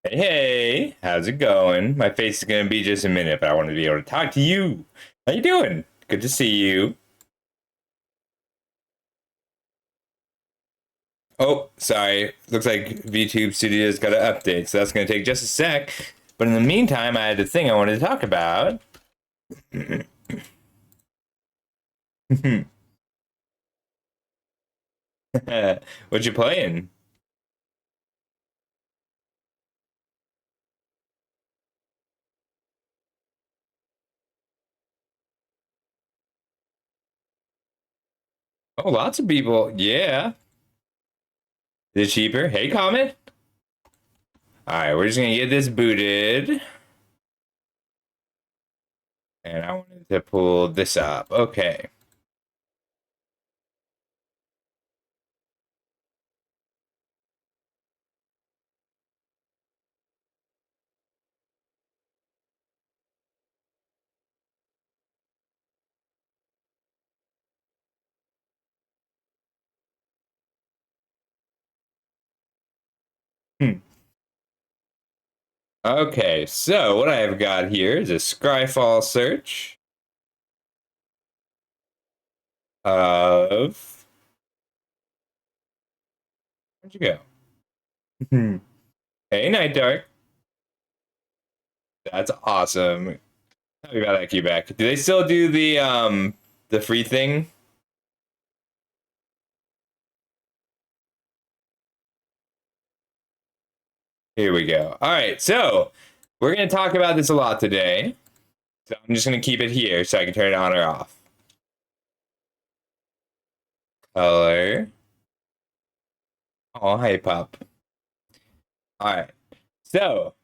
Hey, how's it going? My face is gonna be just a minute, but I want to be able to talk to you. How you doing? Good to see you. Oh, sorry. Looks like VTube Studios got an update, so that's gonna take just a sec. But in the meantime, I had a thing I wanted to talk about. What you playing? Oh, lots of people. Yeah. Is it cheaper? Hey, comment. All right, we're just gonna get this booted. And I wanted to pull this up. Okay. Hmm. Okay, so what I have got here is a Scryfall search of. Where'd you go? Hey, Night Dark. That's awesome. Happy about that, Quebec. Do they still do the free thing? Here we go. All right, so we're gonna talk about this a lot today. So I'm just gonna keep it here so I can turn it on or off. Color. Oh, hey, pup. All right. So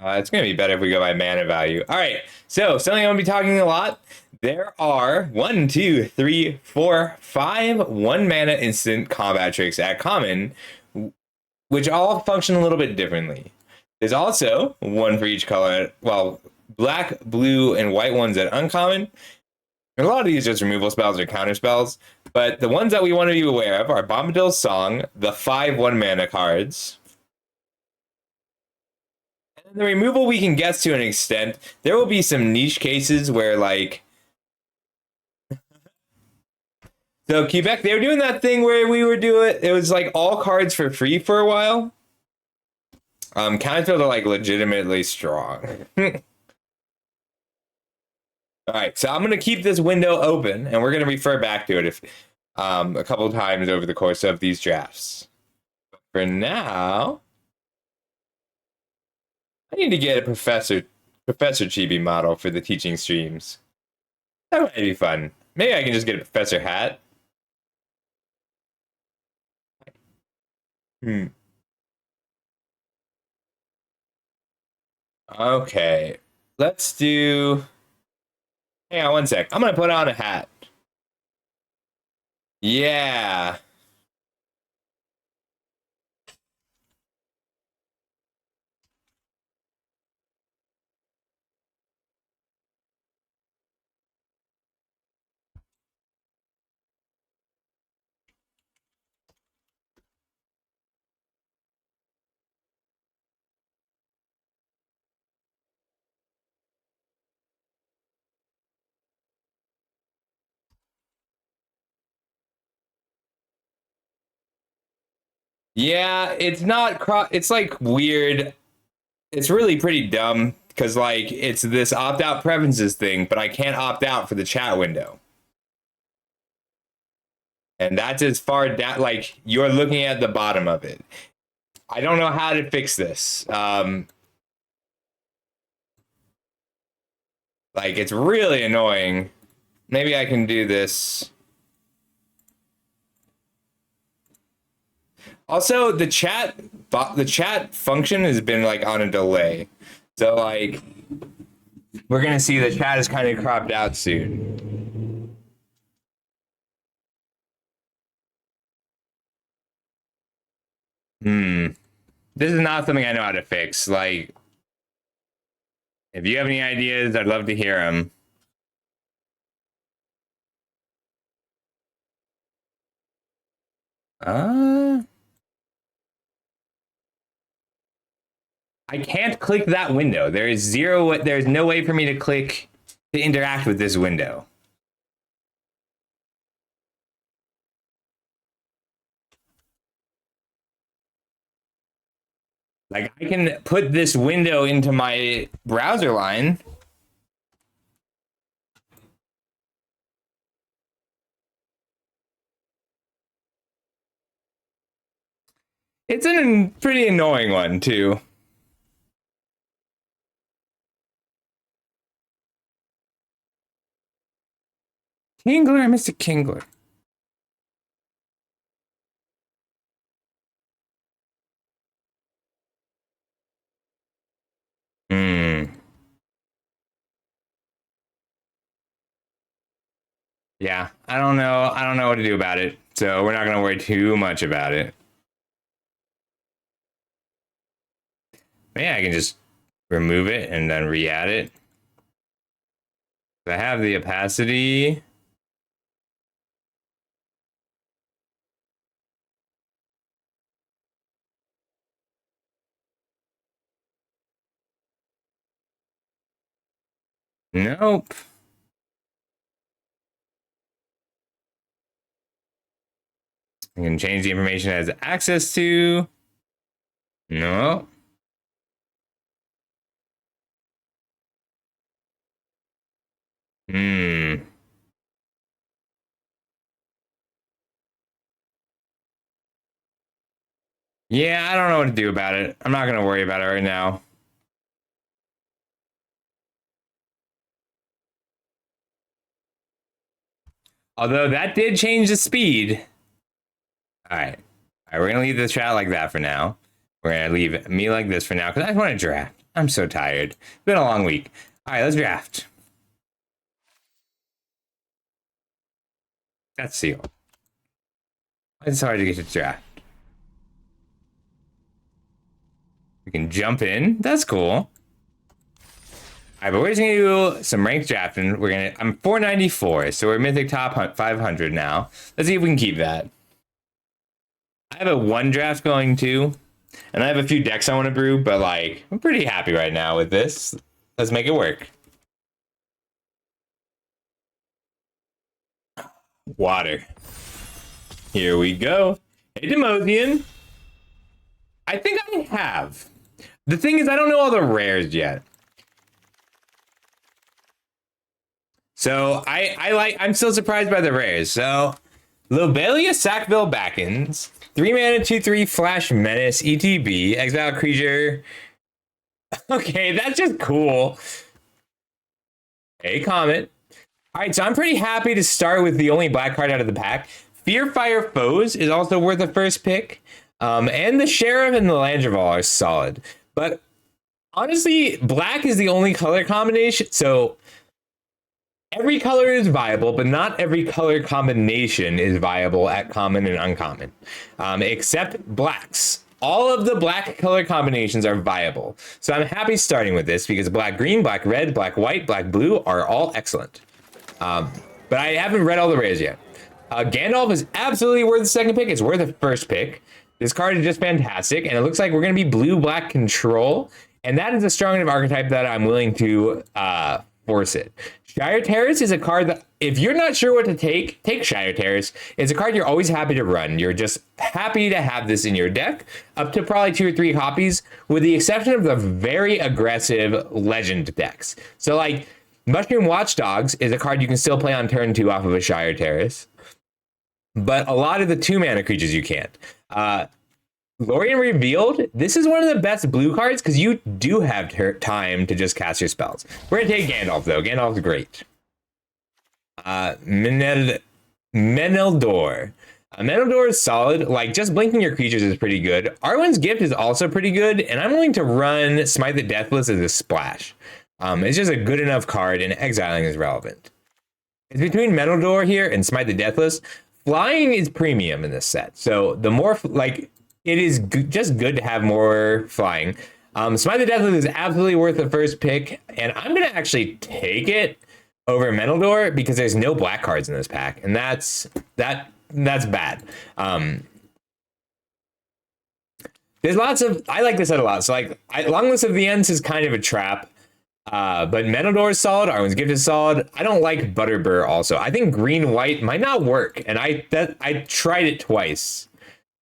it's going to be better if we go by mana value. All right. So, something I'm going to be talking a lot. There are 1, 2, 3, 4, 5 1 mana instant combat tricks at common, which all function a little bit differently. There's also one for each color. Well, black, blue, and white ones at uncommon. And a lot of these are just removal spells or counter spells. But the ones that we want to be aware of are Bombadil's Song, the 5 1 mana cards, the removal we can guess to an extent. There will be some niche cases where, like, so Quebec, they were doing that thing where we were doing it was like all cards for free for a while. Counterspells are like legitimately strong. All right, so I'm gonna keep this window open, and we're gonna refer back to it if a couple of times over the course of these drafts. For now, I need to get a Professor Chibi model for the teaching streams. That might be fun. Maybe I can just get a Professor hat. Hmm. Okay. Let's do. Hang on one sec. I'm gonna put on a hat. Yeah. Yeah, it's not it's like weird. It's really pretty dumb because like it's this opt out preferences thing, but I can't opt out for the chat window. And that's as far down, like you're looking at the bottom of it. I don't know how to fix this. Like it's really annoying. Maybe I can do this. Also, the chat function has been like on a delay. So like we're gonna see the chat is kind of cropped out soon. Hmm. This is not something I know how to fix. Like, if you have any ideas, I'd love to hear them. Uh, I can't click that window. There's no way for me to click to interact with this window. Like, I can put this window into my browser line. It's a pretty annoying one, too. Kingler, Mr. Kingler. Yeah, I don't know. I don't know what to do about it. So we're not going to worry too much about it. But yeah, I can just remove it and then re-add it. I have the opacity. Nope. I can change the information it has access to. No. Hmm. Yeah, I don't know what to do about it. I'm not going to worry about it right now. Although that did change the speed. All right. All right, we're going to leave the chat like that for now. We're going to leave me like this for now because I want to draft. I'm so tired. It's been a long week. All right, let's draft. That's seal. It's hard to get to draft. We can jump in. That's cool. All right, but we're just gonna do some ranked drafting. I'm 494, so we're Mythic top 500 now. Let's see if we can keep that. I have a 1 draft going too, and I have a few decks I want to brew, but like I'm pretty happy right now with this. Let's make it work. Water. Here we go. Hey, Demosian. I think I have. The thing is, I don't know all the rares yet. So I'm still surprised by the rares. So Lobelia Sackville Backens, 3 mana, 2/3 Flash Menace, ETB, Exile Creature. Okay, that's just cool. Hey, Comet. All right, so I'm pretty happy to start with the only black card out of the pack. Fearfire Foes is also worth a first pick. And the Sheriff and the Landreval are solid. But honestly, black is the only color combination. So every color is viable, but not every color combination is viable at common and uncommon, except blacks. All of the black color combinations are viable. So I'm happy starting with this because black green, black red, black white, black blue are all excellent. But I haven't read all the rares yet. Gandalf is absolutely worth the second pick. It's worth the first pick. This card is just fantastic, and it looks like we're going to be blue-black control, and that is a strong enough archetype that I'm willing to force it. Shire Terrace is a card that, if you're not sure what to take Shire Terrace. It's a card you're always happy to run. You're just happy to have this in your deck, up to probably 2 or 3 copies, with the exception of the very aggressive Legend decks. So, like, Mushroom Watchdogs is a card you can still play on turn 2 off of a Shire Terrace, but a lot of the 2-mana creatures you can't. Lorien Revealed, this is one of the best blue cards because you do have time to just cast your spells. We're going to take Gandalf, though. Gandalf's great. Meneldor. Meneldor is solid. Like, just blinking your creatures is pretty good. Arwen's Gift is also pretty good, and I'm willing to run Smite the Deathless as a splash. It's just a good enough card, and exiling is relevant. It's between Meneldor here and Smite the Deathless. Flying is premium in this set, so the more, like, it is just good to have more flying. Smite the Deathless is absolutely worth the first pick, and I'm going to actually take it over Meneldor because there's no black cards in this pack, and that's bad. There's lots of, I like this set a lot. So like, Long List of the Ends is kind of a trap. But Menador is solid. Arwen's Gift is solid. I don't like Butterbur also. I think green white might not work, and I tried it twice.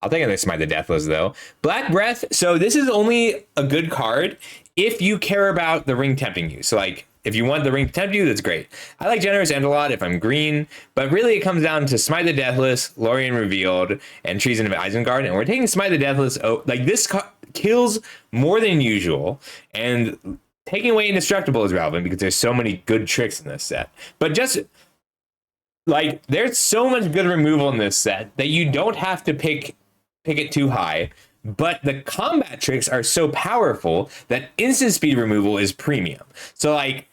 I'll take it Smite the Deathless though. Black Breath. So this is only a good card if you care about the ring tempting you. So like if you want the ring to tempt you, that's great. I like Generous End a lot if I'm green, but really it comes down to Smite the Deathless, Lorien Revealed, and Treason of Isengard, and we're taking Smite the Deathless. Oh, like this kills more than usual, and taking away Indestructible is relevant because there's so many good tricks in this set. But just like there's so much good removal in this set that you don't have to pick it too high. But the combat tricks are so powerful that instant speed removal is premium. So like,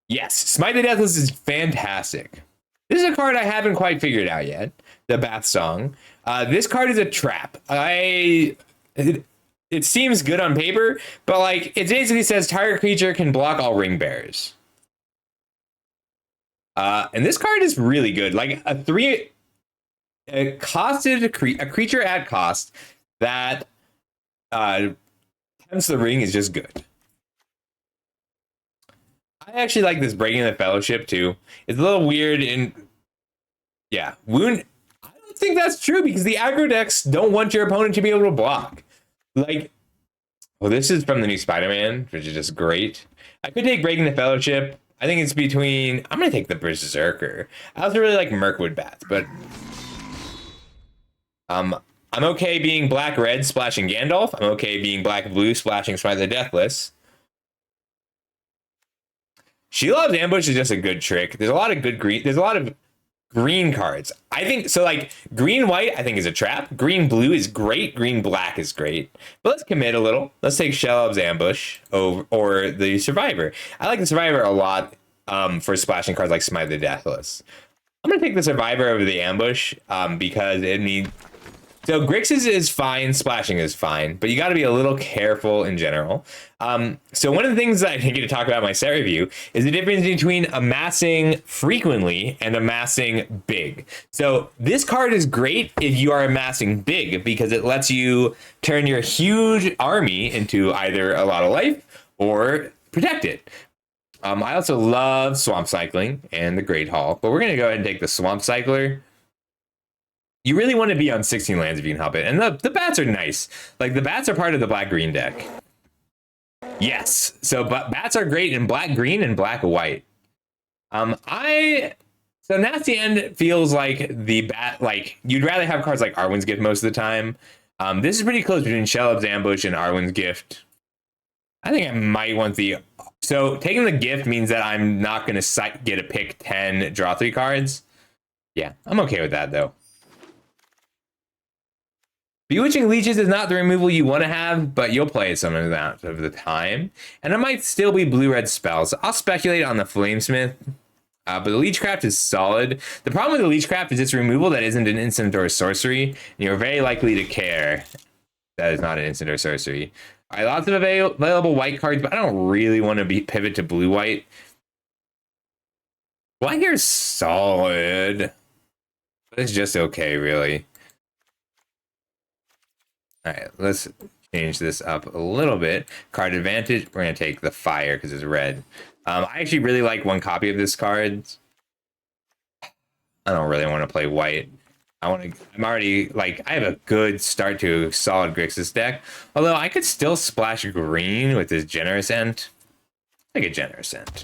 yes, Smite the Deathless is fantastic. This is a card I haven't quite figured out yet. The Bath Song. This card is a trap. It seems good on paper, but like it basically says target creature can block all ring bearers. And this card is really good. Like a creature at cost that tempts the ring is just good. I actually like this Breaking the Fellowship too. It's a little weird in Wound. I don't think that's true because the aggro decks don't want your opponent to be able to block. Like, well, this is from the new Spider-Man, which is just great. I could take Breaking the Fellowship. I think it's between. I'm gonna take the Berserker. I also really like Mirkwood Bats, but I'm okay being black-red splashing Gandalf. I'm okay being black-blue splashing Smite the Deathless. Shelob's Ambush is just a good trick. There's a lot of good green. There's a lot of green cards. I think so. Like green white, I think is a trap. Green blue is great. Green black is great. But let's commit a little. Let's take Shelob's Ambush or the Survivor. I like the Survivor a lot for splashing cards like Smite the Deathless. I'm gonna take the Survivor over the Ambush because it needs. So Grixis is fine, splashing is fine, but you got to be a little careful in general. So one of the things that I didn't get to talk about in my set review is the difference between amassing frequently and amassing big. So this card is great if you are amassing big because it lets you turn your huge army into either a lot of life or protect it. I also love Swamp Cycling and the Great Hall, but we're going to go ahead and take the Swamp Cycler. You really want to be on 16 lands if you can help it. And the bats are nice. Like, the bats are part of the black-green deck. Yes. So bats are great in black-green and black-white. So Nasty End feels like the bat, like, you'd rather have cards like Arwen's Gift most of the time. This is pretty close between Shelob's Ambush and Arwen's Gift. I think I might want the... So taking the gift means that I'm not going to get a pick 10, draw 3 cards. Yeah, I'm okay with that, though. Bewitching Leeches is not the removal you want to have, but you'll play it some amount of the time. And it might still be blue-red spells. I'll speculate on the Flamesmith, but the Leechcraft is solid. The problem with the Leechcraft is its removal that isn't an instant or a sorcery, and you're very likely to care that is not an instant or sorcery. All right, lots of available white cards, but I don't really want to pivot to blue-white. Black Hair's solid, but it's just okay, really. All right, let's change this up a little bit. Card advantage, we're going to take the Fire because it's red. I actually really like one copy of this card. I don't really want to play white. I'm already, like, I have a good start to a solid Grixis deck. Although I could still splash green with this Generous End. Take a Generous End.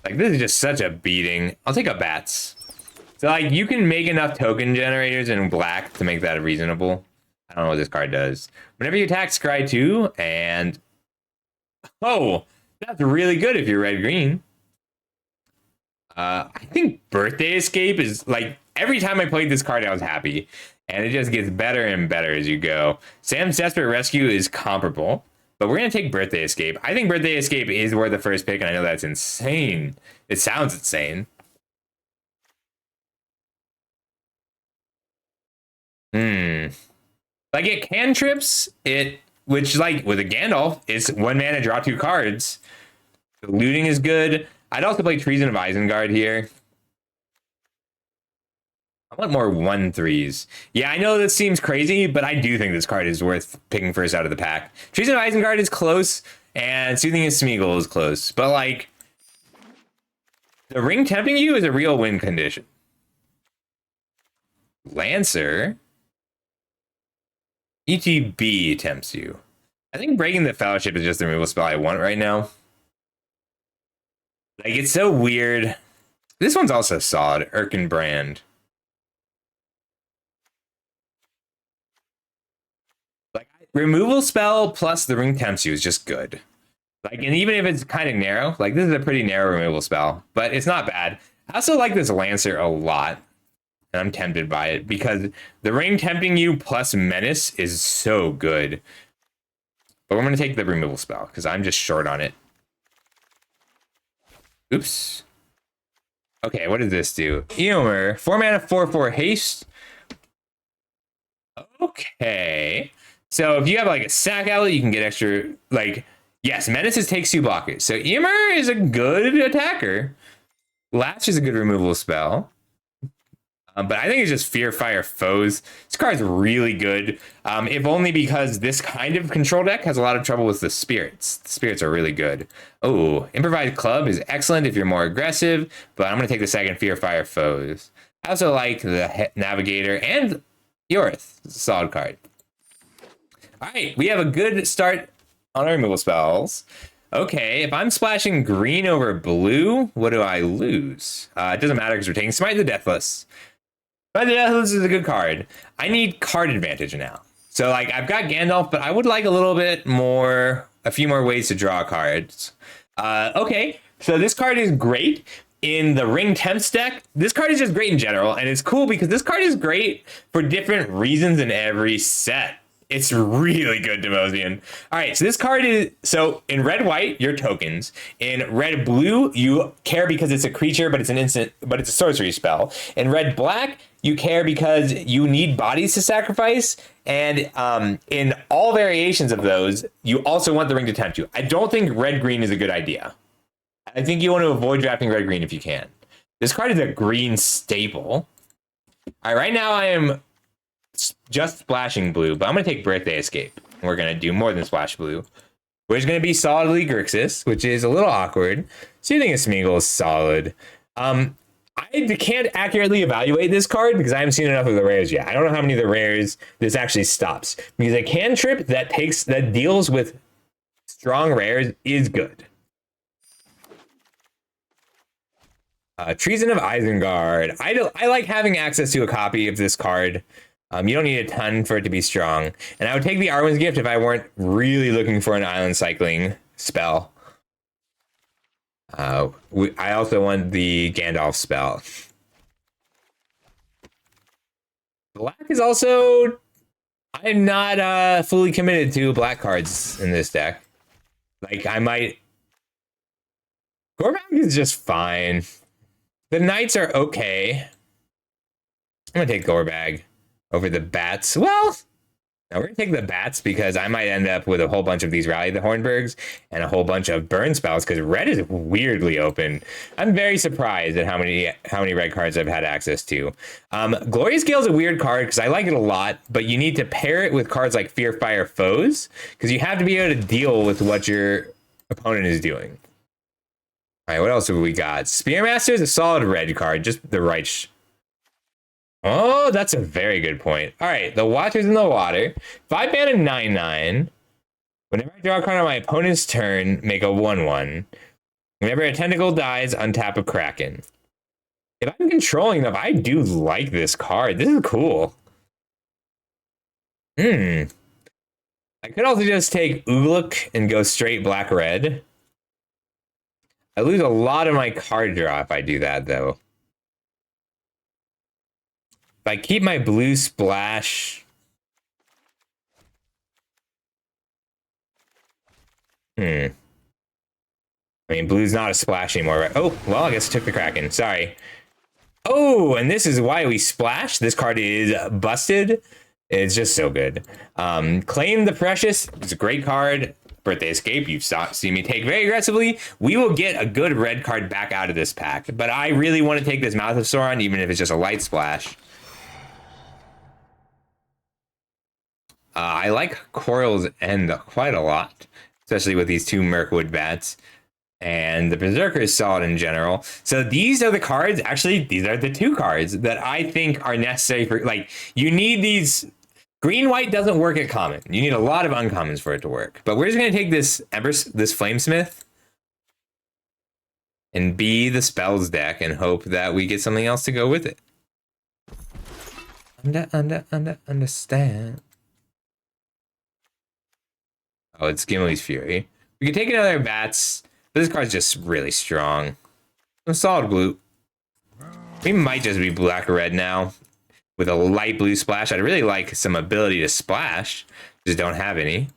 Like, this is just such a beating. I'll take a Bats. So, like, you can make enough token generators in black to make that reasonable. I don't know what this card does. Whenever you attack, scry 2, and... Oh, that's really good if you're red-green. I think Birthday Escape is, like, every time I played this card, I was happy. And it just gets better and better as you go. Sam's Desperate Rescue is comparable, but we're going to take Birthday Escape. I think Birthday Escape is worth the first pick, and I know that's insane. It sounds insane. Like, it cantrips, which, like, with a Gandalf, is 1 mana, draw 2 cards. The looting is good. I'd also play Treason of Isengard here. I want more 1/3s. Yeah, I know this seems crazy, but I do think this card is worth picking first out of the pack. Treason of Isengard is close, and Soothing of Smeagol is close. But, like, the Ring Tempting You is a real win condition. Lancer. ETB tempts you. I think Breaking the Fellowship is just the removal spell I want right now. Like, it's so weird. This one's also solid. Erkenbrand. Like, removal spell plus the Ring Tempts You is just good. Like, and even if it's kind of narrow, like, this is a pretty narrow removal spell, but it's not bad. I also like this Lancer a lot, and I'm tempted by it because the Ring Tempting You plus Menace is so good. But we're going to take the removal spell because I'm just short on it. Oops. Okay, what does this do? Eomer, 4 mana, 4/4 haste. Okay. So if you have like a sack outlet, you can get extra, like, yes, Menaces takes 2 blockers. So Eomer is a good attacker. Latch is a good removal spell. But I think it's just Fear Fire Foes. This card's really good, if only because this kind of control deck has a lot of trouble with the spirits. The spirits are really good. Oh, Improvised Club is excellent if you're more aggressive, but I'm going to take the second Fear Fire Foes. I also like the Navigator and Yorth. It's a solid card. All right, we have a good start on our removal spells. Okay, if I'm splashing green over blue, what do I lose? It doesn't matter because we're taking Smite the Deathless. Smite the Deathless is a good card. I need card advantage now. So, like, I've got Gandalf, but I would like a little bit more, a few more ways to draw cards. Okay, so this card is great. In the Ring Temps deck, this card is just great in general, and it's cool because this card is great for different reasons in every set. It's really good, Demosian. All right, so this card is, so in red-white, you're tokens. In red-blue, you care because it's a creature, but it's an instant, but it's a sorcery spell. In red-black, you care because you need bodies to sacrifice. And in all variations of those, you also want the ring to tempt you. I don't think red-green is a good idea. I think you want to avoid drafting red-green if you can. This card is a green staple. All right, right now I am just splashing blue, but I'm going to take Birthday Escape. We're going to do more than splash blue. We're just going to be solidly Grixis, which is a little awkward. Soothing of Smeagol is solid. I can't accurately evaluate this card because I haven't seen enough of the rares yet. I don't know how many of the rares this actually stops. Because a cantrip that deals with strong rares is good. Treason of Isengard. I like having access to a copy of this card. You don't need a ton for it to be strong. And I would take the Arwen's Gift if I weren't really looking for an island cycling spell. I also want the Gandalf spell. Black is also... I'm not fully committed to black cards in this deck. Like, I might... Gorbag is just fine. The Knights are okay. I'm going to take Gorbag over the Bats. Well, now we're going to take the Bats because I might end up with a whole bunch of these Rally the Hornbergs and a whole bunch of burn spells because red is weirdly open. I'm very surprised at how many red cards I've had access to. Glorious Gale is a weird card because I like it a lot, but you need to pair it with cards like Fear Fire Foes because you have to be able to deal with what your opponent is doing. All right, what else have we got? Spearmaster is a solid red card, just the right... Oh, that's a very good point. All right, the Watchers in the Water. 5 mana 9/9. Whenever I draw a card on my opponent's turn, make a 1/1. Whenever a tentacle dies, untap a Kraken. If I'm controlling enough, I do like this card. This is cool. I could also just take Ugluk and go straight black-red. I lose a lot of my card draw if I do that, though. If I keep my blue splash... I mean, blue's not a splash anymore, right? Oh, well, I guess I took the Kraken. Sorry. Oh, and this is why we splash. This card is busted. It's just so good. Claim the Precious. It's a great card. Birthday Escape, you've seen me take very aggressively. We will get a good red card back out of this pack. But I really want to take this Mouth of Sauron, even if it's just a light splash. I like Coral's End quite a lot, especially with these two Mirkwood bats. And the Berserker is solid in general. So these are the cards. Actually, these are the two cards that I think are necessary for, like, you need these. Green white doesn't work at common. You need a lot of uncommons for it to work. But we're just gonna take this this Flamesmith and be the spells deck and hope that we get something else to go with it. Understand. Oh, it's Gimli's Fury. We can take another bats. But this card's just really strong. A solid blue. We might just be black or red now with a light blue splash. I'd really like some ability to splash. Just don't have any.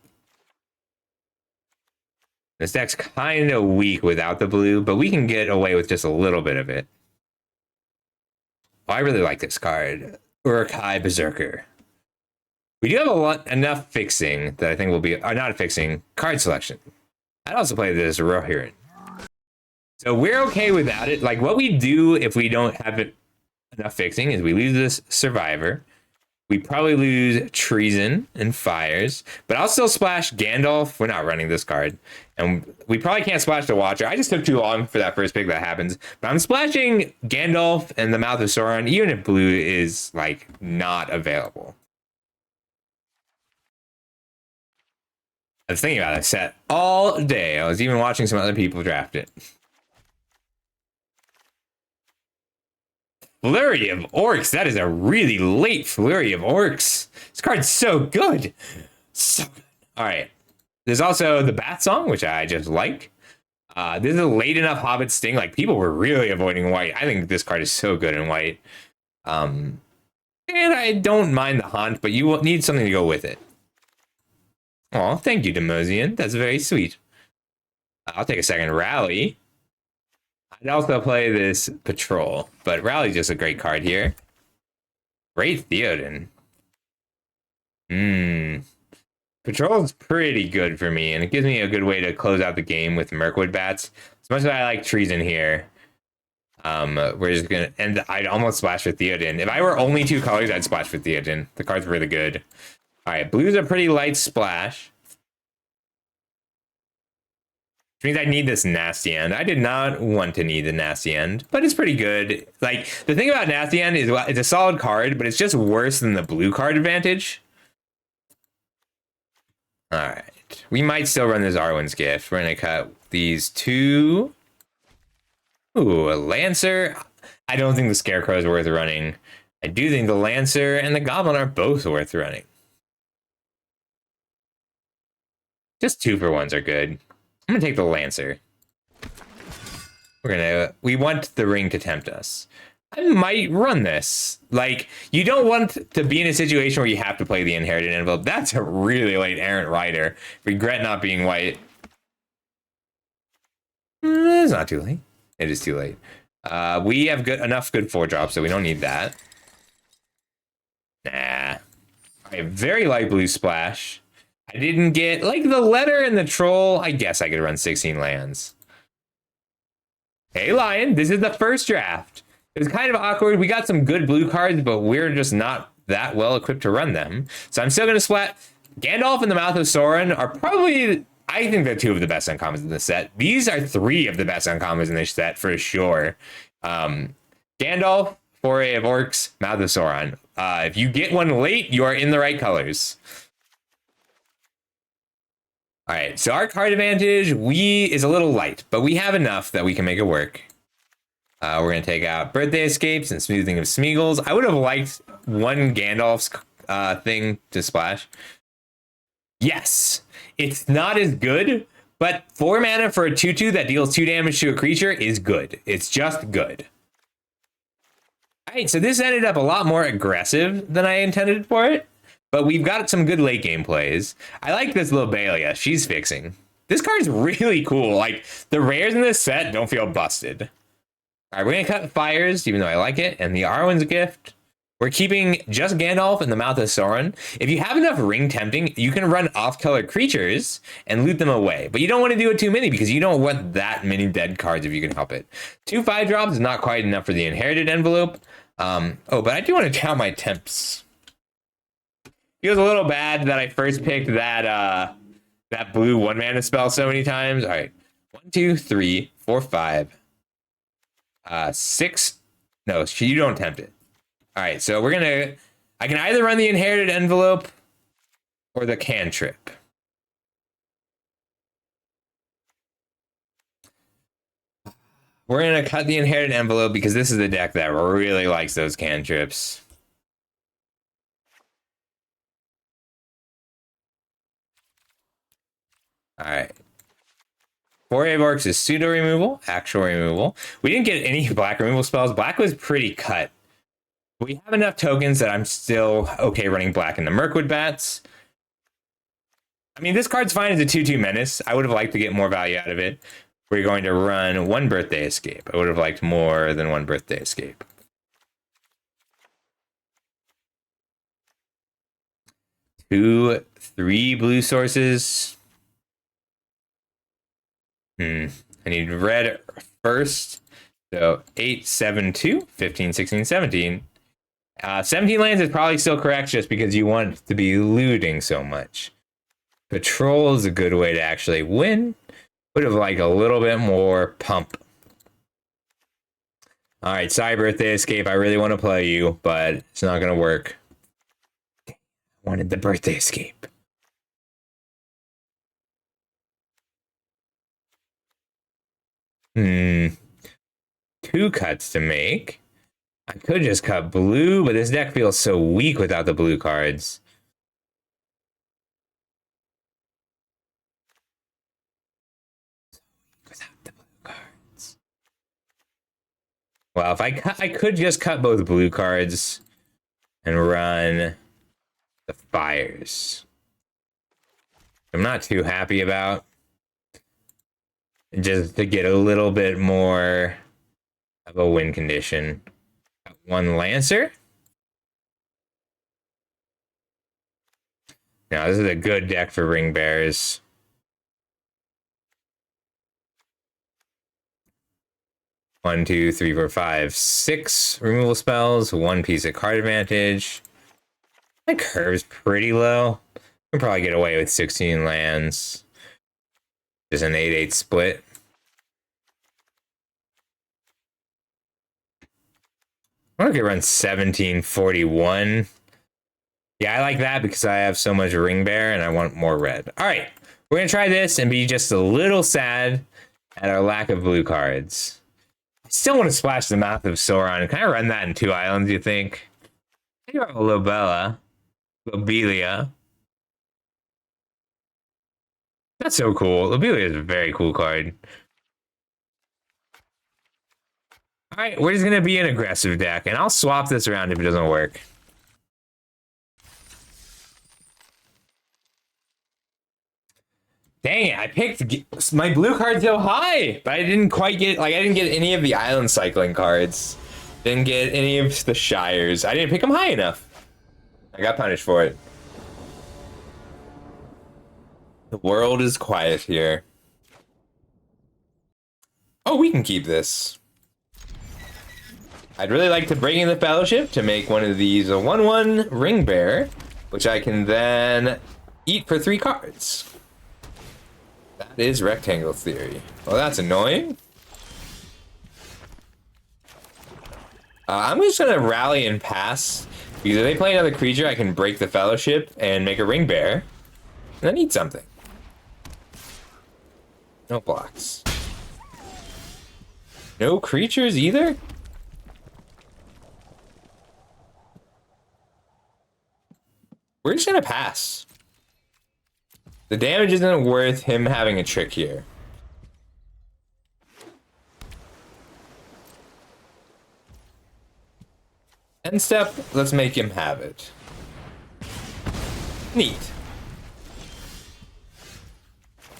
This deck's kind of weak without the blue, but we can get away with just a little bit of it. Oh, I really like this card. Uruk-hai Berserker. We do have enough fixing that I think will be, or not fixing, card selection. I'd also play this Rohirrim. So we're okay without it. Like, what we do if we don't have it enough fixing is we lose this Survivor. We probably lose Treason and Fires. But I'll still splash Gandalf. We're not running this card. And we probably can't splash the Watcher. I just took too long for that first pick that happens. But I'm splashing Gandalf and the Mouth of Sauron, even if blue is, like, not available. I was thinking about this set all day. I was even watching some other people draft it. Flurry of Orcs. That is a really late Flurry of Orcs. This card's so good. So good. All right. There's also the Bat Song, which I just like. This is a late enough Hobbit Sting. Like, people were really avoiding white. I think this card is so good in white. And I don't mind the Haunt, but you will need something to go with it. Oh, thank you, Demosian. That's very sweet. I'll take a second Rally. I'd also play this Patrol, but Rally's just a great card here. Great Theoden. Patrol's pretty good for me, and it gives me a good way to close out the game with Mirkwood bats. As much as I like Treason here, we're just gonna, and I'd almost splash for Theoden. If I were only two colors, I'd splash for Theoden. The card's really good. All right, blue's a pretty light splash. Which means I need this Nasty End. I did not want to need the Nasty End, but it's pretty good. Like, the thing about Nasty End is, well, it's a solid card, but it's just worse than the blue card advantage. All right. We might still run this Arwen's Gift. We're going to cut these two. Ooh, a Lancer. I don't think the Scarecrow is worth running. I do think the Lancer and the Goblin are both worth running. Just 2-for-1s are good. I'm gonna take the Lancer. We want the ring to tempt us. I might run this. Like, you don't want to be in a situation where you have to play the Inherited Envelope. That's a really late Errant Rider. Regret not being white. It's not too late. It is too late. We have enough good 4-drops, so we don't need that. Nah. I have very light blue splash. I didn't get, like, the Letter and the Troll. I guess I could run 16 lands. Hey, Lion, this is the first draft. It was kind of awkward. We got some good blue cards, but we're just not that well equipped to run them. So I'm still going to splat. Gandalf and the Mouth of Sauron are probably, I think they're 2 of the best uncommons in this set. These are 3 of the best uncommons in this set for sure. Gandalf, Foray of Orcs, Mouth of Sauron. If you get one late, you are in the right colors. All right, so our card advantage is a little light, but we have enough that we can make it work. We're going to take out Birthday Escapes and Smoothing of Smeagol's. I would have liked one Gandalf's thing to splash. Yes, it's not as good, but 4 mana for a 2/2 that deals 2 damage to a creature is good. It's just good. All right, so this ended up a lot more aggressive than I intended for it. But we've got some good late game plays. I like this Lobelia. She's fixing. This card's really cool. Like, the rares in this set don't feel busted. All right, we're going to cut Fires, even though I like it. And the Arwen's Gift. We're keeping just Gandalf and the Mouth of Sauron. If you have enough ring tempting, you can run off-color creatures and loot them away. But you don't want to do it too many because you don't want that many dead cards if you can help it. 2 5-drops is not quite enough for the Inherited Envelope. But I do want to count my temps. Feels a little bad that I first picked that that blue 1-mana spell so many times. All right. 1, 2, 3, 4, 5. 6. No, you don't tempt it. All right, so we're gonna. I can either run the inherited envelope or the cantrip. We're gonna cut the inherited envelope because this is the deck that really likes those cantrips. All right. 4 Avorks is pseudo removal, actual removal. We didn't get any black removal spells. Black was pretty cut. We have enough tokens that I'm still okay running black in the Mirkwood Bats. I mean, this card's fine as a 2/2 menace. I would have liked to get more value out of it. We're going to run 1 Birthday Escape. I would have liked more than 1 Birthday Escape. 2, 3 blue sources. I need red first. So 8, 7, 2, 15, 16, 17. 17 lands is probably still correct just because you want to be looting so much. Patrol is a good way to actually win. Would have liked a little bit more pump. All right, sorry, Birthday Escape. I really want to play you, but it's not going to work. I wanted the Birthday Escape. Two cuts to make. I could just cut blue, but this deck feels so weak without the blue cards. Without the blue cards. Well, if I could just cut both blue cards and run the fires. I'm not too happy about. Just to get a little bit more of a win condition. 1 Lancer. Now, this is a good deck for Ring Bears. One, 2, 3, 4, 5, 6 removal spells, 1 piece of card advantage. My curve's pretty low. I can probably get away with 16 lands. Just an 8/8 split. I could run 1741. Yeah, I like that because I have so much Ring Bear and I want more red. All right, we're going to try this and be just a little sad at our lack of blue cards. I still want to splash the Mouth of Sauron. Can I run that in 2 islands, you think? I do have a Lobelia. That's so cool. Lobelia is a very cool card. All right, we're just going to be an aggressive deck, and I'll swap this around if it doesn't work. Dang it, I picked my blue card so high, but I didn't quite get, like, I didn't get any of the island cycling cards. Didn't get any of the Shires. I didn't pick them high enough. I got punished for it. The world is quiet here. Oh, we can keep this. I'd really like to bring in the Fellowship to make one of these a 1/1 Ring Bear, which I can then eat for 3 cards. That is Rectangle Theory. Well, that's annoying. I'm just going to rally and pass, because if they play another creature, I can break the Fellowship and make a Ring Bear, and then eat something. No blocks. No creatures either? We're just gonna pass. The damage isn't worth him having a trick here. End step, let's make him have it. Neat.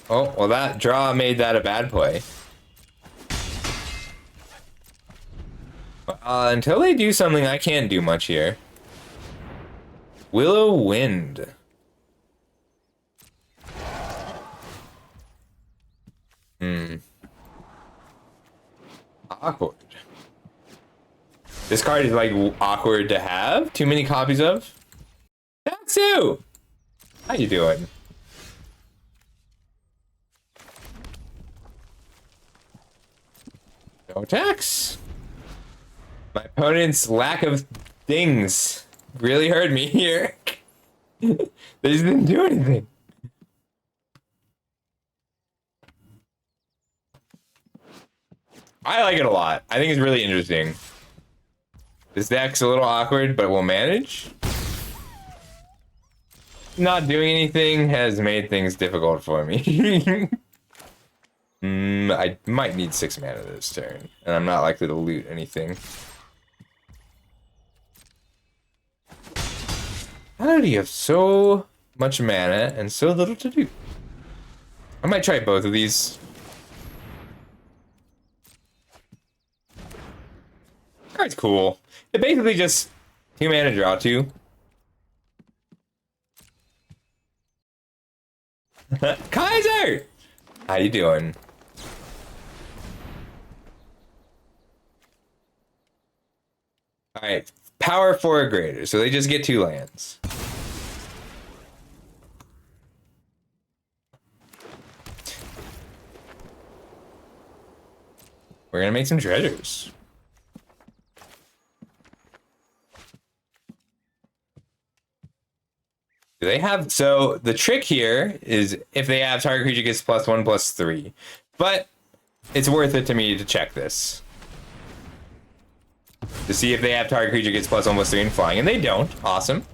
Oh, well, that draw made that a bad play. Until they do something, I can't do much here. Willow Wind. Awkward. This card is like awkward to have. Too many copies of. Sue! How you doing? No attacks. My opponent's lack of things really hurt me here. They just didn't do anything. I like it a lot. I think it's really interesting. This deck's a little awkward, but we'll manage. Not doing anything has made things difficult for me. I might need 6 mana this turn, and I'm not likely to loot anything. How do you have so much mana and so little to do? I might try both of these. Card's cool. It basically just 2 mana, draw 2. Kaiser! How you doing? Alright, power 4 or greater, so they just get 2 lands. We're gonna make some treasures. Do they have, so the trick here is if they have target creature gets +1/+3, but it's worth it to me to check this. To see if they have target creature gets +1/+3 in flying, and they don't. Awesome.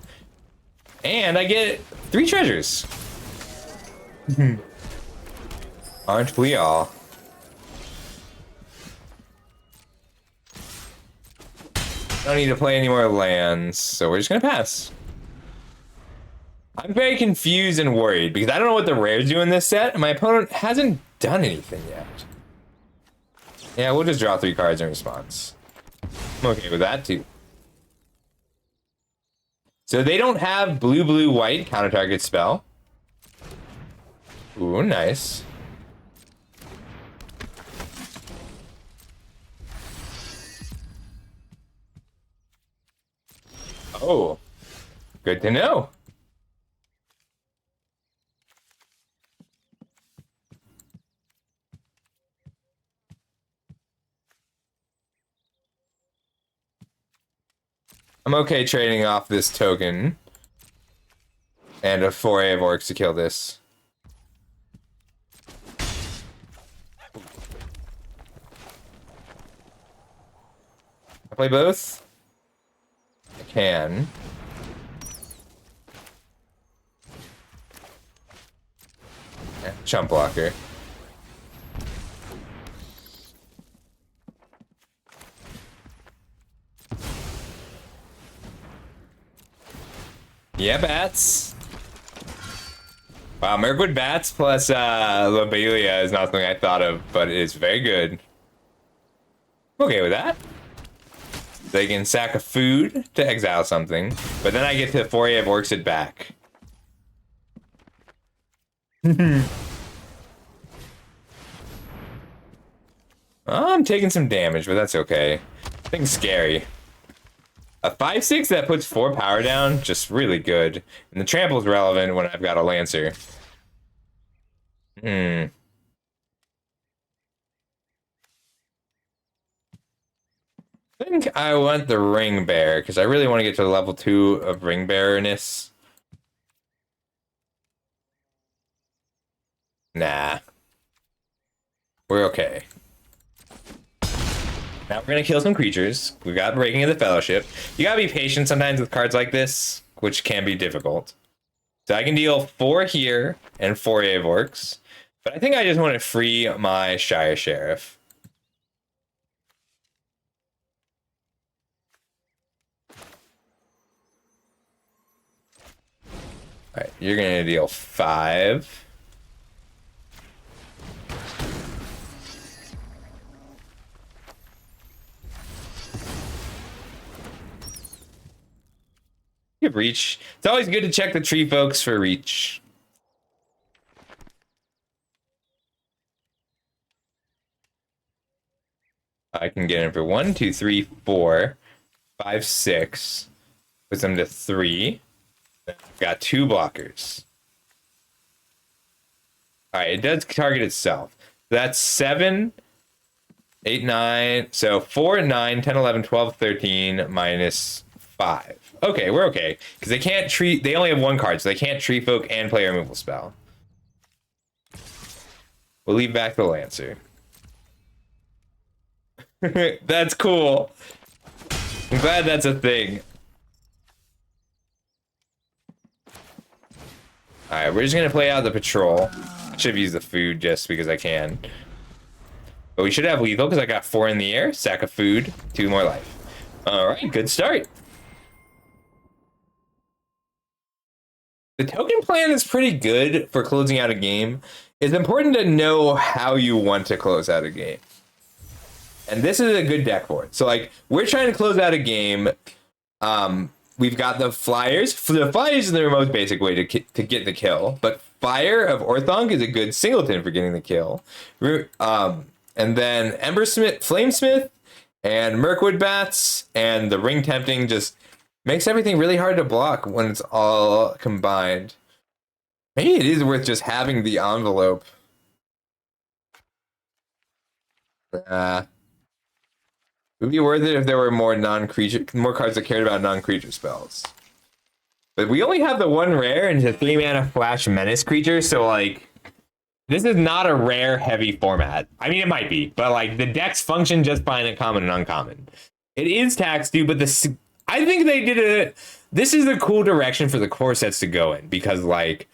And I get 3 treasures. Aren't we all? Don't need to play any more lands, so we're just gonna pass. I'm very confused and worried because I don't know what the rares do in this set, and my opponent hasn't done anything yet. Yeah, we'll just draw 3 cards in response. I'm okay with that too. So they don't have blue, blue, white counter target spell. Ooh, nice. Oh, good to know. I'm okay trading off this token and a foray of orcs to kill this. I play both? I can. Chump blocker. Yeah, bats. Wow, Mirkwood bats plus Lobelia is not something I thought of, but it is very good. I'm okay with that. They can sack a food to exile something, but then I get to foray of orcs it back. I'm taking some damage, but that's okay. Thing's scary. A 5/6 that puts 4 power down, just really good. And the trample's relevant when I've got a Lancer. I think I want the Ring Bear, because I really want to get to level 2 of Ring Bearerness. Nah. We're okay. Now we're gonna kill some creatures. We've got Breaking of the Fellowship. You gotta be patient sometimes with cards like this, which can be difficult. So I can deal 4 here and 4 of orcs. But I think I just want to free my Shire Sheriff. Alright, you're gonna deal 5. You have reach. It's always good to check the tree folks for reach. I can get him for 1, 2, 3, 4, 5, 6. Puts them to 3. Got 2 blockers. All right, it does target itself. That's 7, 8, 9. So 4, 9, 10, 11, 12, 13 minus 5. Okay, we're okay. Because they can't treat, they only have 1 card, so they can't tree folk and play a removal spell. We'll leave back the Lancer. That's cool. I'm glad that's a thing. Alright, we're just gonna play out the patrol. I should have used the food just because I can. But we should have lethal because I got 4 in the air. Sack of food, 2 more life. Alright, good start. The token plan is pretty good for closing out a game. It's important to know how you want to close out a game. And this is a good deck for it. So, like, we're trying to close out a game. We've got the Flyers. The Flyers is the most basic way to get the kill. But Fire of Orthonk is a good singleton for getting the kill. And then Embersmith, Flamesmith, and Mirkwood Bats, and the Ring Tempting just makes everything really hard to block when it's all combined. Maybe it is worth just having the envelope. It would be worth it if there were more cards that cared about non-creature spells. But we only have the 1 rare and the 3 mana Flash Menace creature, so like this is not a rare heavy format. I mean, it might be, but like the decks function just fine at common and uncommon. It is tax due, but I think they did it. This is a cool direction for the core sets to go in because like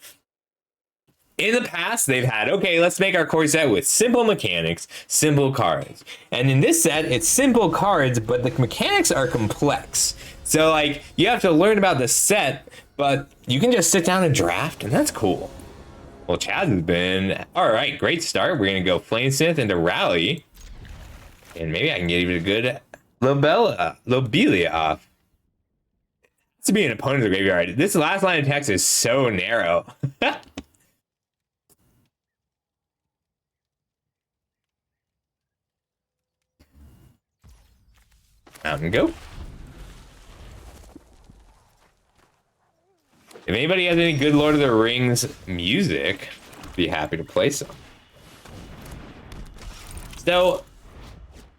in the past, they've had, okay, let's make our core set with simple mechanics, simple cards. And in this set, it's simple cards, but the mechanics are complex. So, like, you have to learn about the set, but you can just sit down and draft, and that's cool. Well, Chaz has been, all right, great start. We're going to go Flamesmith into Rally. And maybe I can get even a good Lobelia off. To be an opponent of the graveyard. This last line of text is so narrow. Mountain go. If anybody has any good Lord of the Rings music, I'd be happy to play some. So,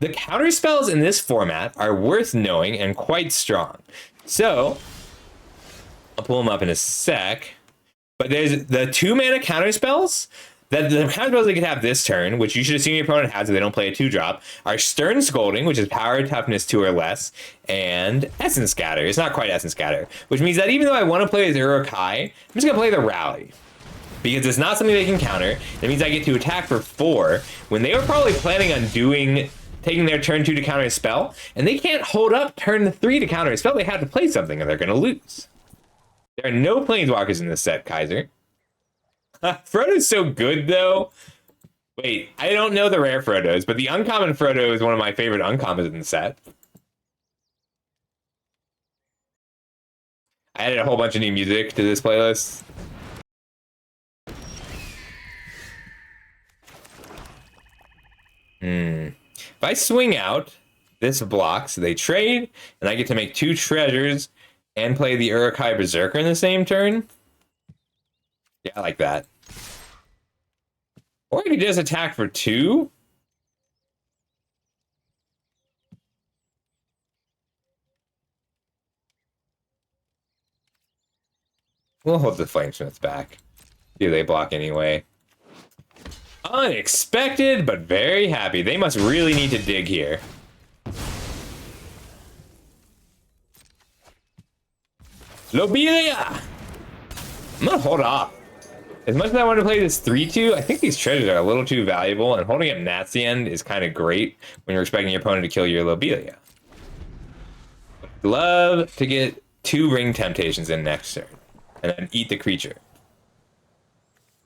the counter spells in this format are worth knowing and quite strong. So, I'll pull them up in a sec. But there's the 2 mana counter spells. That the counter spells they could have this turn, which you should assume your opponent has if they don't play a 2-drop, are Stern Scolding, which is power toughness 2 or less, and Essence Scatter. It's not quite Essence Scatter, which means that even though I want to play as Urukai, I'm just going to play the Rally. Because it's not something they can counter. That means I get to attack for 4, when they were probably planning on taking their turn 2 to counter a spell, and they can't hold up turn 3 to counter a spell. They have to play something, or they're going to lose. There are no Planeswalkers in this set, Kaiser. Frodo's so good, though. Wait, I don't know the rare Frodos, but the uncommon Frodo is one of my favorite uncommons in the set. I added a whole bunch of new music to this playlist. If I swing out, this blocks, they trade, and I get to make 2 treasures and play the Urukai Berserker in the same turn. Yeah, I like that. Or I could just attack for 2. We'll hold the Flamesmiths back. Do they block anyway? Unexpected, but very happy. They must really need to dig here. Lobelia! I'm gonna hold off. As much as I want to play this 3-2, I think these treasures are a little too valuable, and holding up Nats the end is kind of great when you're expecting your opponent to kill your Lobelia. Love to get 2 Ring Temptations in next turn, and then eat the creature.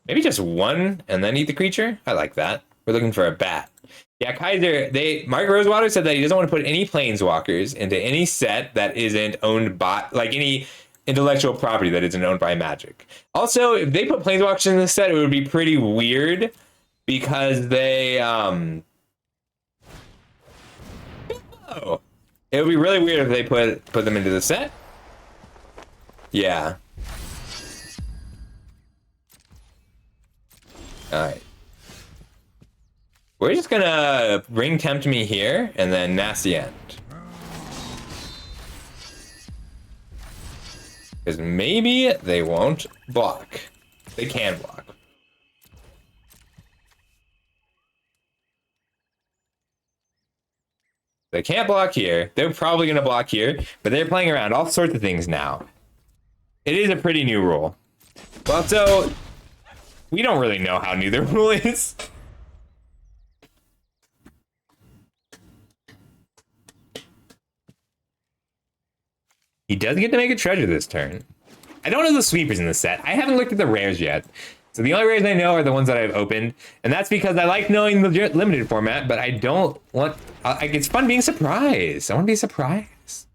Maybe just 1, and then eat the creature? I like that. We're looking for a bat. Yeah, Kaiser, Mark Rosewater said that he doesn't want to put any Planeswalkers into any set that isn't owned by, like any intellectual property that isn't owned by Magic. Also, if they put Planeswalkers in this set, it would be pretty weird because they, it would be really weird if they put them into the set. Yeah. All right. We're just gonna ring tempt me here and then nasty end. Because maybe they won't block. They can block. They can't block here. They're probably going to block here, but they're playing around all sorts of things now. It is a pretty new rule. Well, so we don't really know how new the rule is. He does get to make a treasure this turn. I don't know the sweepers in the set. I haven't looked at the rares yet. So the only rares I know are the ones that I've opened. And that's because I like knowing the limited format, but I don't want... it's fun being surprised. I want to be surprised.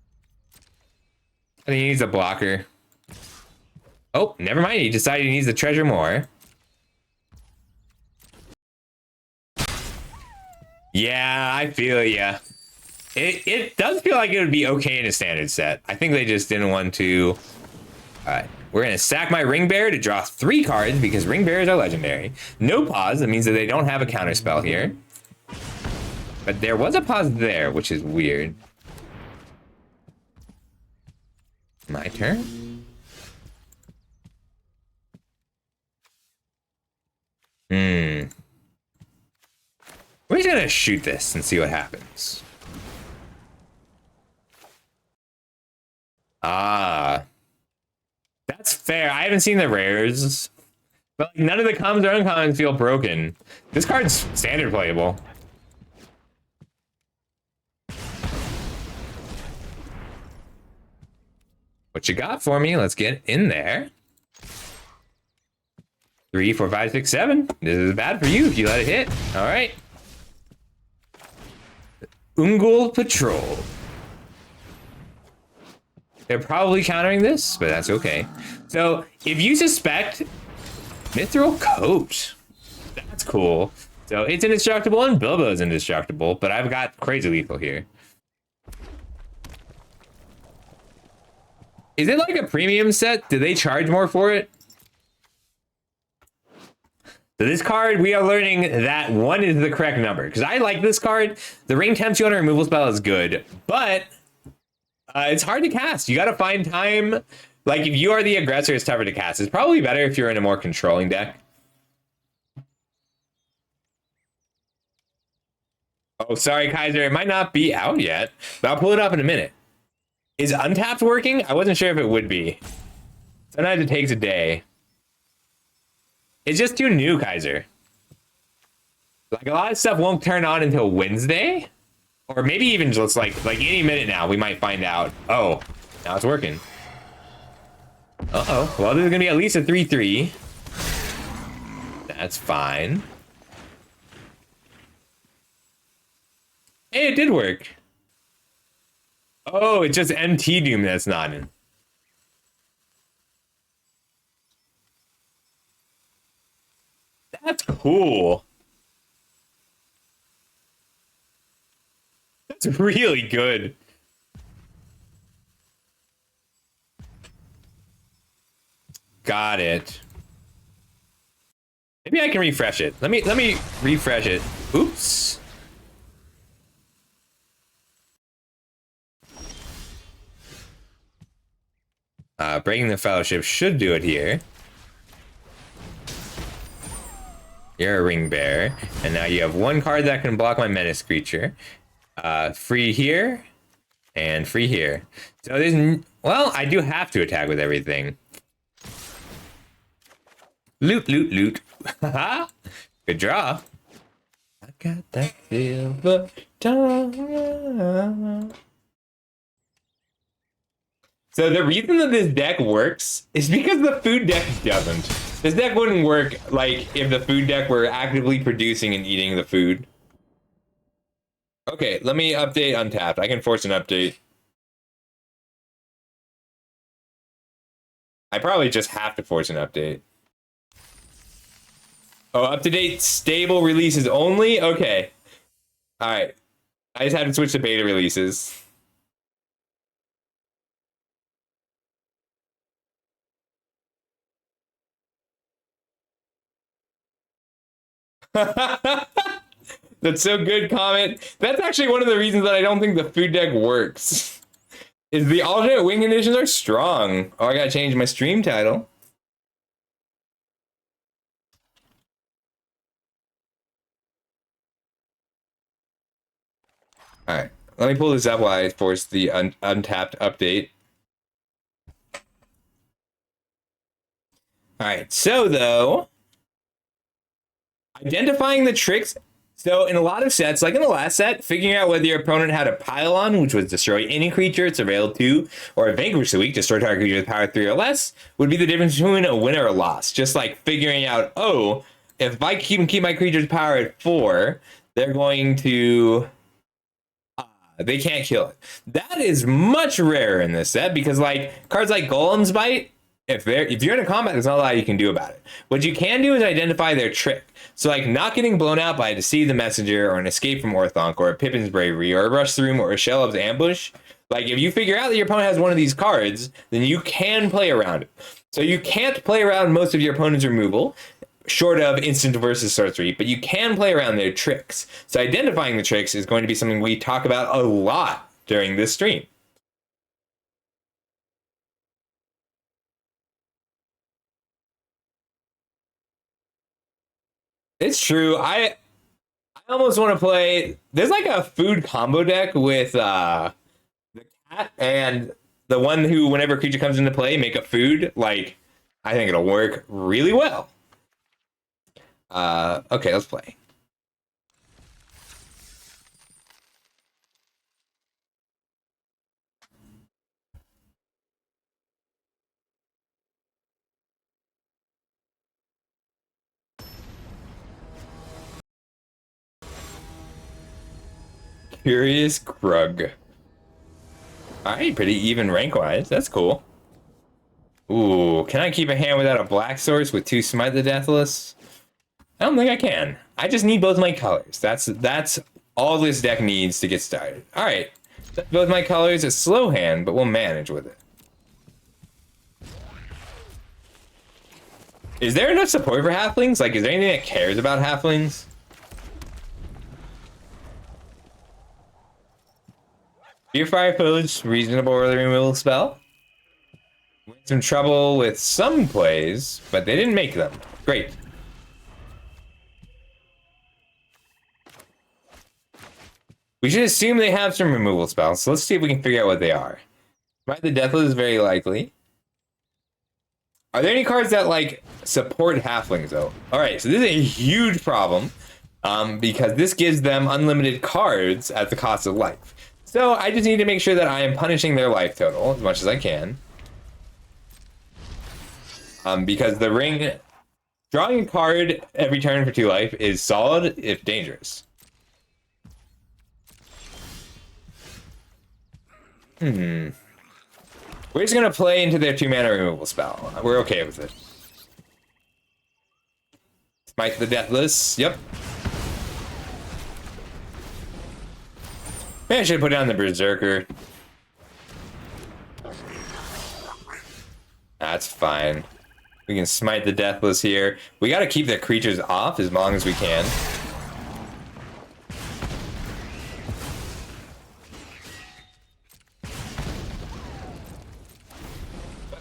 I think he needs a blocker. Oh, never mind. He decided he needs the treasure more. Yeah, I feel it, yeah. It does feel like it would be okay in a standard set. I think they just didn't want to... Alright, we're going to sack my Ring Bearer to draw 3 cards because Ring Bearers are legendary. No pause, that means that they don't have a counter spell here. But there was a pause there, which is weird. My turn? We're just going to shoot this and see what happens. Ah. That's fair. I haven't seen the rares. But like, none of the commons or uncommons feel broken. This card's standard playable. What you got for me? Let's get in there. 3, 4, 5, 6, 7. This is bad for you if you let it hit. All right. Ungol Patrol. They're probably countering this, but that's okay. So if you suspect Mithril Coat, that's cool. So it's indestructible and Bilbo's indestructible, but I've got crazy lethal here. Is it like a premium set? Do they charge more for it? So this card, we are learning that 1 is the correct number. Because I like this card. The Ring Tempts you on a removal spell is good, but it's hard to cast. You got to find time. Like, if you are the aggressor, it's tougher to cast. It's probably better if you're in a more controlling deck. Oh, sorry, Kaiser. It might not be out yet, but I'll pull it up in a minute. Is Untapped working? I wasn't sure if it would be. Sometimes it takes a day. It's just too new, Kaiser. Like, a lot of stuff won't turn on until Wednesday. Or maybe even just like any minute now, we might find out. Oh, now it's working. Uh-oh. Well, this is going to be at least a 3-3. That's fine. Hey, it did work. Oh, it's just MT Doom that's not in. That's cool. That's really good. Got it. Maybe I can refresh it. Let me refresh it. Oops. Breaking the Fellowship should do it here. You're a Ring Bearer, and now you have 1 card that can block my Menace creature. Free here, and free here. So there's... Well, I do have to attack with everything. Loot, loot, loot. Haha. Good draw. I got that silver tongue. So the reason that this deck works is because the food deck doesn't. This deck wouldn't work like if the food deck were actively producing and eating the food. Okay, let me update Untapped. I can force an update. I probably just have to force an update. Oh, up-to-date stable releases only? Okay. Alright. I just had to switch to beta releases. That's so good, comment. That's actually one of the reasons that I don't think the food deck works. Is the alternate win conditions are strong. Oh, I gotta change my stream title. All right, let me pull this up while I force the untapped update. All right, so though, identifying the tricks. So in a lot of sets, like in the last set, figuring out whether your opponent had a pylon, which was destroy any creature it's available to, or a vanquish the weak, destroy target creature with power 3 or less, would be the difference between a win or a loss. Just like figuring out, oh, if I keep my creature's power at 4, they're going to... they can't kill it. That is much rarer in this set because like cards like Golem's Bite, if you're in a combat, there's not a lot you can do about it. What you can do is identify their trick. So like not getting blown out by a Deceive the Messenger or an Escape from Orthonk or a Pippin's Bravery or a Rush Through or a Shelob's Ambush. Like if you figure out that your opponent has one of these cards, then you can play around it. So you can't play around most of your opponent's removal, short of instant versus sorcery, but you can play around their tricks. So identifying the tricks is going to be something we talk about a lot during this stream. It's true. I almost want to play. There's like a food combo deck with the cat and the one who, whenever a creature comes into play, make a food. Like, I think it'll work really well. Okay, let's play. Curious Grug. Alright, pretty even rank-wise. That's cool. Ooh, can I keep a hand without a black source with 2 Smite the Deathless? I don't think I can. I just need both my colors. That's all this deck needs to get started. Alright, both my colors. A slow hand, but we'll manage with it. Is there enough support for halflings? Like, is there anything that cares about halflings? Purify Pillage, reasonable early removal spell. We're in some trouble with some plays, but they didn't make them. Great. We should assume they have some removal spells, so let's see if we can figure out what they are. Smite the Deathless is very likely. Are there any cards that, like, support halflings, though? Alright, so this is a huge problem, because this gives them unlimited cards at the cost of life. So I just need to make sure that I am punishing their life total as much as I can. Because the ring, drawing a card every turn for 2 life is solid, if dangerous. We're just going to play into their 2-mana removal spell. We're okay with it. Smite the Deathless. Yep. Maybe I should put down the Berserker. That's fine. We can smite the Deathless here. We got to keep the creatures off as long as we can.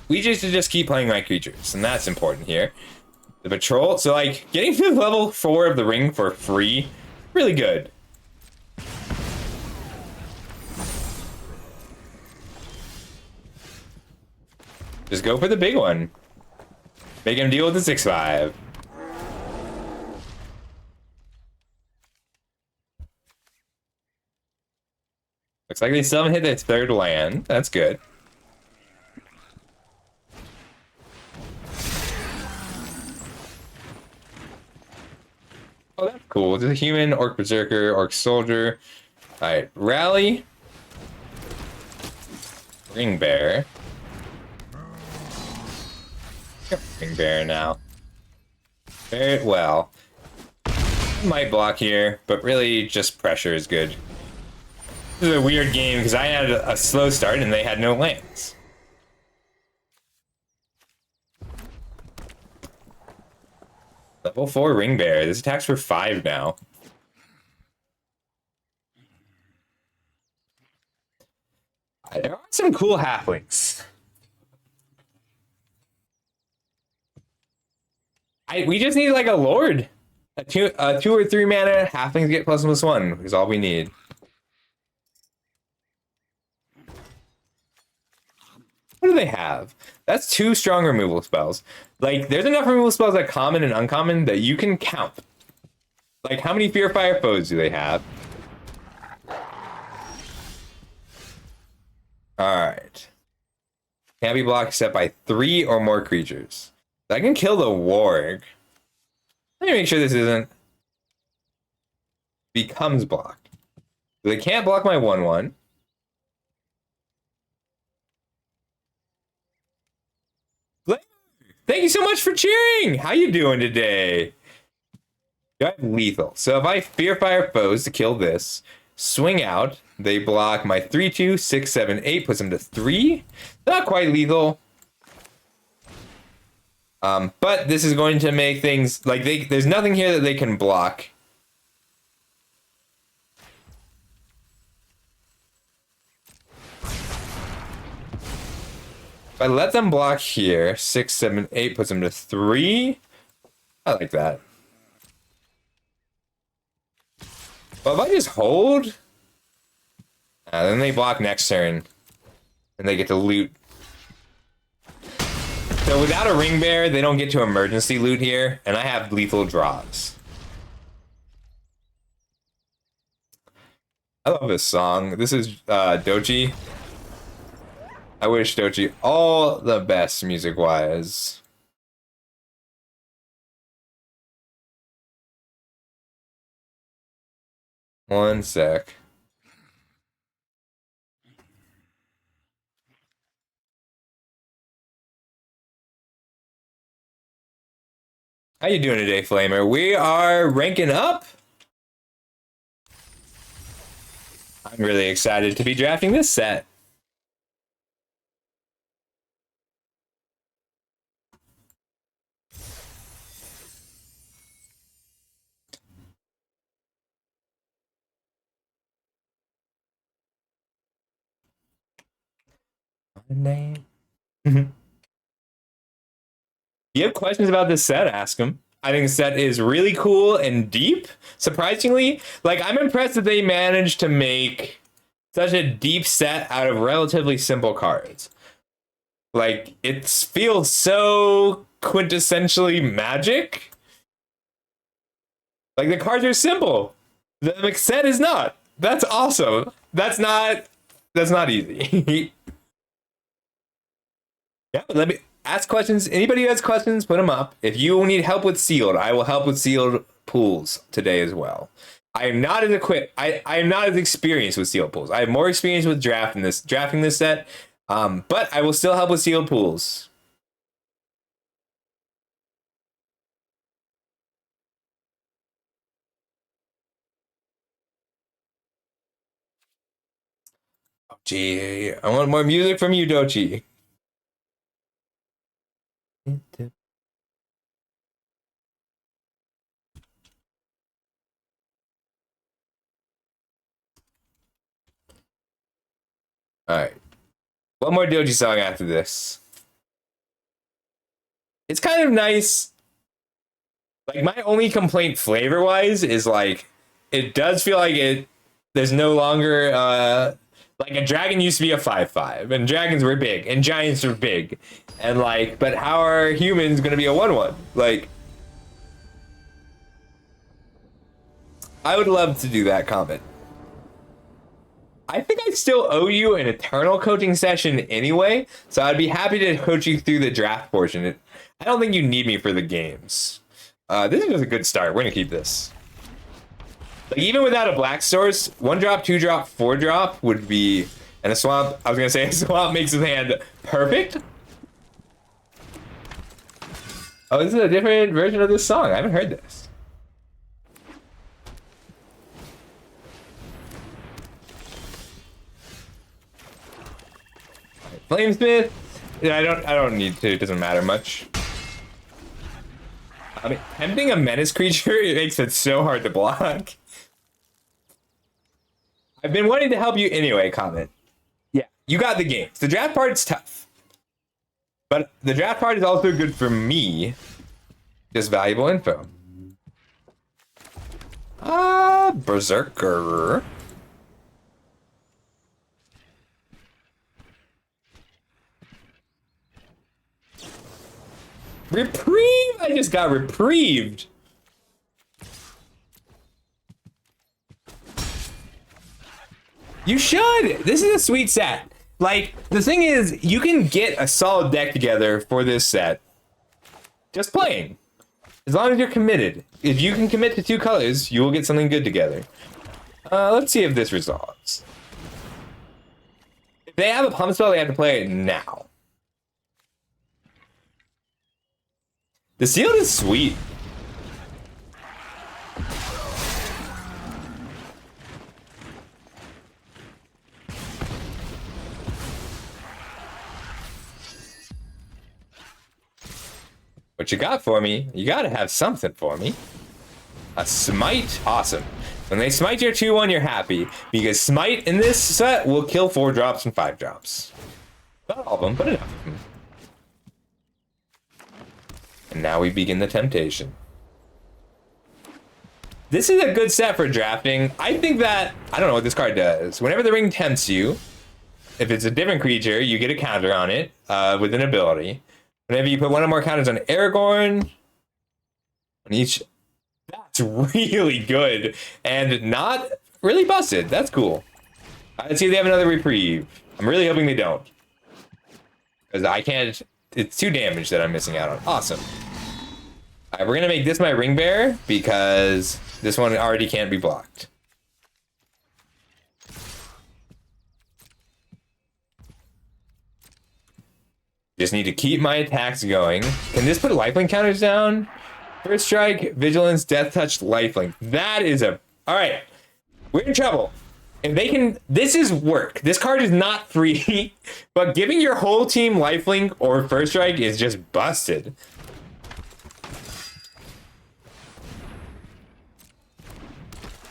We just keep playing my creatures, and that's important here. The patrol, so like getting to level 4 of the ring for free, really good. Just go for the big one. Make him deal with the 6/5. Looks like they still haven't hit their 3rd land. That's good. Oh, that's cool. It's a human, orc berserker, orc soldier. Alright, rally. Ring bear. Ring bear now. Very well. Might block here, but really just pressure is good. This is a weird game because I had a slow start and they had no lands. Level 4 Ring Bear. This attacks for 5 now. There are some cool halflings. We just need like a lord. A 2 or 3 mana halflings get +1/+1 is all we need. What do they have? That's 2 strong removal spells. Like, there's enough removal spells at common and uncommon that you can count. Like, how many Fear Fire foes do they have? Alright. Can't be blocked except by 3 or more creatures. I can kill the warg. Let me make sure this isn't... becomes blocked. They can't block my 1/1. Thank you so much for cheering! How you doing today? I have lethal. So if I Fear Fire foes to kill this, swing out, they block my 3/2, 6, 7, 8, puts them to 3. Not quite lethal. But this is going to make things like there's nothing here that they can block. If I let them block here, 6, 7, 8 puts them to 3. I like that. But if I just hold, then they block next turn, and they get to loot. So without a ring bear, they don't get to emergency loot here, and I have lethal draws. I love this song. This is Dochi. I wish Dochi all the best music-wise. One sec. How you doing today, Flamer? We are ranking up. I'm really excited to be drafting this set. Name. If you have questions about this set, ask them. I think the set is really cool and deep. Surprisingly, like, I'm impressed that they managed to make such a deep set out of relatively simple cards. Like, it feels so quintessentially Magic. Like, the cards are simple. The set is not. That's awesome. That's not easy. Yeah, let me ask questions. Anybody who has questions, put them up. If you need help with sealed, I will help with sealed pools today as well. I am not as equipped. I am not as experienced with sealed pools. I have more experience with drafting this set, but I will still help with sealed pools. Oh, gee, I want more music from you, Dochi. All right. One more Doji song after this. It's kind of nice. Like, my only complaint flavor-wise is, like, it does feel like there's no longer, like, a dragon used to be a 5/5, and dragons were big, and giants were big. And, like, but how are humans going to be a 1/1? Like, I would love to do that comment. I think I still owe you an eternal coaching session anyway, so I'd be happy to coach you through the draft portion. I don't think you need me for the games. This is just a good start. We're gonna keep this. Like, even without a black source, 1-drop, 2-drop, 4-drop would be, and a swamp. I was gonna say a swamp makes his hand perfect. Oh, this is a different version of this song. I haven't heard this. Flamesmith. Yeah, I don't need to. It doesn't matter much. I mean, tempting a menace creature, it makes it so hard to block. I've been wanting to help you anyway, Comment. Yeah, you got the games. The draft part's tough. But the draft part is also good for me. Just valuable info. Berserker. Reprieve? I just got reprieved. You should. This is a sweet set. Like, the thing is, you can get a solid deck together for this set. Just playing. As long as you're committed. If you can commit to 2 colors, you will get something good together. Let's see if this resolves. If they have a pump spell, they have to play it now. The sealed is sweet. What you got for me? You gotta have something for me. A smite? Awesome. When they smite your 2/1, you're happy. Because smite in this set will kill 4 drops and 5 drops. Not all of them, but enough of them. And now we begin the temptation. This is a good set for drafting. I think that, I don't know what this card does. Whenever the ring tempts you, if it's a different creature, you get a counter on it with an ability. Whenever you put 1 or more counters on Aragorn, on each, that's really good and not really busted. That's cool. Let's see if they have another reprieve. I'm really hoping they don't, because I can't. It's 2 damage that I'm missing out on. Awesome. All right, we're gonna make this my ring bearer because this one already can't be blocked. Just need to keep my attacks going. Can this put lifelink counters down? First strike, vigilance, death touch, lifelink. That is a... All right. We're in trouble. If they can... This is work. This card is not free. But giving your whole team lifelink or first strike is just busted.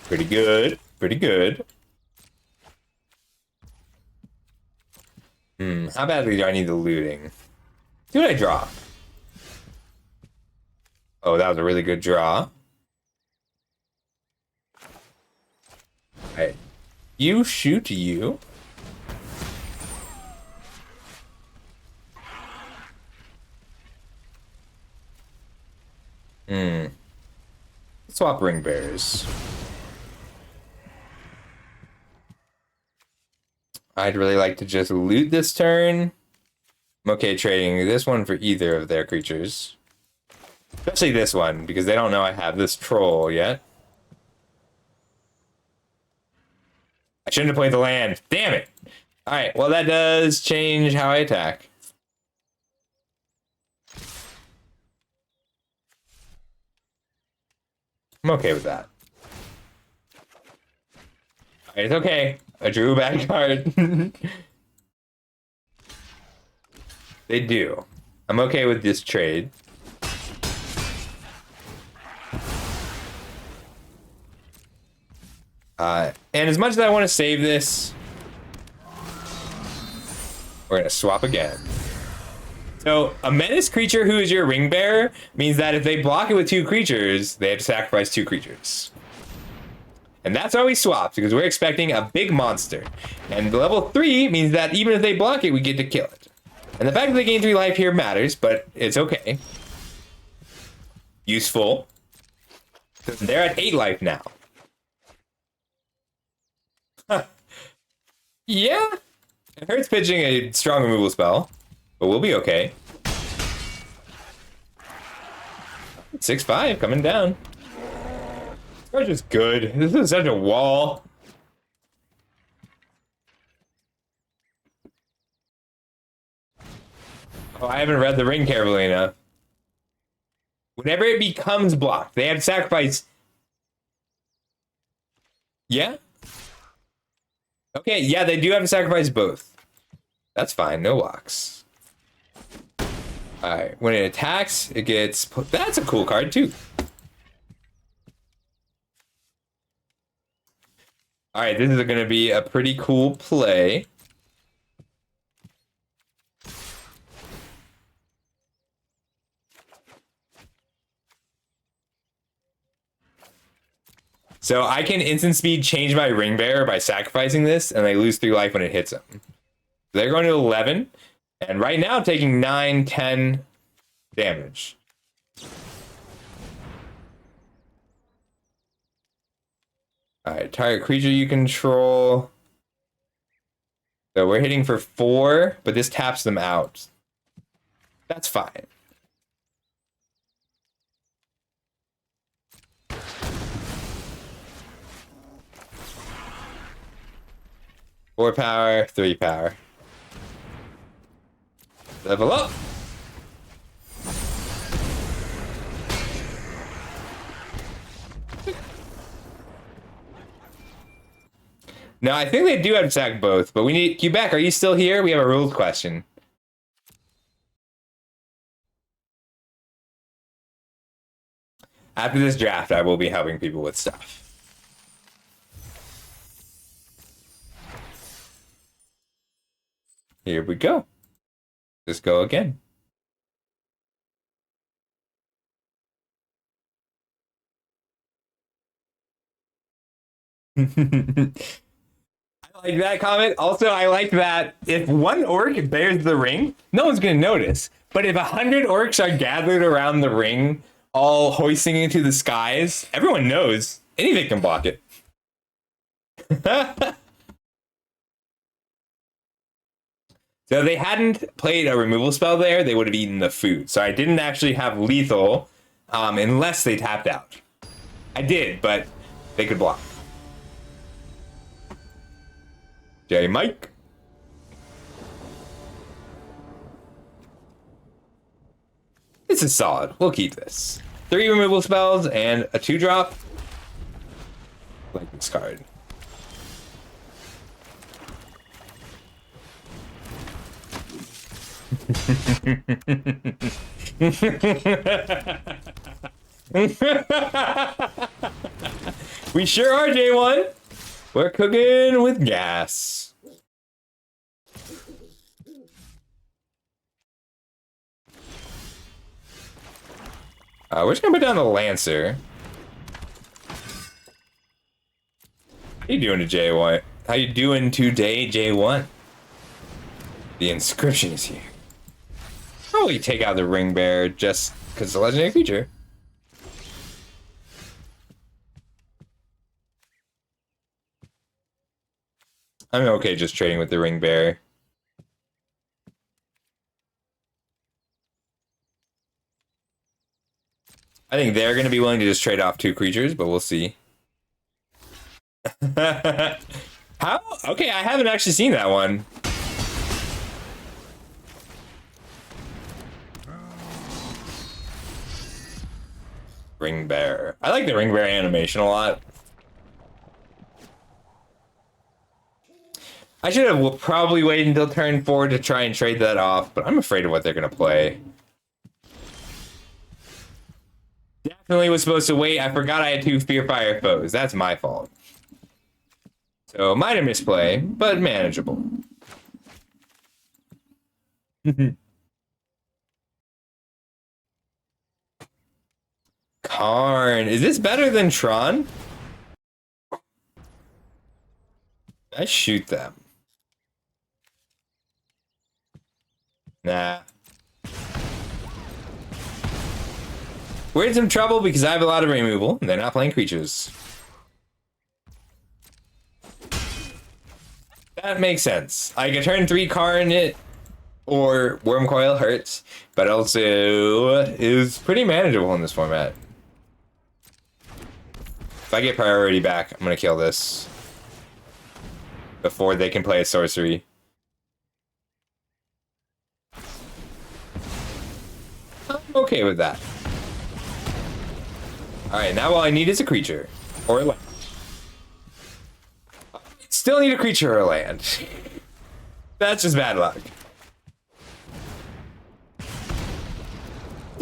Pretty good. Pretty good. How badly do I need the looting? Who did I draw? Oh, that was a really good draw. Alright. You shoot you. Swap ring bearers. I'd really like to just loot this turn. I'm okay trading this one for either of their creatures. Especially this one, because they don't know I have this troll yet. I shouldn't have played the land. Damn it! Alright, well that does change how I attack. I'm okay with that. Alright, it's okay. I drew a bad card. They do. I'm okay with this trade. And as much as I want to save this, we're going to swap again. So, a menace creature who is your ring bearer means that if they block it with 2 creatures, they have to sacrifice 2 creatures. And that's why we swapped, because we're expecting a big monster. And level 3 means that even if they block it, we get to kill it. And the fact that they gain 3 life here matters, but it's okay. Useful. They're at 8 life now. Yeah. It hurts pitching a strong removal spell, but we'll be okay. 6-5 coming down. This is good. This is such a wall. Oh, I haven't read the ring carefully enough. Whenever it becomes blocked, they have to sacrifice. Yeah? Okay, yeah, they do have to sacrifice both. That's fine, no locks. Alright, when it attacks, it gets... That's a cool card, too. Alright, this is going to be a pretty cool play. So I can instant speed change my ring bearer by sacrificing this, and they lose 3 life when it hits them. They're going to 11, and right now taking 9, 10 damage. Alright, target creature you control. So we're hitting for 4, but this taps them out. That's fine. Four power, 3 power. Level up. No, I think they do have to sack both, but we need... Quebec, are you still here? We have a rules question. After this draft, I will be helping people with stuff. Here we go. Just go again. I like that comment. Also, I like that if one orc bears the ring, no one's going to notice. But if 100 orcs are gathered around the ring, all hoisting into the skies, everyone knows anything can block it. So if they hadn't played a removal spell there, they would have eaten the food. So I didn't actually have lethal unless they tapped out. I did, but they could block. J Mike. This is solid. We'll keep this. 3 removal spells and a 2-drop. Like this card. We sure are, J1. We're cooking with gas. We're just gonna put down the Lancer. How you doing to J1? How you doing today, J1? The inscription is here. Probably take out the ring bearer just because it's a legendary creature. I'm okay just trading with the ring bearer. I think they're going to be willing to just trade off 2 creatures, but we'll see. How? Okay, I haven't actually seen that one. Ring bearer. I like the ring bearer animation a lot. I should have probably waited until turn 4 to try and trade that off, but I'm afraid of what they're going to play. Definitely was supposed to wait. I forgot I had 2 Fear Fire foes. That's my fault. So, minor misplay, but manageable. Karn. Is this better than Tron? I shoot them. Nah. We're in some trouble because I have a lot of removal. And they're not playing creatures. That makes sense. Like a turn 3 Karn it or Worm Coil hurts, but also is pretty manageable in this format. If I get priority back, I'm gonna kill this before they can play a sorcery. I'm okay with that. Alright, now all I need is a creature. Or a land. Still need a creature or a land. That's just bad luck.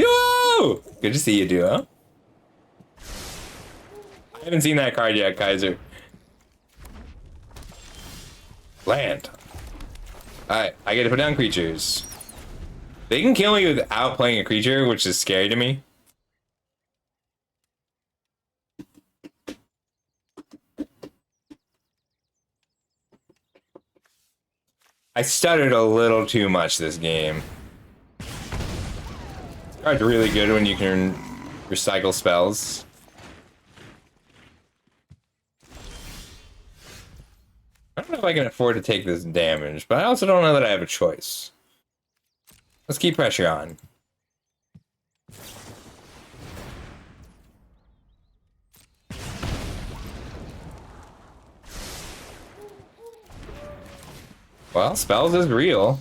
Duo! Good to see you, Duo. I haven't seen that card yet, Kaiser. Land. Alright, I get to put down creatures. They can kill me without playing a creature, which is scary to me. I stuttered a little too much this game. This card's really good when you can recycle spells. I don't know if I can afford to take this damage, but I also don't know that I have a choice. Let's keep pressure on. Well, spells is real.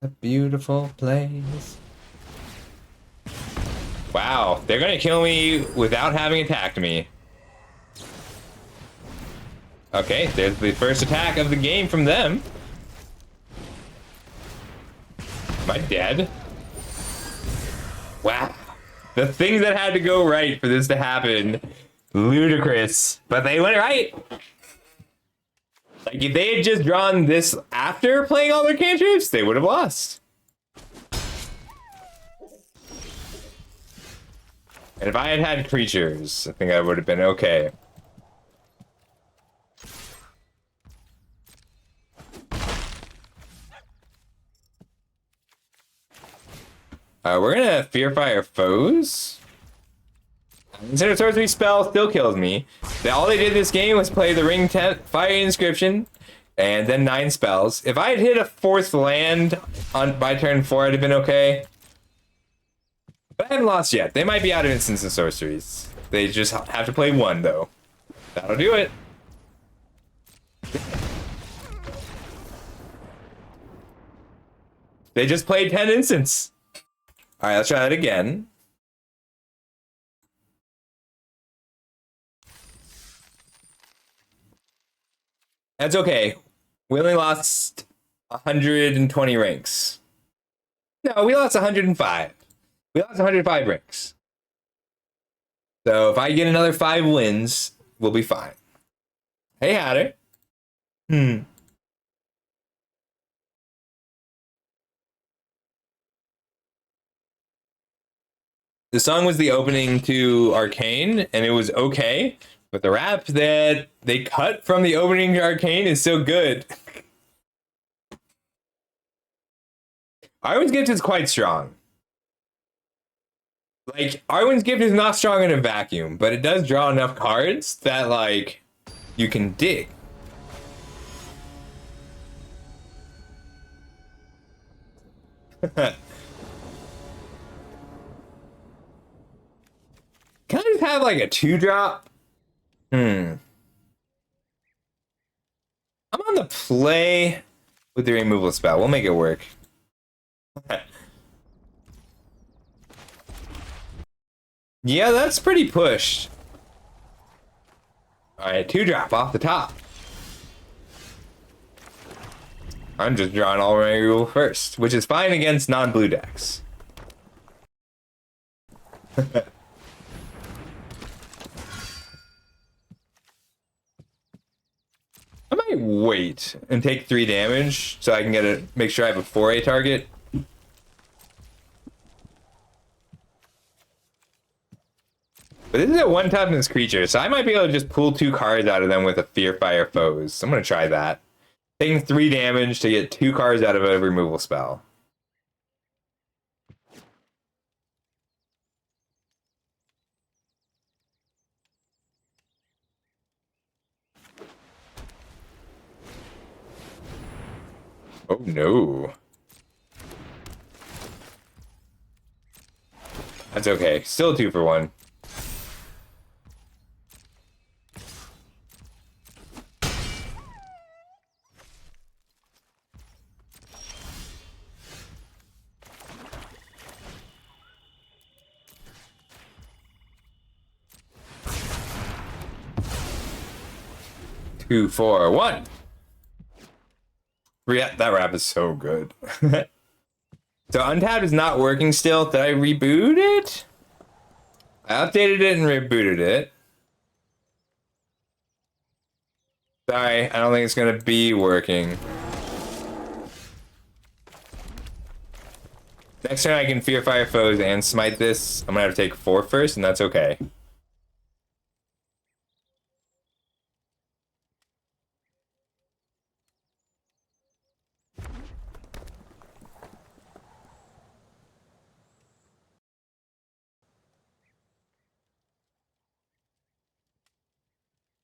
A beautiful place. Wow, they're gonna kill me without having attacked me. Okay, there's the first attack of the game from them. Am I dead? Wow. The things that had to go right for this to happen. Ludicrous. But they went right. Like, if they had just drawn this after playing all their cantrips, they would have lost. And if I had had creatures, I think I would have been okay. We're gonna Fear Fire foes. Consider sorcery spell still kills me. All they did this game was play the Ring Fire Inscription and then 9 spells. If I had hit a 4th land by turn 4, I'd have been okay. But I haven't lost yet. They might be out of instants and sorceries. They just have to play 1 though. That'll do it. They just played 10 instants. All right, let's try that again. That's okay. We only lost 120 ranks. No, we lost 105. We lost 105 ranks. So if I get another 5 wins, we'll be fine. Hey, Hatter. The song was the opening to Arcane, and it was okay, but the rap that they cut from the opening to Arcane is so good. Arwen's Gift is quite strong. Like, Arwen's Gift is not strong in a vacuum, but it does draw enough cards that, like, you can dig. Can I just have like a 2-drop? I'm on the play with the removal spell. We'll make it work. Yeah, that's pretty pushed. Alright, 2-drop off the top. I'm just drawing all my removal first, which is fine against non-blue decks. I might wait and take 3 damage so I can make sure I have a 4A target. But this is a 1-toughness creature, so I might be able to just pull 2 cards out of them with a Fear Fire foes. I'm gonna try that. Taking 3 damage to get 2 cards out of a removal spell. Oh no. That's okay. Still 2 for 1. 2, 4, 1. Yeah, that rap is so good. So Untapped is not working still. Did I reboot it? I updated it and rebooted it. Sorry, I don't think it's gonna be working. Next turn I can Fear Fire foes and smite this. I'm gonna have to take 4 first, and that's okay.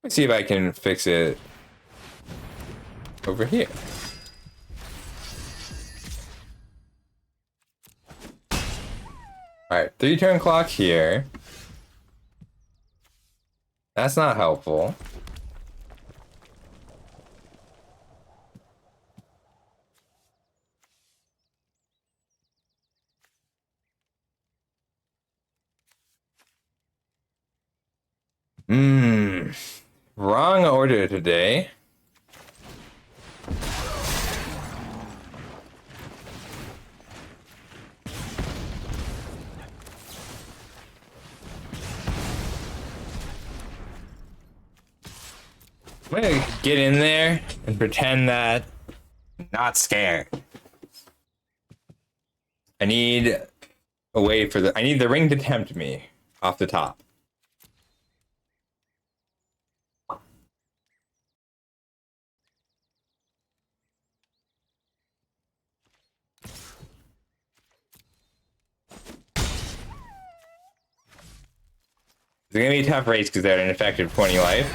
Let's see if I can fix it over here. Alright, 3 turn clock here. That's not helpful. Wrong order today. I'm gonna get in there and pretend that I'm not scared. I need a way for I need the ring to tempt me off the top. It's gonna be a tough race because they're an effective 20 life.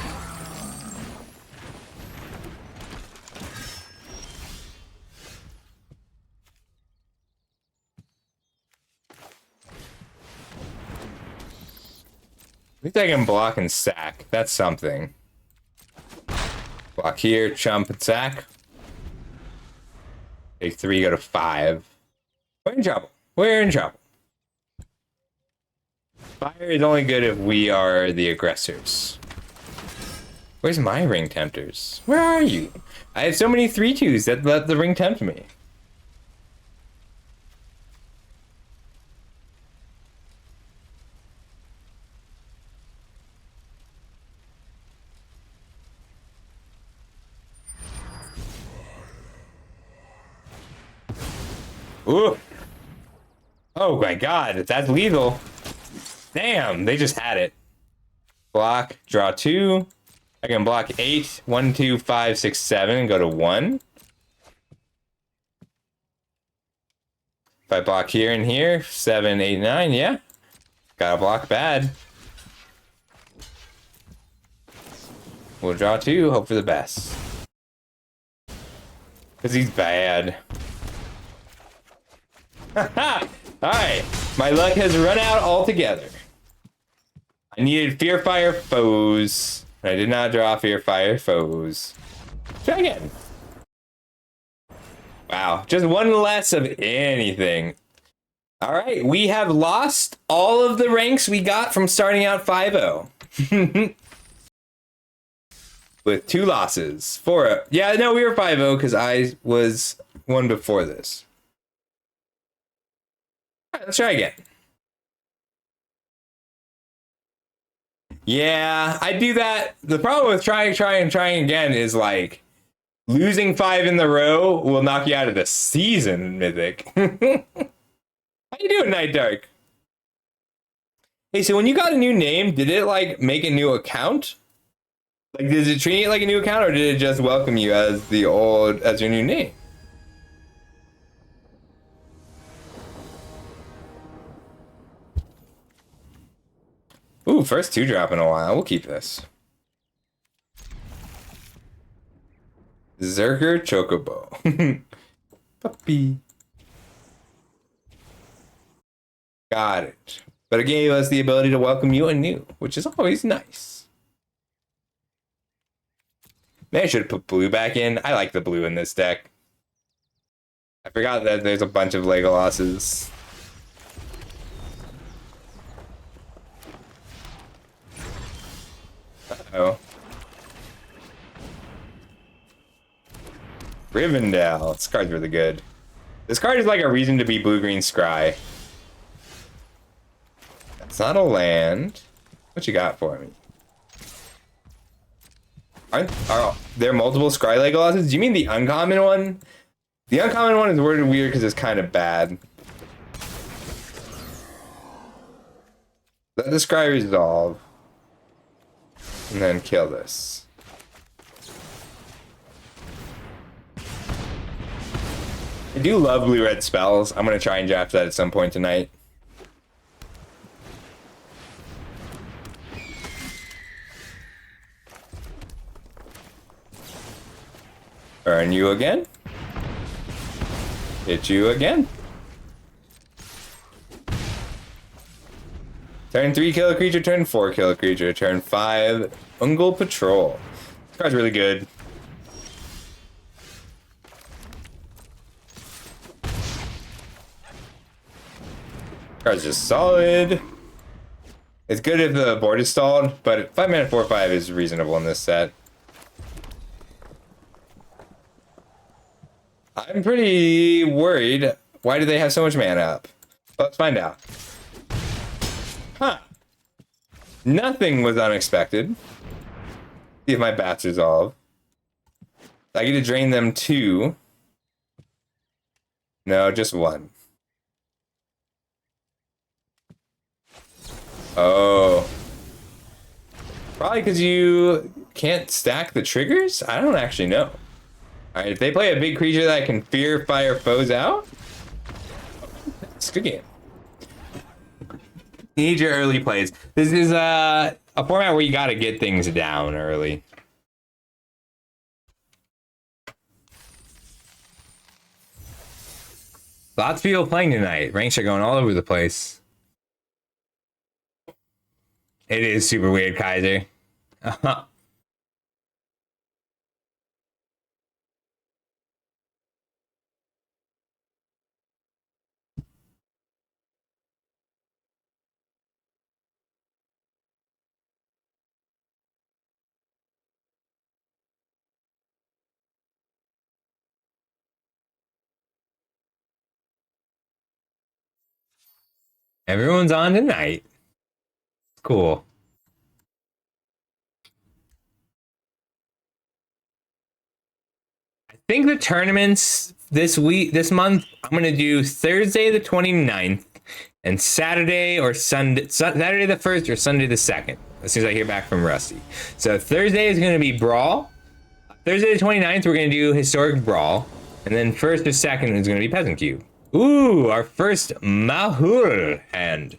At least I can block and sack. That's something. Block here, chump and sack. Take 3, go to 5. We're in trouble. We're in trouble. Fire is only good if we are the aggressors. Where's my ring tempters? Where are you? I have so many 3-2s that let the ring tempt me. Ooh. Oh my god, that's lethal. Damn, they just had it. Block, draw 2. I can block 8. 1, 2, 5, 6, 7, and go to 1. If I block here and here, 7, 8, 9, yeah. Gotta block bad. We'll draw 2, hope for the best. Because he's bad. Haha! Alright, my luck has run out altogether. I needed Fear Fire foes. I did not draw Fear Fire foes. Try again. Wow, just one less of anything. Alright, we have lost all of the ranks we got from starting out 5-0. With 2 losses. 4. Yeah, no, we were 5-0 because I was one before this. All right, let's try again. Yeah, I do that. The problem with trying again is like losing 5 in the row will knock you out of the season, Mythic. How you doing, Night Dark? Hey, so when you got a new name, did it like make a new account? Like, did it treat it like a new account, or did it just welcome you as your new name? Ooh, first 2-drop in a while. We'll keep this. Zerker Chocobo. Puppy. Got it. But it gave us the ability to welcome you anew, which is always nice. Maybe I should have put blue back in. I like the blue in this deck. I forgot that there's a bunch of Legolosses. Uh-oh. Rivendell. This card's really good. This card is like a reason to be blue-green scry. That's not a land. What you got for me? Are there multiple scry Legolosses? Do you mean the uncommon one? The uncommon one is worded weird because it's kind of bad. Let the scry resolve. And then kill this. I do love blue-red spells. I'm going to try and draft that at some point tonight. Burn you again. Hit you again. Turn 3, kill a creature. Turn 4, kill a creature. Turn 5, Ungol Patrol. This card's really good. This card's just solid. It's good if the board is stalled, but 5 mana 4/5 is reasonable in this set. I'm pretty worried. Why do they have so much mana up? Let's find out. Huh. Nothing was unexpected. See if my bats resolve. I get to drain them 2. No, just 1. Oh. Probably because you can't stack the triggers? I don't actually know. Alright, if they play a big creature that can fear fire foes out, it's a good game. Need your early plays. This is a format where you gotta get things down early. Lots of people playing tonight. Ranks are going all over the place. It is super weird, Kaiser. Everyone's on tonight. Cool. I think the tournaments this month, I'm going to do Thursday the 29th and Saturday or Saturday the 1st or Sunday the 2nd, as soon as I hear back from Rusty. So Thursday is going to be Brawl. Thursday the 29th, we're going to do Historic Brawl. And then 1st or 2nd is going to be Peasant Cube. Ooh, our first Mahul hand.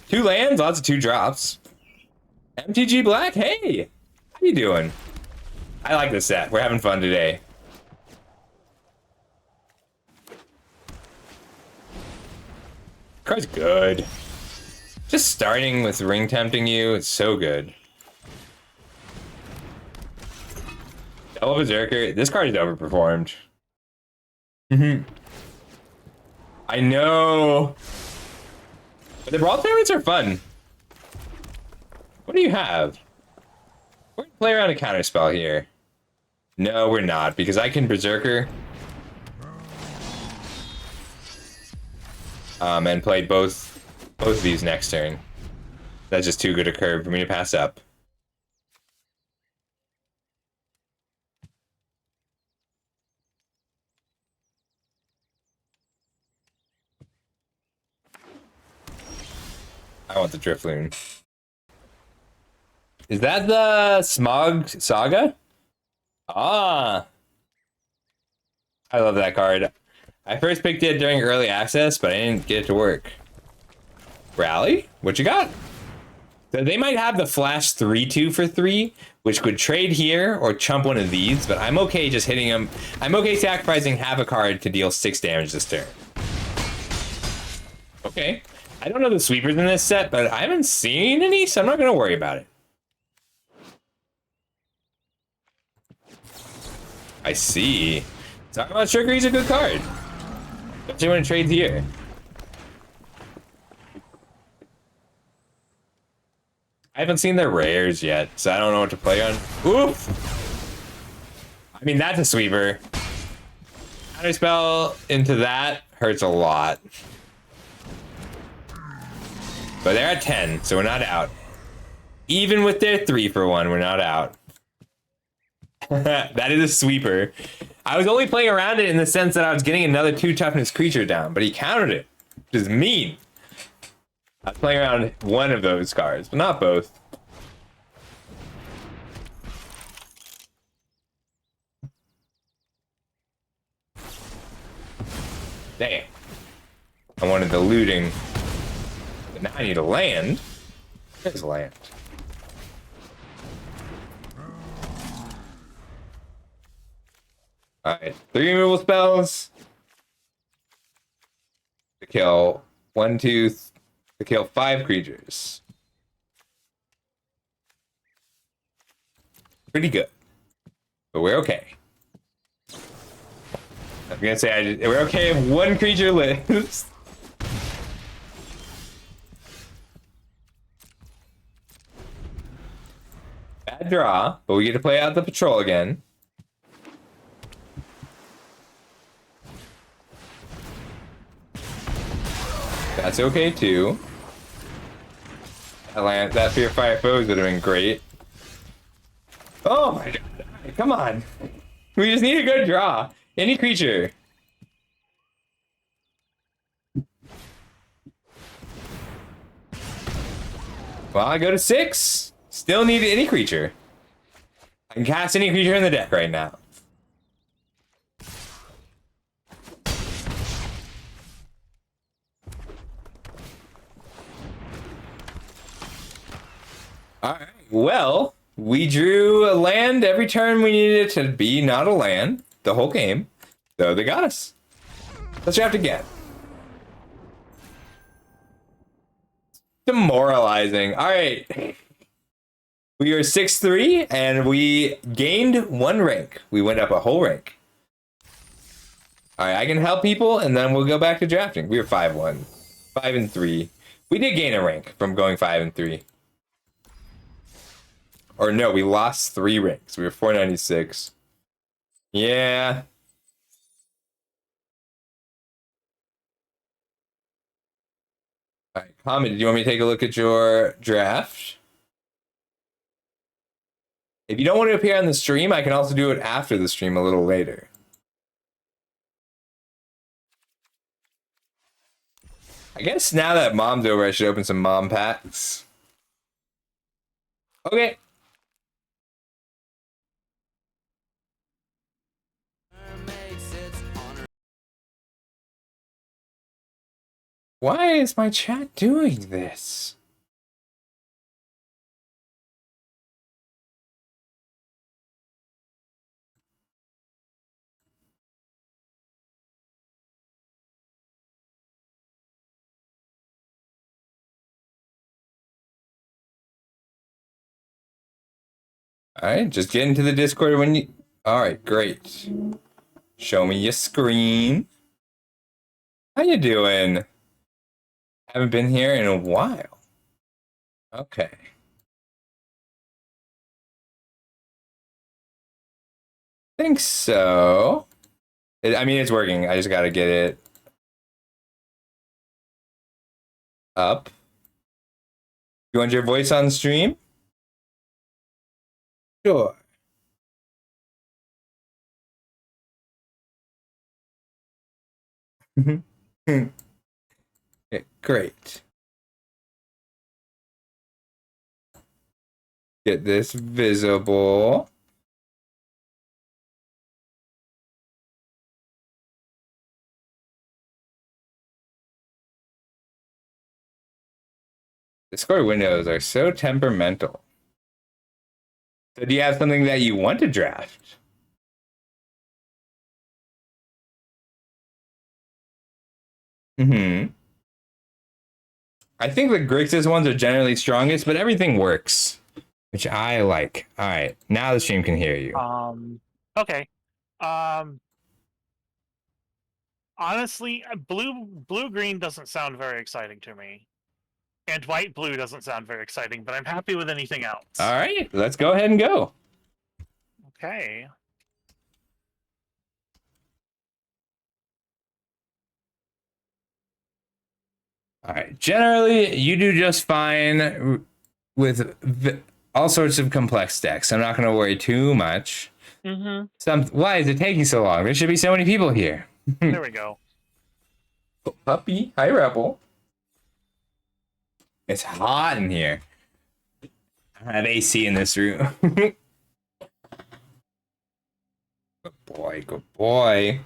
2 lands, lots of 2 drops. MTG Black, hey! How you doing? I like this set. We're having fun today. Card's good. Just starting with Ring Tempting You, it's so good. Double Berserker, this card is overperformed. I know. But the Brawl tournaments are fun. What do you have? We're gonna play around a counterspell here. No, we're not, because I can Berserker. And play both of these next turn. That's just too good a curve for me to pass up. I want the Drifloon. Is that the Smog Saga? Ah. I love that card. I first picked it during early access, but I didn't get it to work. Rally? What you got? So they might have the Flash 3/2 for 3, which could trade here or chump one of these, but I'm okay just hitting them. I'm okay sacrificing half a card to deal 6 damage this turn. Okay. I don't know the sweepers in this set, but I haven't seen any, so I'm not going to worry about it. I see. Talking about Sugary's a good card. Especially when it trades here. I haven't seen the rares yet, so I don't know what to play on. Oof! I mean, that's a sweeper. Counter spell into that hurts a lot. But they're at 10, so we're not out. Even with their 3-for-1, we're not out. That is a sweeper. I was only playing around it in the sense that I was getting another 2 toughness creature down, but he countered it, which is mean. I was playing around one of those cards, but not both. Damn. I wanted the looting, but now I need a land. There's land. Alright, 3 removal spells. To kill 1, 2, to kill 5 creatures. Pretty good. But we're okay. I'm gonna say we're okay if 1 creature lives. Bad draw, but we get to play out the patrol again. That's okay too. That Fear Fire Foes would have been great. Oh my god, come on. We just need a good draw. Any creature. Well, I go to 6. Still need any creature. I can cast any creature in the deck right now. Alright, well, we drew a land every turn we needed it to be not a land the whole game. So they got us. Let's draft again. Demoralizing. Alright. We are 6-3 and we gained 1 rank. We went up a whole rank. Alright, I can help people and then we'll go back to drafting. We were 5-1. 5-3. We did gain a rank from going 5-3. Or no, we lost 3 ranks. We were 496. Yeah. Alright, Comet, do you want me to take a look at your draft? If you don't want to appear on the stream, I can also do it after the stream a little later. I guess now that Mom's over, I should open some Mom packs. Okay. Why is my chat doing this? Alright, just get into the Discord when you... Alright, great. Show me your screen. How you doing? Haven't been here in a while. Okay. Think so. I mean, it's working. I just gotta get it up. You want your voice on stream? Sure. Okay, great. Get this visible. Discord windows are so temperamental. So do you have something that you want to draft? I think the Grixis ones are generally strongest, but everything works, which I like. All right, now the stream can hear you. Okay. Honestly, blue green doesn't sound very exciting to me. And white blue doesn't sound very exciting, but I'm happy with anything else. All right, let's go ahead and go. Okay. All right. Generally, you do just fine with all sorts of complex decks. I'm not going to worry too much. Why is it taking so long? There should be so many people here. There we go. Oh, puppy. Hi, Rebel. It's hot in here. I have AC in this room. Good boy. Good boy.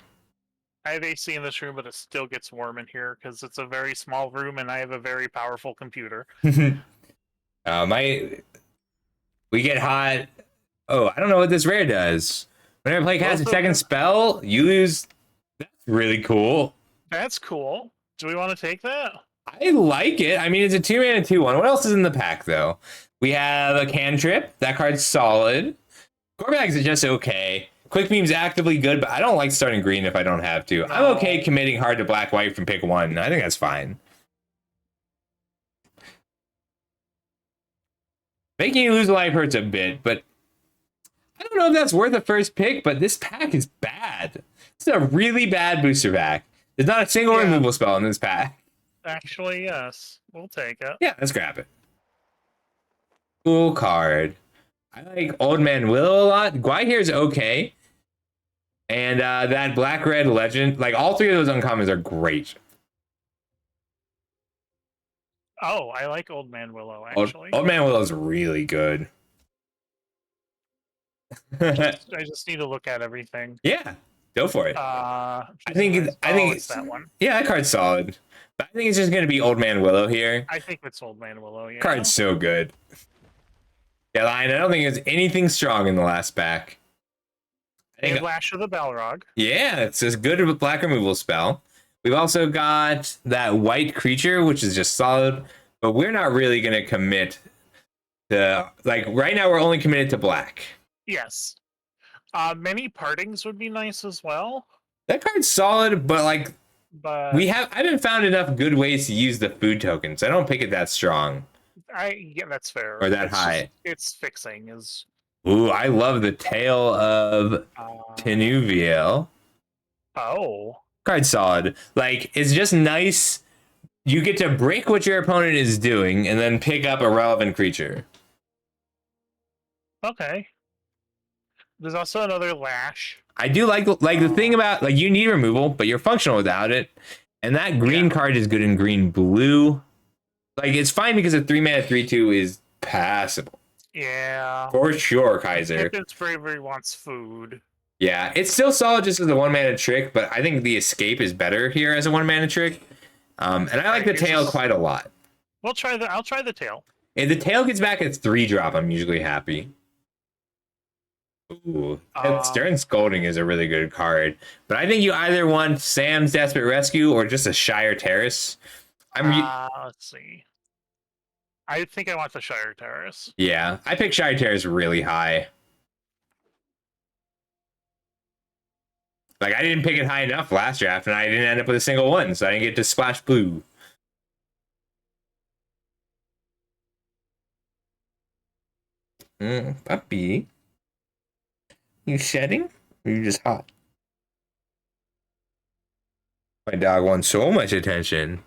I have AC in this room, but it still gets warm in here because it's a very small room and I have a very powerful computer. We get hot. Oh, I don't know what this rare does. Whenever play cast a second spell, you lose. That's really cool. That's cool. Do we want to take that? I like it. I mean, it's a 2-mana 2/1. What else is in the pack, though? We have a cantrip. That card's solid. Core bags is just okay. Quick Beam's actively good, but I don't like starting green if I don't have to. No. I'm okay committing hard to black-white from pick 1. I think that's fine. Making you lose a life hurts a bit, but I don't know if that's worth a first pick, but this pack is bad. It's a really bad booster pack. There's not a single removal spell in this pack. Actually, yes. We'll take it. Yeah, let's grab it. Cool card. I like Old Man Willow a lot. Gwyhere's okay. And that black-red legend, like all three of those uncommons are great. Oh, I like Old Man Willow, actually. Old Man Willow's really good. I just need to look at everything. Yeah, go for it. I think it's that one. Yeah, that card's solid. But I think it's just going to be Old Man Willow here. I think it's Old Man Willow, yeah. Card's so good. Yeah, Lion, I don't think there's anything strong in the last pack. And Lash of the Balrog. Yeah, it's as good of a black removal spell. We've also got that white creature, which is just solid, but we're not really going to commit to, like, right now we're only committed to black. Yes. Many Partings would be nice as well. That card's solid, but, like, I haven't found enough good ways to use the food tokens. I don't pick it that strong. Yeah, that's fair. Or that high. It's fixing is. Ooh, I love the Tale of Tenuviel. Oh. Card's solid. Like, it's just nice. You get to break what your opponent is doing and then pick up a relevant creature. Okay. There's also another Lash. I do like the thing about, like, you need removal, but you're functional without it. And that green card is good in green-blue. Like, it's fine because a 3-mana 3/2 is passable. Yeah. For sure, Kaiser. Pippin's Bravery wants food. Yeah, it's still solid just as a 1-mana trick, but I think the escape is better here as a 1-mana trick. And I like the tail quite a lot. I'll try the tail. If the tail gets back at 3-drop, I'm usually happy. Ooh, Stern Scolding is a really good card, but I think you either want Sam's Desperate Rescue or just a Shire Terrace. Let's see. I think I want the Shire Terrace. Yeah, I picked Shire Terrace really high. Like, I didn't pick it high enough last draft, and I didn't end up with a single one, so I didn't get to splash blue. Puppy. You shedding? Or you just hot? My dog wants so much attention.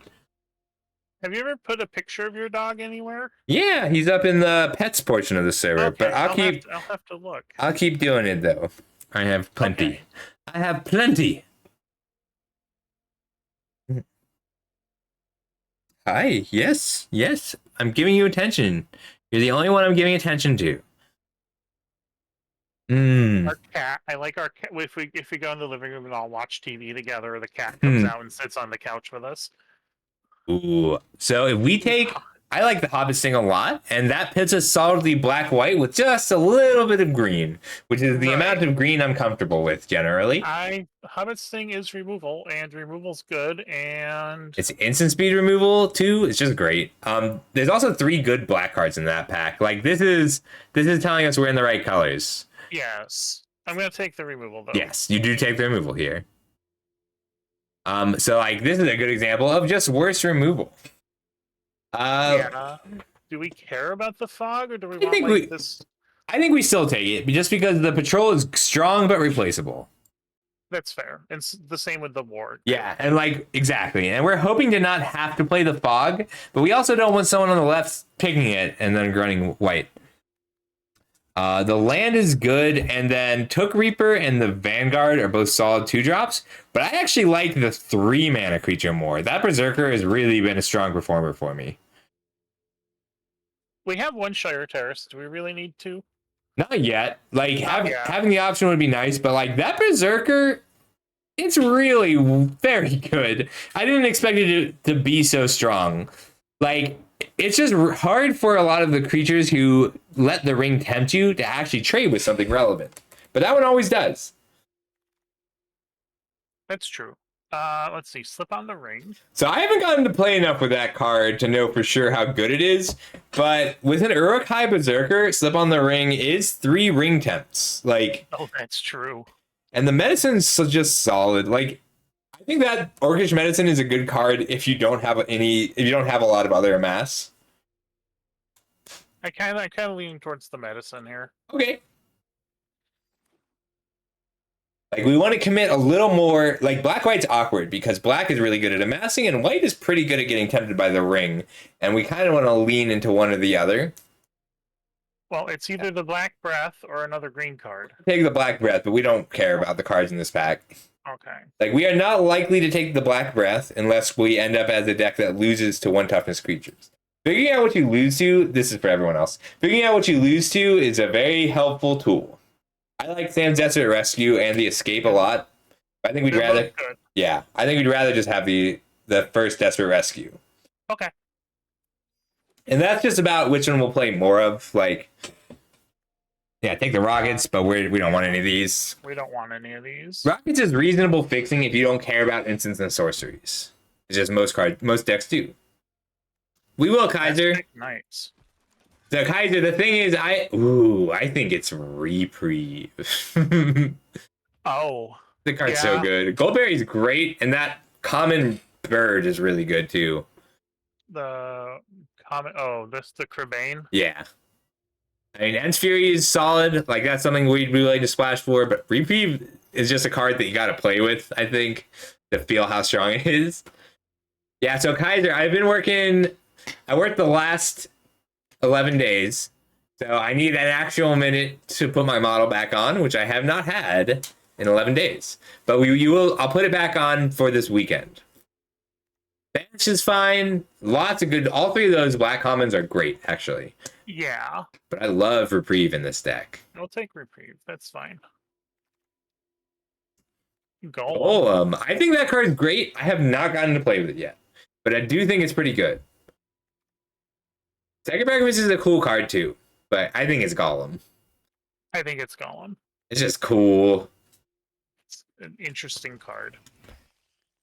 Have you ever put a picture of your dog anywhere? Yeah, he's up in the pets portion of the server, okay, but I'll have to look. I'll keep doing it though. I have plenty. Okay. I have plenty. Hi, yes, I'm giving you attention. You're the only one I'm giving attention to. Our cat. I like our cat. If we go in the living room and all watch TV together, the cat comes out and sits on the couch with us. Ooh, so if we take, I like the Hobbit Sting a lot, and that puts us solidly black-white with just a little bit of green, which is the amount of green I'm comfortable with generally. Hobbit Sting is removal, and removal's good, and it's instant speed removal too. It's just great. There's also 3 good black cards in that pack. Like this is telling us we're in the right colors. Yes, I'm gonna take the removal though. Yes, you do take the removal here. So like this is a good example of just worse removal. Yeah. Do we care about the fog, or do we want this? I think we still take it, just because the patrol is strong but replaceable. That's fair. It's the same with the ward. Yeah, and like exactly. And we're hoping to not have to play the fog, but we also don't want someone on the left picking it and then running white. The land is good, and then Took Reaper and the Vanguard are both solid 2-drops, but I actually like the 3-mana creature more. That Berserker has really been a strong performer for me. We have one Shire Terrace. Do we really need two? Not yet. Like, yet. having the option would be nice, but like that Berserker, it's really very good. I didn't expect it to be so strong. Like, it's just hard for a lot of the creatures who let the ring tempt you to actually trade with something relevant. But that one always does. That's true. Let's see. Slip on the ring. So I haven't gotten to play enough with that card to know for sure how good it is. But with an Uruk-hai Berserker, Slip on the Ring is 3 ring tempts. Like, oh, that's true. And the medicine's just solid. Like, I think that Orcish Medicine is a good card if you don't have a lot of other amass. I kind of lean towards the medicine here. Okay. Like, we want to commit a little more. Like, black-white's awkward because black is really good at amassing and white is pretty good at getting tempted by the ring. And we kind of want to lean into one or the other. Well, it's either the Black Breath or another green card. Take the Black Breath, but we don't care about the cards in this pack. Okay. Like, we are not likely to take the Black Breath unless we end up as a deck that loses to 1 toughness creatures. Figuring out what you lose to, this is for everyone else. Figuring out what you lose to is a very helpful tool. I like Sam's Desperate Rescue and the Escape a lot. I think we'd rather... good. Yeah, I think we'd rather just have the first Desperate Rescue. Okay. And that's just about which one we'll play more of. Like, yeah, take the Rockets, but we don't want any of these. We don't want any of these. Rockets is reasonable fixing if you don't care about instants and sorceries. It's just most decks do. We will Kaiser. Nice. So Kaiser, the thing is, I think it's Reprieve. Oh. The card's so good. Goldberry's great, and that common bird is really good too. The common. Oh, this the Crabane. Yeah. I mean, Ents Fury is solid. Like, that's something we'd be willing to splash for, but Reprieve is just a card that you got to play with, I think, to feel how strong it is. Yeah, so Kaiser, I worked the last 11 days, so I need an actual minute to put my model back on, which I have not had in 11 days. But I'll put it back on for this weekend. Banish is fine. Lots of good. All 3 of those black commons are great, actually. Yeah. But I love Reprieve in this deck. I'll take Reprieve. That's fine. Golem. I think that card is great. I have not gotten to play with it yet, but I do think it's pretty good. Second Archivist is a cool card too, but I think it's Golem. I think it's Golem. It's just cool. It's an interesting card.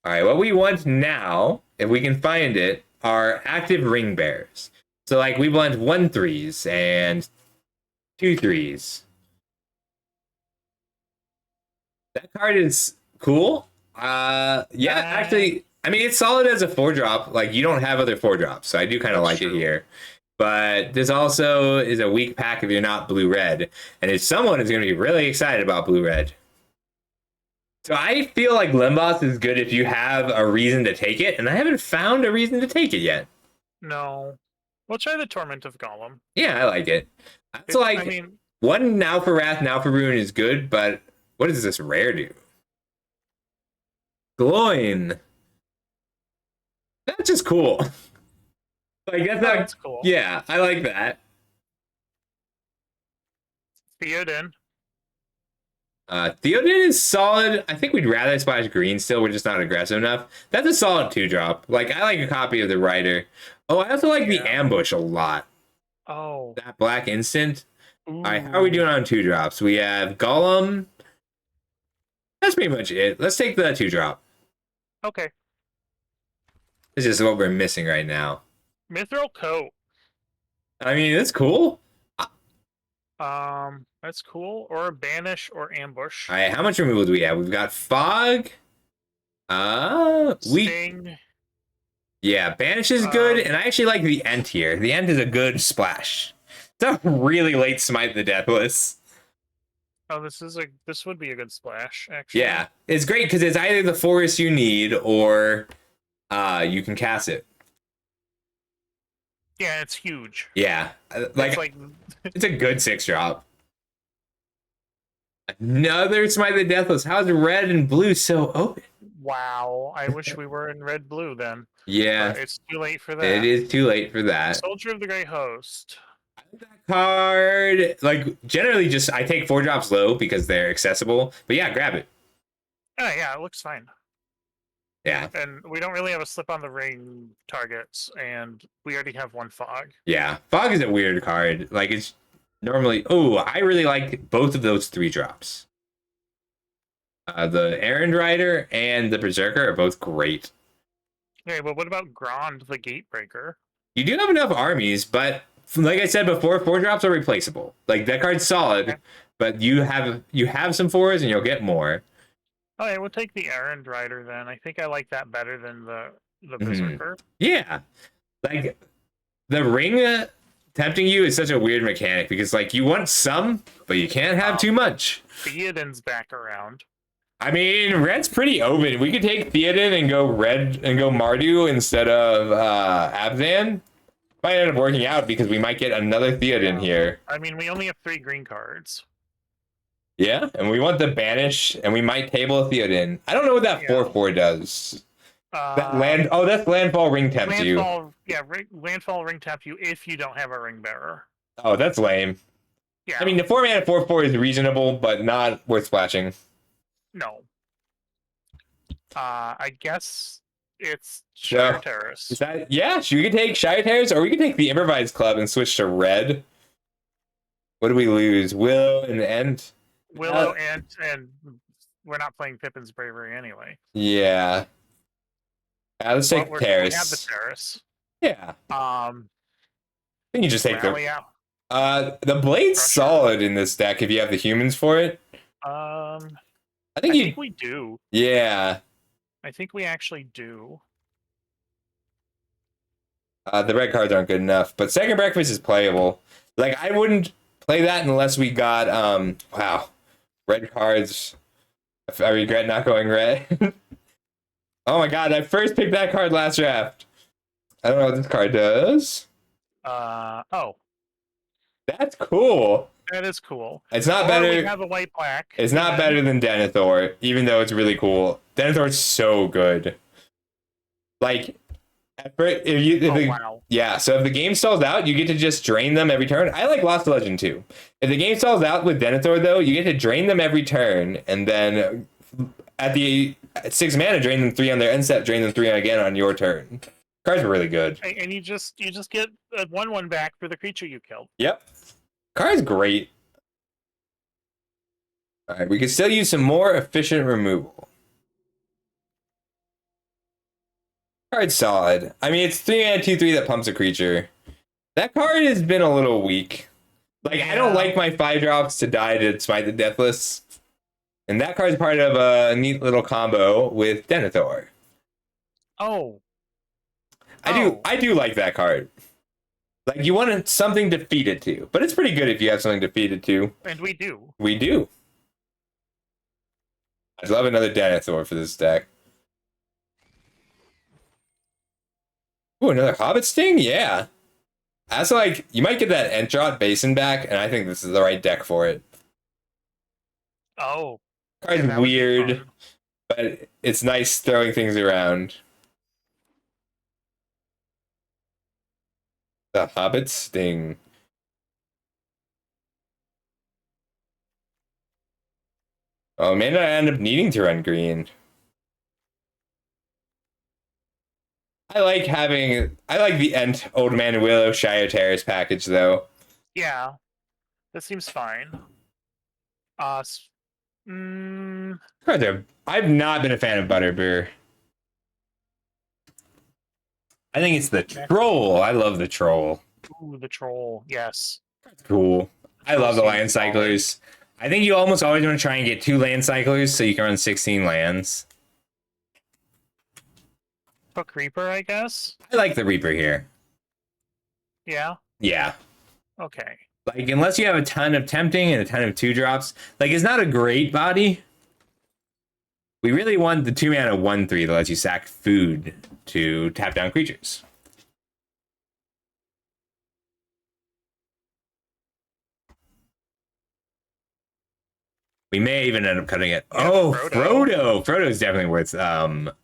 All right, what we want now, if we can find it, are active ring bears. So, like, we want 1 3s and 2 3s. That card is cool. Yeah, actually, I mean, it's solid as a 4-drop. Like, you don't have other 4-drops, so I do kind of like it here. But this also is a weak pack if you're not blue-red. And if someone is going to be really excited about blue-red. So I feel like Lembas is good if you have a reason to take it, and I haven't found a reason to take it yet. No. We'll try the Torment of Golem. Yeah, I like it. So, like, I mean, 1 Now for Wrath, Now for Ruin is good, but what does this rare do? Gloin. That's just cool. Like, that's cool. Yeah, I like that. Theoden. Theoden is solid. I think we'd rather splash green still. We're just not aggressive enough. That's a solid 2-drop. Like, I like a copy of the Rider. Oh, I also like the Ambush a lot. Oh. That black instant. Ooh. All right, how are we doing on 2-drops? We have Golem. That's pretty much it. Let's take the 2-drop. Okay. This is what we're missing right now. Mithril Coat. I mean, that's cool. That's cool. Or Banish or Ambush. All right, how much removal do we have? We've got Fog. Sting. Yeah, Banish is good, and I actually like the Ent here. The Ent is a good splash. It's a really late Smite the Deathless. Oh, this would be a good splash, actually. Yeah, it's great because it's either the forest you need or you can cast it. Yeah, it's huge. Yeah, It's like it's a good 6-drop. Another Smite the Deathless. How's red and blue so open? wow. I wish we were in red blue then. Yeah, But it's too late for that. it is too late for that. Soldier of the Grey Host. That card, like, generally just I take 4-drops low because they're accessible. But yeah, grab it. Oh yeah, it looks fine. Yeah. And we don't really have a slip on the ring targets, and we already have one fog. Yeah. Fog is a weird card. Like, it's normally. Oh, I really like both of those 3-drops. The Errand Rider and the Berserker are both great. Okay, but what about Grond the Gatebreaker? You do have enough armies, but like I said before, 4-drops are replaceable. Like, that card's solid, Okay. but you have some 4s and you'll get more. Okay, we'll take the Errand Rider then. I think I like that better than the Mhm. Berserker. Yeah. Like, the ring tempting you is such a weird mechanic because, like, you want some, but you can't have too much. Theoden's back around. I mean, red's pretty open. We could take Theoden and go red and go Mardu instead of Abzan. Might end up working out because we might get another Theoden here. I mean, we only have 3 green cards. Yeah, and we want the banish, and we might table a Theoden. I don't know what that 4/4 does. That land. Oh, that's landfall ring tempt you. Yeah, landfall ring tap you if you don't have a ring bearer. Oh, that's lame. Yeah. I mean, the 4-mana 4/4 is reasonable, but not worth splashing. No. I guess it's Shire Terrace. Is that, yeah, we could take Shire Terrace, or we could take the Improvised Club and switch to red. What do we lose? Willow and Ent? Willow and we're not playing Pippin's Bravery anyway. Yeah. Let's take Terrace. We have the Terrace. Yeah. I think you just take the Blade's solid in this deck if you have the humans for it. I think we do. Yeah. I think we actually do. The red cards aren't good enough, but Second Breakfast is playable. Like, I wouldn't play that unless we got wow, red cards. I regret not going red. Oh my god, I first picked that card last draft. I don't know what this card does. Oh. That's cool. That is cool. It's not better. We have a white black. It's not better than Denethor, even though it's really cool. Denethor's so good. Like, wow. Yeah, so if the game stalls out, you get to just drain them every turn. I like Lost Legend too. If the game stalls out with Denethor, though, you get to drain them every turn, and then at 6 mana, drain them 3 on their end step, drain them 3 again on your turn. Cards are really good. And you just get a 1/1 back for the creature you killed. Yep. Card's great. Alright, we can still use some more efficient removal. Card's solid. I mean, it's 3 mana 2/3 that pumps a creature. That card has been a little weak. Like, I don't like my 5-drops to die to Smite the Deathless. And that card's part of a neat little combo with Denethor. Oh. I do like that card. Like, you want something to feed it to. But it's pretty good if you have something to feed it to. And we do. We do. I'd love another Denethor for this deck. Ooh, another Hobbit Sting? Yeah. That's like, you might get that Entrot Basin back, and I think this is the right deck for it. Oh. Card's weird, but it's nice throwing things around. The Hobbit Sting. Oh, man, I end up needing to run green. I like the Old Man Willow Shire Terrace package, though. Yeah. That seems fine. Cards are, I've not been a fan of Butterbeer. I think it's the Troll. I love the Troll. Ooh, the Troll. Yes. That's cool. I love the Land Cyclers. I think you almost always want to try and get 2 Land Cyclers so you can run 16 lands. Hook Reaper, I guess? I like the Reaper here. Yeah? Yeah. Okay. Like, unless you have a ton of tempting and a ton of 2-drops, like, it's not a great body. We really want the 2-mana 1/3 that lets you sack food to tap down creatures. We may even end up cutting it. Yeah, Oh, Frodo. Frodo is definitely worth a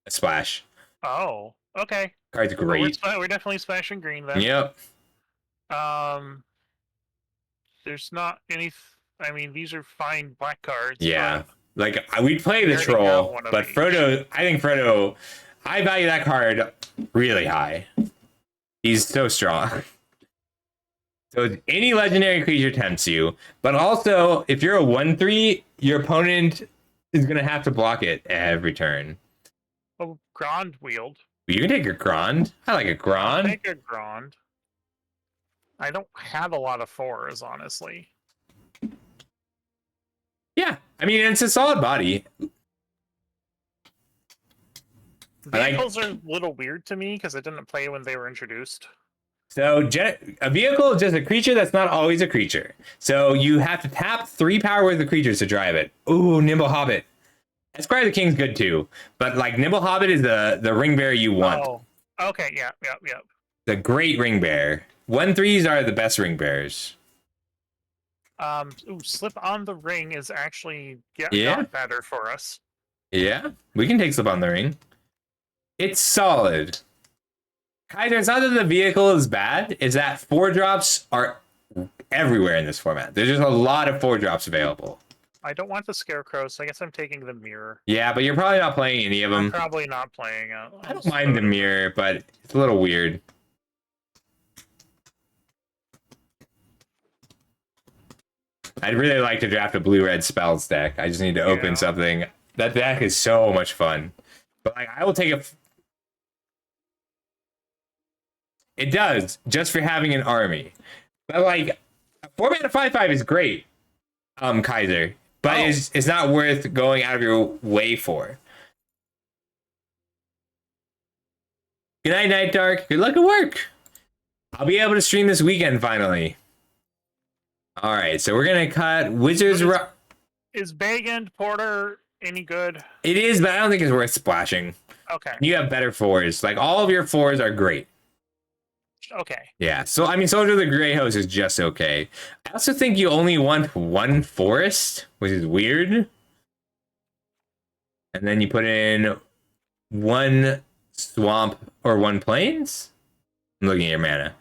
splash. Oh, okay. Card's great. We're definitely splashing green then. Yep. There's not any. I mean, these are fine black cards. Yeah. Like, we'd play the already troll, have one of but each. Frodo, I think Frodo, I value that card really high. He's so strong. So any legendary creature tempts you, but also if you're a 1/3, your opponent is going to have to block it every turn. Oh, Grand Wield. You can take a Grand. I like a I'll Grand. take a Grand. I don't have a lot of 4s, honestly. Yeah, I mean, it's a solid body. Vehicles are a little weird to me because I didn't play when they were introduced. So a vehicle is just a creature that's not always a creature. So you have to tap 3 power worth of creatures to drive it. Ooh, Nimble Hobbit. Esquire the King's good too, but like Nimble Hobbit is the ring bearer you want. Oh, okay, yeah. The great ring bearer. 1/3s are the best ring bearers. Slip on the Ring is actually Yeah. not better for us. Yeah, we can take Slip on the Ring. It's solid. Kaiser, it's not that the vehicle is bad, it's that 4-drops are everywhere in this format. There's just a lot of 4-drops available. I don't want the Scarecrow, so I guess I'm taking the Mirror. Yeah, but you're probably not playing any of them. I'm probably not playing it. I don't mind the Mirror, but it's a little weird. I'd really like to draft a blue-red spells deck. I just need to open something. That deck is so much fun. But like, I will take a... It does, just for having an army. But like, 4-mana 5/5 is great, Kaiser. But it's not worth going out of your way for. Good night, Night Dark. Good luck at work. I'll be able to stream this weekend finally. All right, so we're gonna cut Wizards. Is Bag End Porter any good? It is, but I don't think it's worth splashing. Okay. You have better 4s. Like, all of your 4s are great. Okay. Yeah, so I mean, Soldier of the Grey Host is just okay. I also think you only want 1 forest, which is weird. And then you put in 1 swamp or 1 plains. I'm looking at your mana.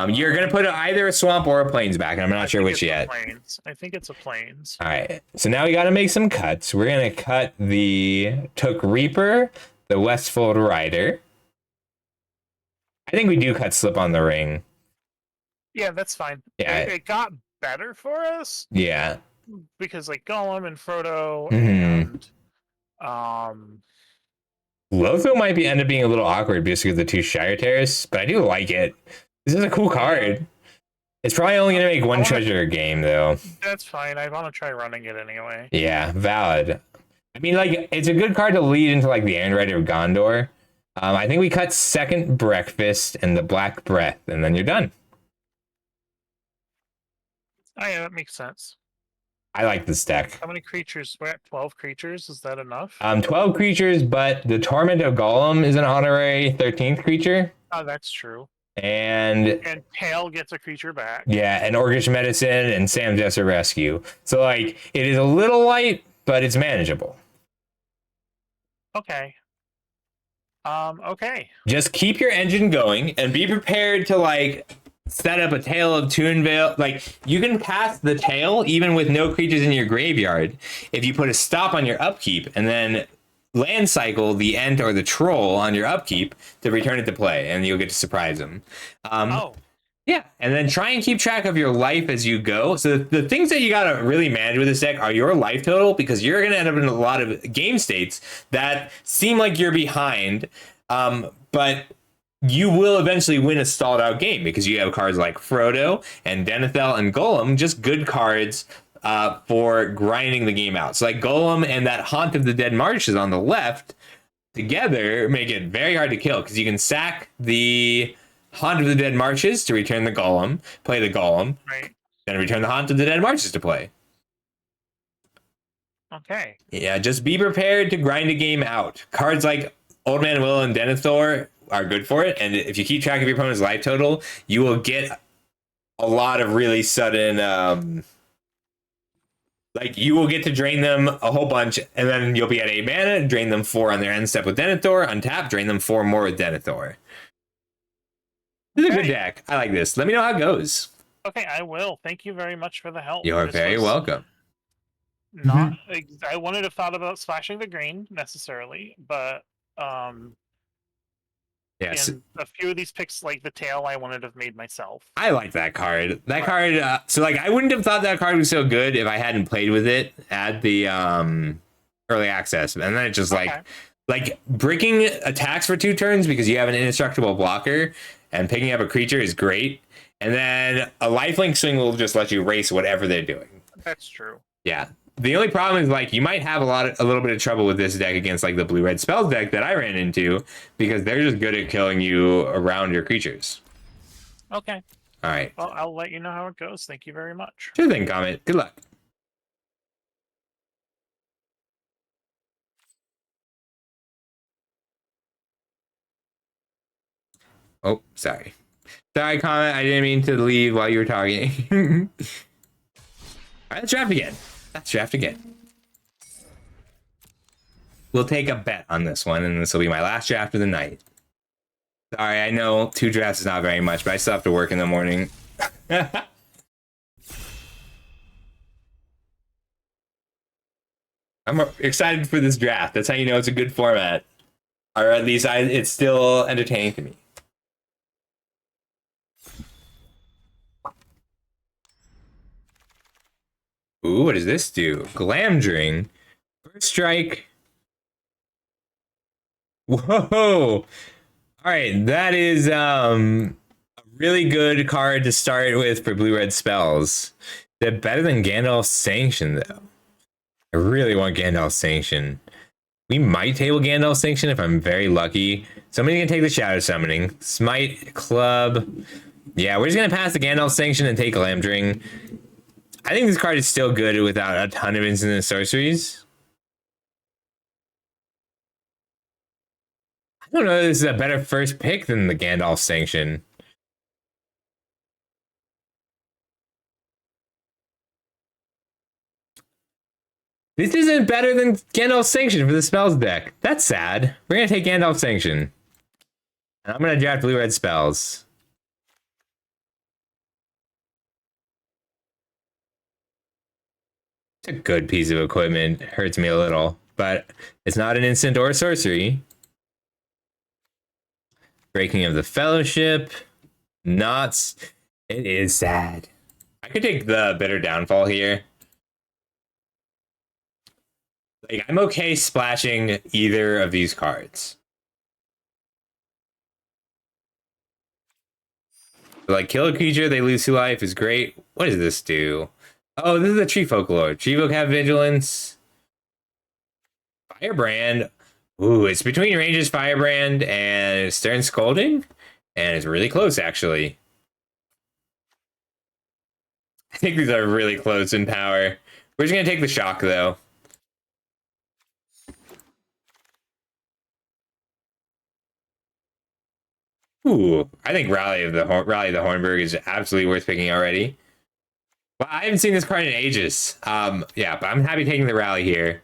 You're gonna put either a swamp or a plains back, and I'm not sure which yet. Plains. I think it's a plains. All right, so now we got to make some cuts. We're gonna cut the Took Reaper, the Westfold Rider. I think we do cut Slip on the Ring. Yeah, that's fine. Yeah, it got better for us. Yeah, because like Gollum and Frodo and Lotho might end up being a little awkward because of the 2 Shire Terrace, but I do like it. This is a cool card. It's probably only going to make 1 treasure a game, though. That's fine. I want to try running it anyway. Yeah, valid. I mean, like, it's a good card to lead into, like, the Handwriter of Gondor. I think we cut Second Breakfast and the Black Breath, and then you're done. Oh, yeah, that makes sense. I like this deck. How many creatures? We're at 12 creatures. Is that enough? 12 creatures, but the Torment of Gollum is an honorary 13th creature. Oh, that's true. And Pale gets a creature back. Yeah, and Orcish Medicine and Sam Desert Rescue. So, like, it is a little light, but it's manageable. Okay. Okay. Just keep your engine going and be prepared to, like, set up a Tale of Toonvale. Like, you can cast the Tale even with no creatures in your graveyard if you put a stop on your upkeep and then land cycle the Ent or the Troll on your upkeep to return it to play, and you'll get to surprise them. Yeah, and then try and keep track of your life as you go. So the things that you gotta really manage with this deck are your life total, because you're gonna end up in a lot of game states that seem like you're behind, but you will eventually win a stalled out game because you have cards like Frodo and Denethor and Golem, just good cards for grinding the game out. So like Golem and that Haunt of the Dead Marshes on the left together make it very hard to kill because you can sack the Haunt of the Dead Marches to return the Golem, play the Golem, Right. then return the Haunt of the Dead Marches to play. Okay. Yeah, just be prepared to grind a game out. Cards like Old Man Will and Denethor are good for it, and if you keep track of your opponent's life total, you will get a lot of really sudden like you will get to drain them a whole bunch, and then you'll be at 8 mana, drain them 4 on their end step with Denethor, untap, drain them 4 more with Denethor. This is a good deck. I like this. Let me know how it goes. Okay, I will. Thank you very much for the help. You're This very was welcome. Not, I wouldn't have thought about splashing the green necessarily, but Yes. in a few of these picks, like the tail, I wouldn't have made myself. I like that card. That card. So like, I wouldn't have thought that card was so good if I hadn't played with it at the early access, and then it just like breaking attacks for 2 turns because you have an indestructible blocker, and picking up a creature is great. And then a lifelink swing will just let you race whatever they're doing. That's true. Yeah. The only problem is like you might have a little bit of trouble with this deck against like the blue red spells deck that I ran into because they're just good at killing you around your creatures. Okay. All right. Well, I'll let you know how it goes. Thank you very much. Sure thing, Comet. Good luck. Oh, sorry. Sorry, Comet. I didn't mean to leave while you were talking. All right, let's draft again. Let's draft again. We'll take a bet on this one, and this will be my last draft of the night. Sorry, I know 2 drafts is not very much, but I still have to work in the morning. I'm excited for this draft. That's how you know it's a good format. Or at least it's still entertaining to me. Ooh, what does this do? Glamdring. First strike. Whoa. All right, that is a really good card to start with for blue-red spells. They're better than Gandalf's Sanction, though. I really want Gandalf's Sanction. We might table Gandalf's Sanction if I'm very lucky. Somebody's gonna take the Shadow Summoning. Smite, Club. Yeah, we're just gonna pass the Gandalf Sanction and take Glamdring. I think this card is still good without a ton of instant sorceries. I don't know if this is a better first pick than the Gandalf Sanction. This isn't better than Gandalf's Sanction for the spells deck. That's sad. We're going to take Gandalf's Sanction. And I'm going to draft blue-red spells. It's a good piece of equipment. It hurts me a little. But it's not an instant or a sorcery. Breaking of the Fellowship. Knots. It is sad. I could take the Bitter Downfall here. Like, I'm okay splashing either of these cards. Like, kill a creature, they lose 2 life is great. What does this do? Oh, this is a Tree Folklore. Tree Folk have Vigilance. Firebrand. Ooh, it's between Ranger's Firebrand and Stern Scolding. And it's really close, actually. I think these are really close in power. We're just going to take the shock, though. Ooh, I think Rally of the Hornburg is absolutely worth picking already. Well, I haven't seen this card in ages. Yeah, but I'm happy taking the Rally here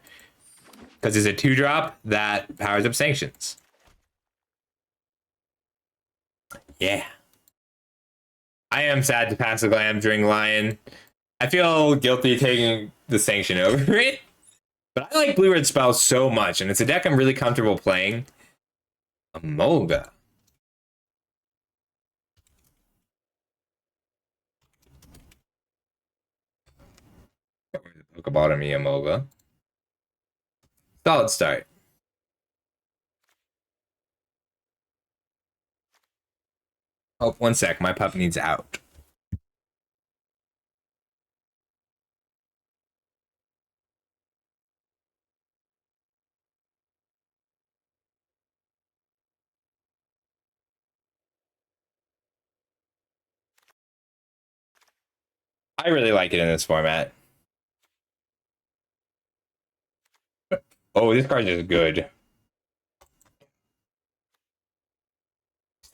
because it's a 2-drop that powers up Sanctions. Yeah, I am sad to pass the Glamdring Lion. I feel guilty taking the Sanction over it, but I like blue-red spells so much, and it's a deck I'm really comfortable playing. Amolga. Pokebottom Amolga. Solid start. Oh, 1 sec. My pup needs out. I really like it in this format. Oh, this card is good.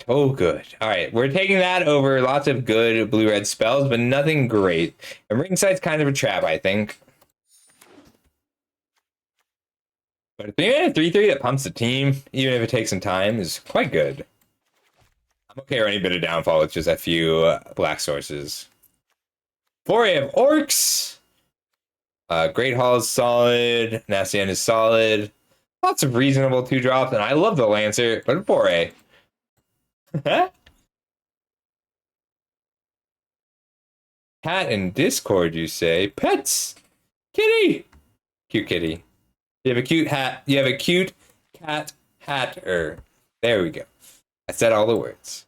So good. All right, we're taking that over lots of good blue-red spells, but nothing great. And Ringside's kind of a trap, I think. But a 3-mana 3/3 that pumps the team, even if it takes some time, is quite good. I'm okay running a bit of downfall with just a few black sources. Foray of Orcs. Great Hall is solid. Nasty End is solid. Lots of reasonable 2-drops, and I love the Lancer, but a Foray. Cat in Discord, you say? Pets! Kitty! Cute kitty. You have a cute hat. You have a cute cat hatter. There we go. I said all the words.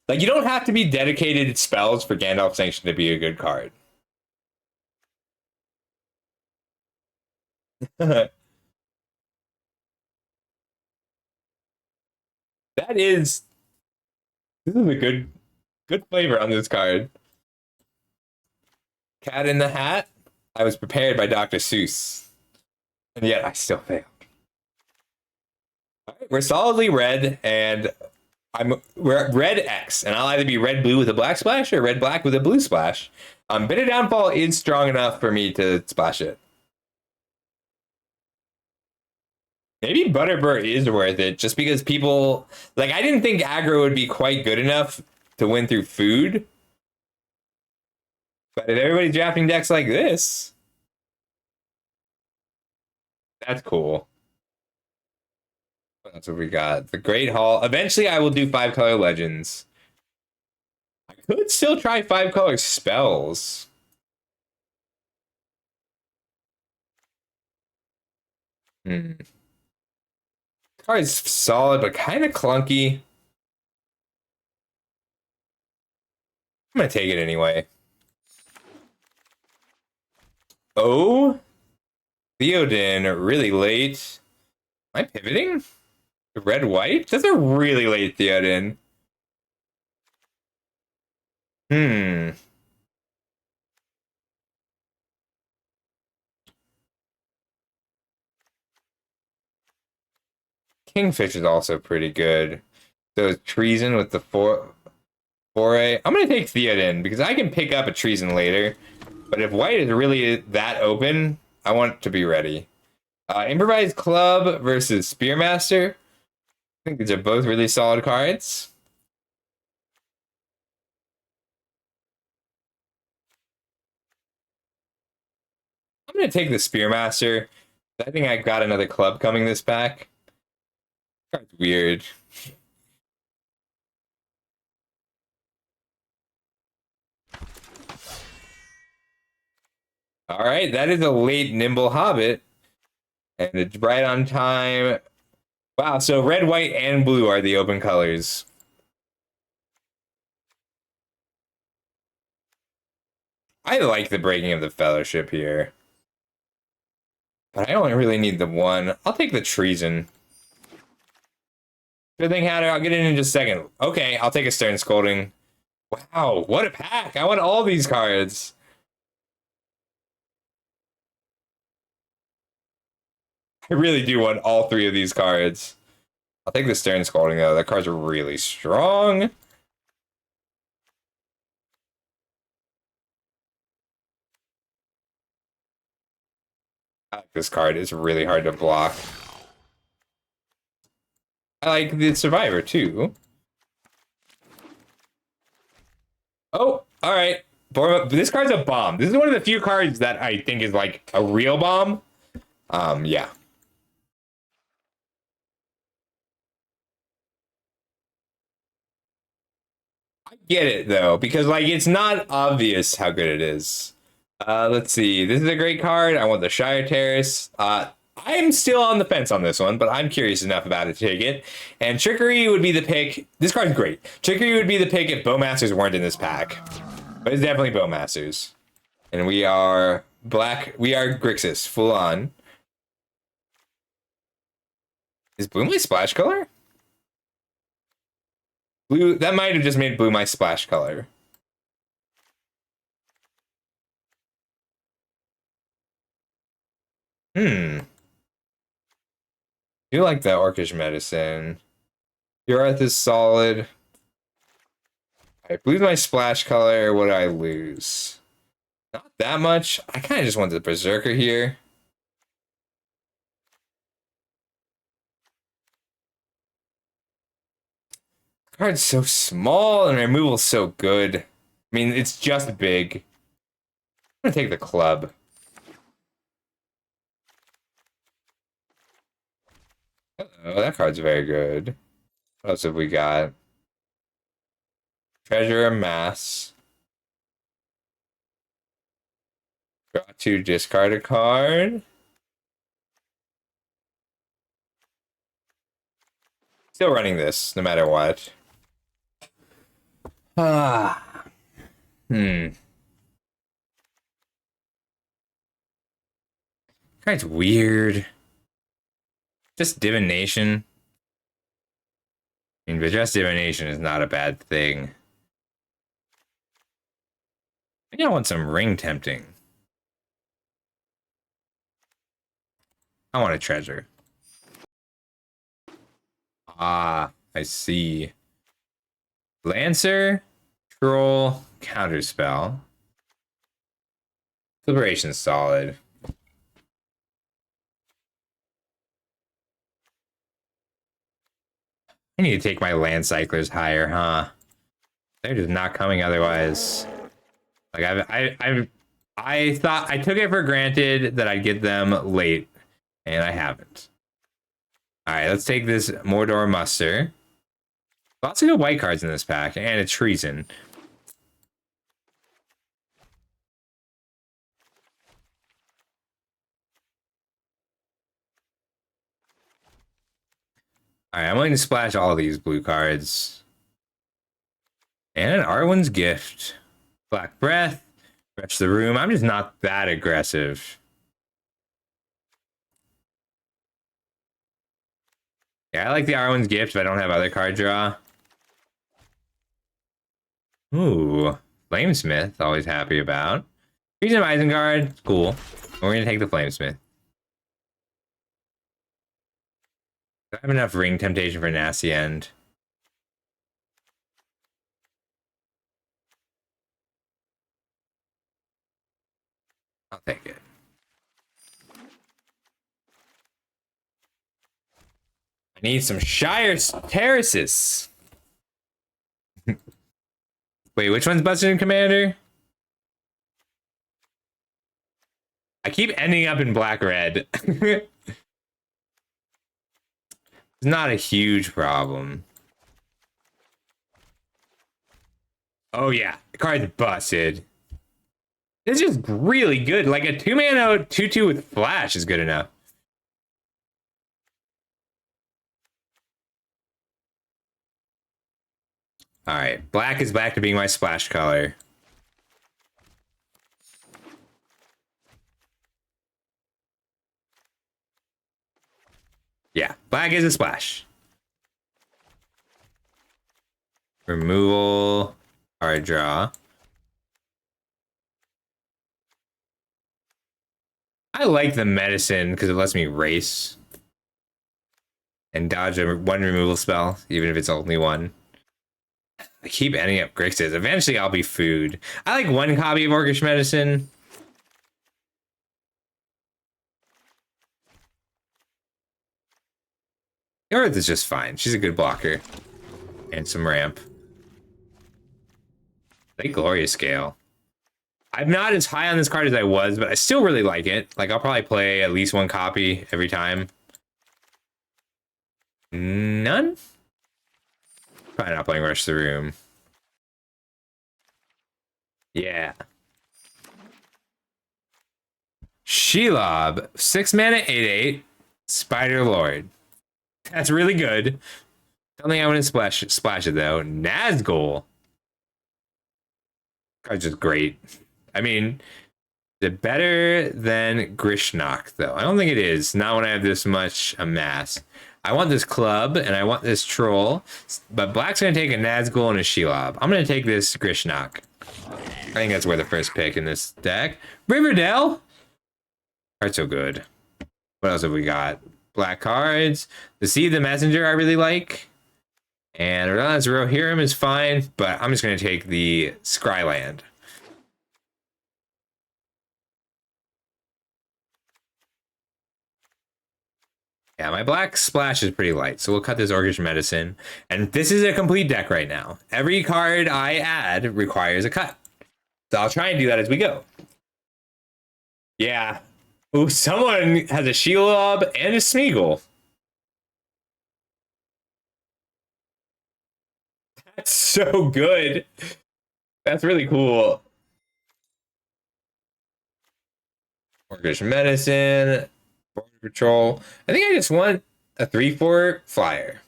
Like, you don't have to be dedicated spells for Gandalf Sanction to be a good card. That is... This is a good flavor on this card. Cat in the Hat. I was prepared by Dr. Seuss. And yet I still failed. All right, we're solidly red, and we're at red X, and I'll either be red blue with a black splash or red black with a blue splash. Bit of downfall is strong enough for me to splash it. Maybe Butterbur is worth it, just because people like. I didn't think aggro would be quite good enough to win through food, but if everybody's drafting decks like this, that's cool. That's what we got. The Great Hall. Eventually, I will do 5-color legends. I could still try 5-color spells. Card's solid, but kind of clunky. I'm gonna take it anyway. Oh, Theoden, really late. Am I pivoting? Red-white? That's a really late Theoden. Kingfish is also pretty good. So treason with the foray. I'm gonna take Theoden because I can pick up a treason later. But if white is really that open, I want to be ready. Improvised Club versus Spearmaster. I think these are both really solid cards. I'm going to take the Spearmaster. I think I got another club coming this pack. Card's weird. All right, that is a late Nimble Hobbit. And it's right on time. Wow, so red, white, and blue are the open colors. I like the Breaking of the Fellowship here. But I don't really need the one. I'll take the treason. Good thing, Hatter. I'll get it in just a second. Okay, I'll take a Stern Scolding. Wow, what a pack. I want all these cards. I really do want all 3 of these cards. I'll take the Stern Scolding, though. That card's really strong. I like this card. It's really hard to block. I like the Survivor, too. Oh, all right. This card's a bomb. This is one of the few cards that I think is like a real bomb. Yeah. I get it, though, because like it's not obvious how good it is. Let's see. This is a great card. I want the Shire Terrace. I'm still on the fence on this one, but I'm curious enough about it to take it. And Trickery would be the pick. This card's great. Trickery would be the pick if Bowmasters weren't in this pack. But it's definitely Bowmasters. And we are black. We are Grixis, full on. Is blue my splash color? Blue, that might have just made blue my splash color. Hmm. You like that Orcish Medicine. Your Earth is solid. I lose my splash color. What do I lose? Not that much. I kind of just want the Berserker here. Card's so small and removal's so good. I mean, it's just big. I'm gonna take the club. Oh, that card's very good. What else have we got? Treasure Amass. Draw 2, discard a card. Still running this, no matter what. Ah. Card's weird. Just divination. I mean, but just divination is not a bad thing. I think I want some ring tempting. I want a treasure. Ah, I see. Lancer, Troll, Counterspell. Liberation's solid. I need to take my land cyclers higher, huh? They're just not coming otherwise. Like I thought I took it for granted that I'd get them late, and I haven't. All right, let's take this Mordor Muster. Lots of good white cards in this pack, and a Treason. All right, I'm going to splash all these blue cards. And an Arwen's Gift. Black Breath. Stretch the Room. I'm just not that aggressive. Yeah, I like the Arwen's Gift if I don't have other card draw. Ooh. Flamesmith, always happy about. Treason of Isengard, cool. We're going to take the Flamesmith. I have enough ring temptation for Nasty End. I'll take it. I need some Shire Terraces. Wait, which one's busted in Commander? I keep ending up in black-red. It's not a huge problem. Oh yeah, the card's busted. It's just really good. Like a 2-mana 2/2 with flash is good enough. All right, black is back to being my splash color. Yeah, black is a splash. Removal, card draw. I like the medicine because it lets me race and dodge a one removal spell, even if it's only one. I keep ending up Grixis. Eventually, I'll be food. I like one copy of Orcish Medicine. Earth is just fine. She's a good blocker. And some ramp. Like Glorious Scale. I'm not as high on this card as I was, but I still really like it. Like, I'll probably play at least one copy every time. None? Probably not playing Rush the Room. Yeah. Shelob. 6 mana, 8/8. Spider Lord. That's really good. Don't think I want to splash it though. Nazgul. Card's just great. I mean, is it better than Grishnok though? I don't think it is. Not when I have this much amass. I want this club and I want this troll, but black's gonna take a Nazgul and a Shelob. I'm gonna take this Grishnok. I think that's worth the first pick in this deck. Riverdale. Card's so good. What else have we got? Black cards. Deceive the Messenger I really like. And Relentless Rohirrim is fine, but I'm just going to take the Scryland. Yeah, my black splash is pretty light, so we'll cut this Orcish Medicine. And this is a complete deck right now. Every card I add requires a cut. So I'll try and do that as we go. Yeah. Ooh, someone has a Shelob and a Smeagol. That's so good. That's really cool. Orcish Medicine. Border Patrol. I think I just want a 3/4 flyer.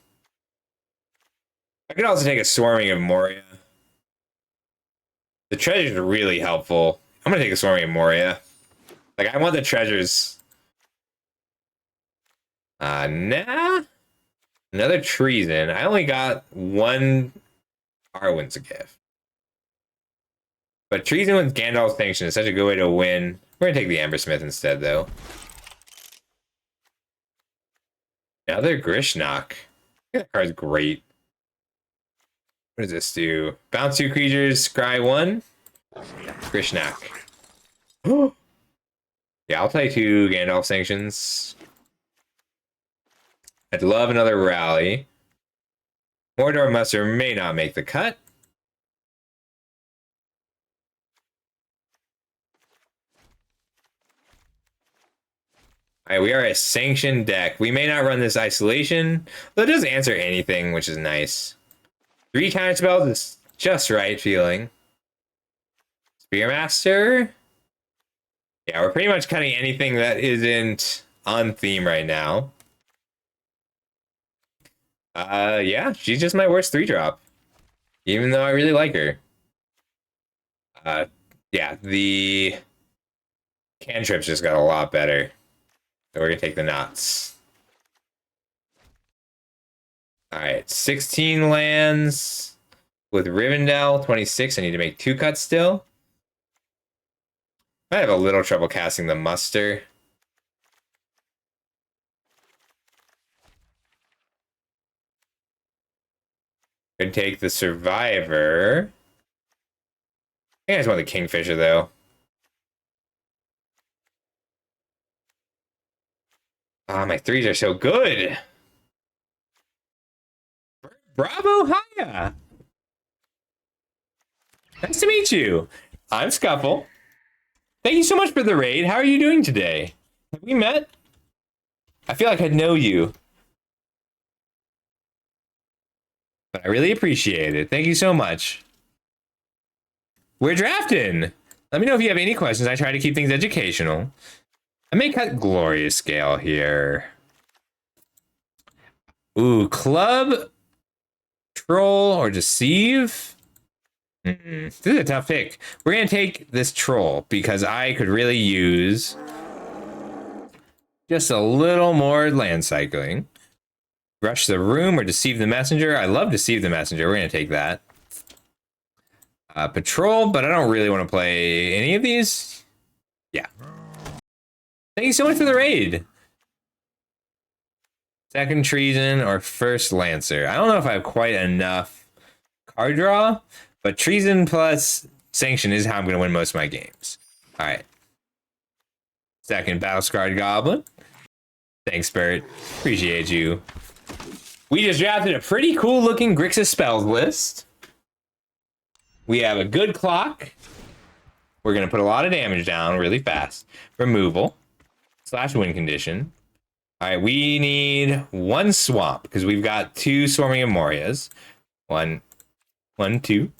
I could also take a Swarming of Moria. The treasures are really helpful. I'm gonna take a Swarming of Moria. Like, I want the treasures. Nah. Another Treason. I only got one Arwen's a gift. But Treason with Gandalf's Sanction is such a good way to win. We're gonna take the Ambersmith instead, though. Another Grishnock. That card's great. What does this do? Bounce 2 creatures, scry 1. Grishnock. Yeah, I'll play 2 Gandalf Sanctions. I'd love another Rally. Mordor must or may not make the cut. Alright, we are a sanctioned deck. We may not run this isolation, but it does answer anything, which is nice. 3 counter spells is just right feeling. Spearmaster. Yeah, we're pretty much cutting anything that isn't on theme right now. Yeah, she's just my worst 3-drop. Even though I really like her. Yeah, the cantrips just got a lot better. So we're gonna take the knots. Alright, 16 lands with Rivendell, 26. I need to make 2 cuts still. I have a little trouble casting the muster. Could take the survivor. I think I just want the Kingfisher though. Ah, my 3s are so good. Bravo, hiya. Nice to meet you. I'm Scuffle. Thank you so much for the raid. How are you doing today? Have we met? I feel like I know you. But I really appreciate it. Thank you so much. We're drafting. Let me know if you have any questions. I try to keep things educational. I may cut Glorious Scale here. Ooh, Club, Troll, or Deceive? This is a tough pick. We're going to take this Troll because I could really use just a little more land cycling. Rush the Room or Deceive the Messenger. I love Deceive the Messenger. We're going to take that. Patrol, but I don't really want to play any of these. Yeah. Thank you so much for the raid. Second Treason or first Lancer. I don't know if I have quite enough card draw, but Treason plus Sanction is how I'm going to win most of my games. All right. Second Battle-Scarred Goblin. Thanks, Bert. Appreciate you. We just drafted a pretty cool looking Grixis spells list. We have a good clock. We're going to put a lot of damage down really fast. Removal. / win condition. All right, we need 1 swamp because we've got 2 Swarming of Morias. 1, 2.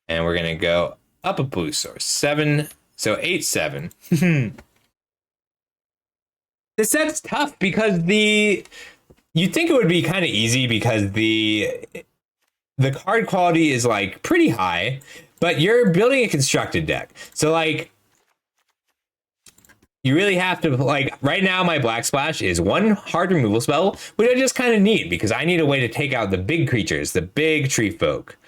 And we're going to go up a blue source. 7, so 8, 7. This set's tough because you'd think it would be kind of easy because the card quality is like pretty high, but you're building a constructed deck. So like you really have to, like, right now my Black Splash is 1 hard removal spell, which I just kind of need because I need a way to take out the big creatures, the big tree folk.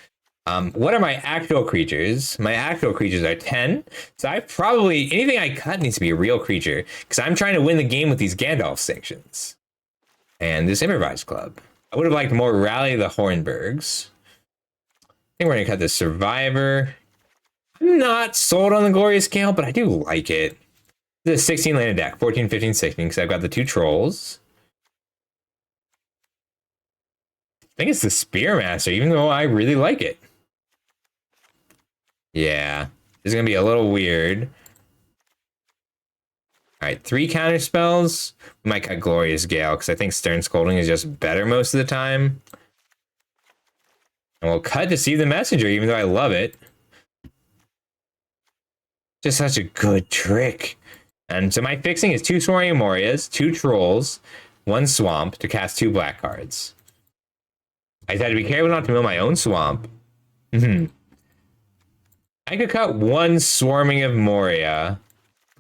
What are my actual creatures? My actual creatures are 10. So I probably, anything I cut needs to be a real creature because I'm trying to win the game with these Gandalf sanctions. And this improvised club. I would have liked more Rally the Hornbergs. I think we're going to cut the Survivor. I'm not sold on the Glorious Scale, but I do like it. This is a 16 land deck, 14, 15, 16, because I've got the 2 trolls. I think it's the Spearmaster, even though I really like it. Yeah, this is going to be a little weird. All right, 3 counter spells. We might cut Glorious Gale because I think Stern Scolding is just better most of the time. And we'll cut Deceive the Messenger, even though I love it. Just such a good trick. And so my fixing is 2 Soaring Morias, 2 Trolls, 1 Swamp to cast 2 black cards. I just had to be careful not to mill my own Swamp. I could cut 1 Swarming of Moria,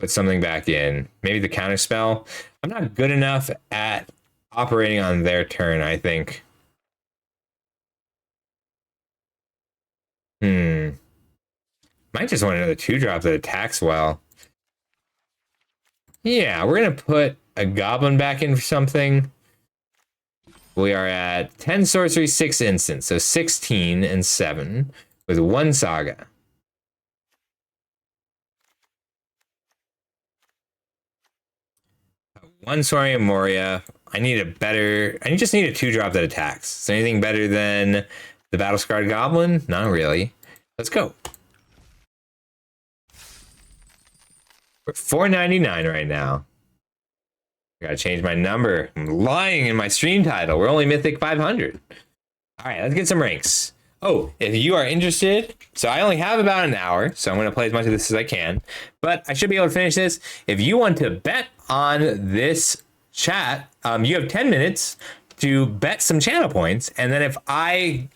put something back in. Maybe the counter spell. I'm not good enough at operating on their turn, I think. Might just want another 2-drop that attacks well. Yeah, we're going to put a Goblin back in for something. We are at 10 sorcery, 6 instant, so 16 and 7 with 1 Saga. One Soaring Moria. I just need a 2-drop that attacks. Is there anything better than the Battle Scarred Goblin? Not really. Let's go. We're 499 right now. I gotta change my number. I'm lying in my stream title. We're only Mythic 500. All right, let's get some ranks. Oh, if you are interested, so I only have about an hour, so I'm going to play as much of this as I can, but I should be able to finish this. If you want to bet on this chat, you have 10 minutes to bet some channel points, and then if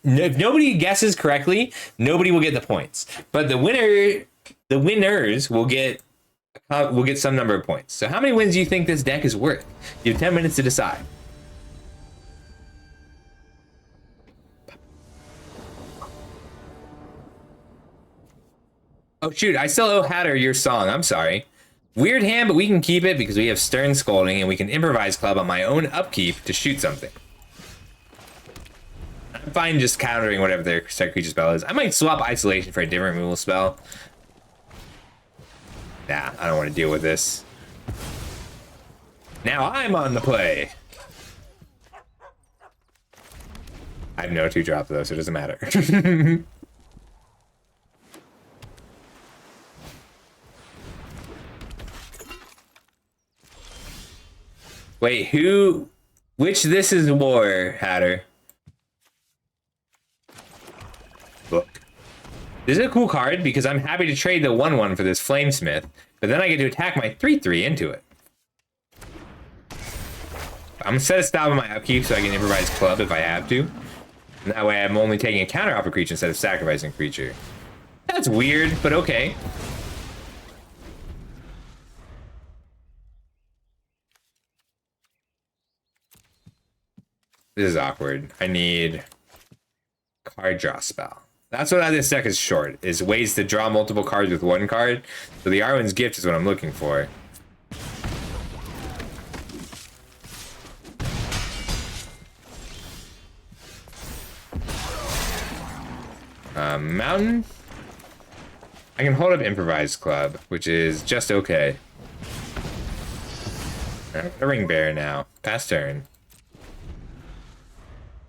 nobody guesses correctly, nobody will get the points. But the winners will get some number of points. So how many wins do you think this deck is worth? You have 10 minutes to decide. Oh, shoot. I still owe Hatter your song. I'm sorry. Weird hand, but we can keep it because we have Stern Scolding and we can Improvise Club on my own upkeep to shoot something. I'm fine just countering whatever their set creature spell is. I might swap Isolation for a different removal spell. Nah, I don't want to deal with this. Now I'm on the play. I have no 2-drop though, so it doesn't matter. Wait, which This Is War, Hatter? Book. This is a cool card because I'm happy to trade the 1/1 for this Flamesmith, but then I get to attack my 3/3 into it. I'm gonna set a stop on my upkeep so I can Improvise Club if I have to. And that way I'm only taking a counter off a creature instead of sacrificing a creature. That's weird, but okay. This is awkward. I need card draw spell. That's what this deck is short, is ways to draw multiple cards with 1 card. So the Arwen's Gift is what I'm looking for. Mountain? I can hold up Improvised Club, which is just okay. A Ring Bearer now. Pass turn.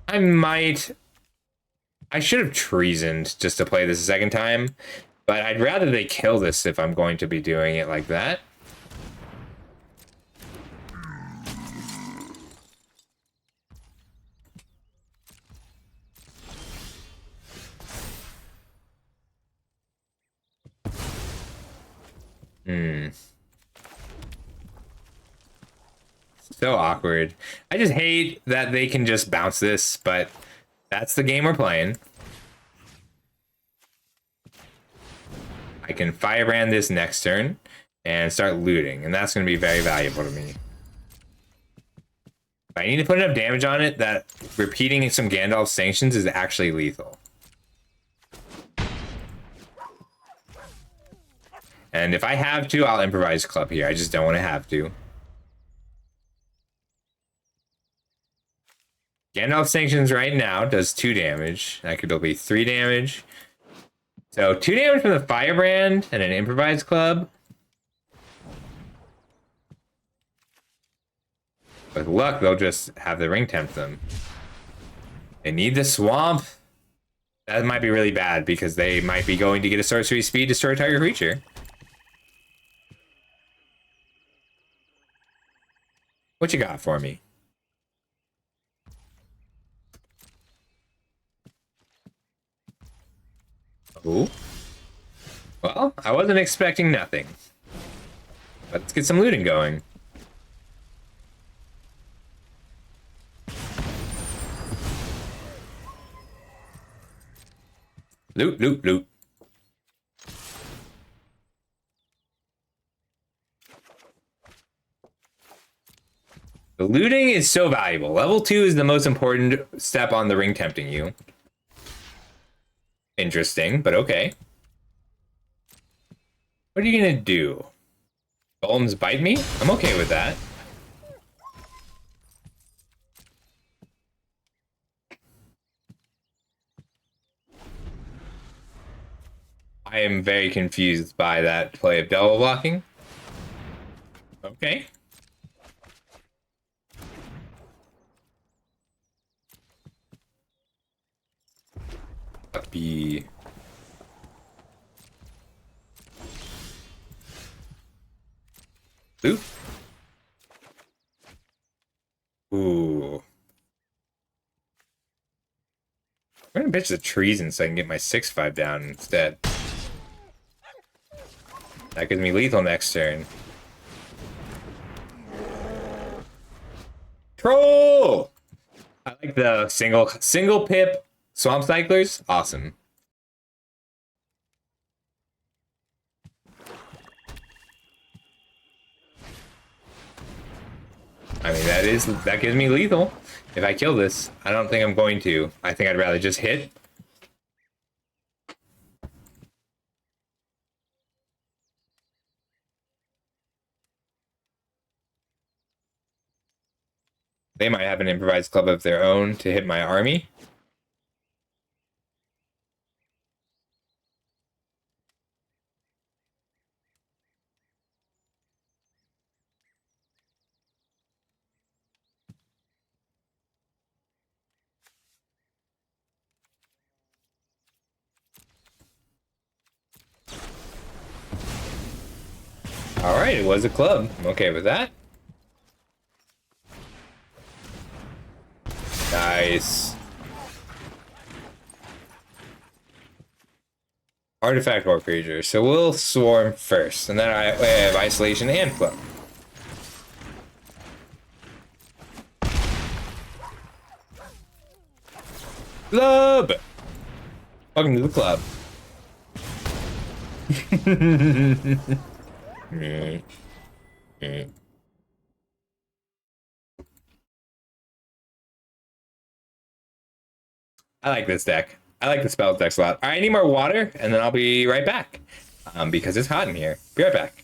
I should have treasoned just to play this a second time, but I'd rather they kill this if I'm going to be doing it like that. So awkward. I just hate that they can just bounce this, but that's the game we're playing. I can Firebrand this next turn and start looting, and that's going to be very valuable to me. But I need to put enough damage on it that repeating some Gandalf Sanctions is actually lethal. And if I have to, I'll improvise club here. I just don't want to have to. Gandalf Sanctions right now does 2 damage. That could be 3 damage. So 2 damage from the Firebrand and an improvised club. With luck, they'll just have the ring tempt them. They need the swamp. That might be really bad because they might be going to get a sorcery speed, destroy target creature. What you got for me? Ooh. Well, I wasn't expecting nothing. But let's get some looting going. Loot, loot, loot. The looting is so valuable. Level 2 is the most important step on the ring tempting you. Interesting, but okay. What are you gonna do? Golems bite me? I'm okay with that. I am very confused by that play of double blocking. Okay. Be loot. Ooh. I'm gonna pitch the treason so I can get my 6/5 down instead. That gives me lethal next turn. Troll! I like the single pip swamp cyclers. Awesome. I mean, that gives me lethal. If I kill this, I don't think I'm going to. I think I'd rather just hit. They might have an improvised club of their own to hit my army. Alright, it was a club. I'm okay with that. Nice. Artifact war creature. So we'll swarm first, and then I have isolation and club. Club! Welcome to the club. I like this deck. I like the spells deck a lot. All right, I need more water, and then I'll be right back. Because it's hot in here. Be right back.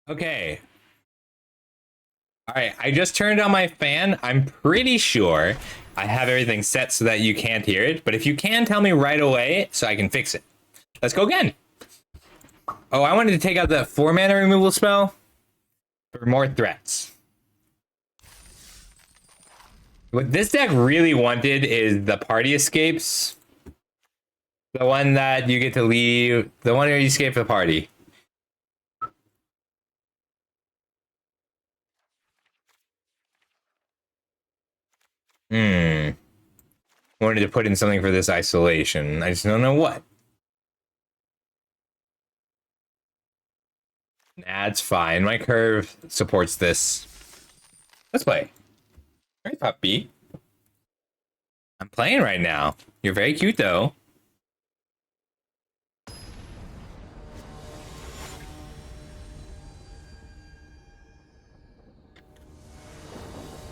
Okay. All right, I just turned on my fan. I'm pretty sure I have everything set so that you can't hear it. But if you can, tell me right away so I can fix it. Let's go again. Oh, I wanted to take out the 4-mana removal spell for more threats. What this deck really wanted is the party escapes. The one that you get to leave. The one where you escape the party. Wanted to put in something for this isolation. I just don't know what. That's fine. My curve supports this. Let's play. All right, puppy. I'm playing right now. You're very cute, though.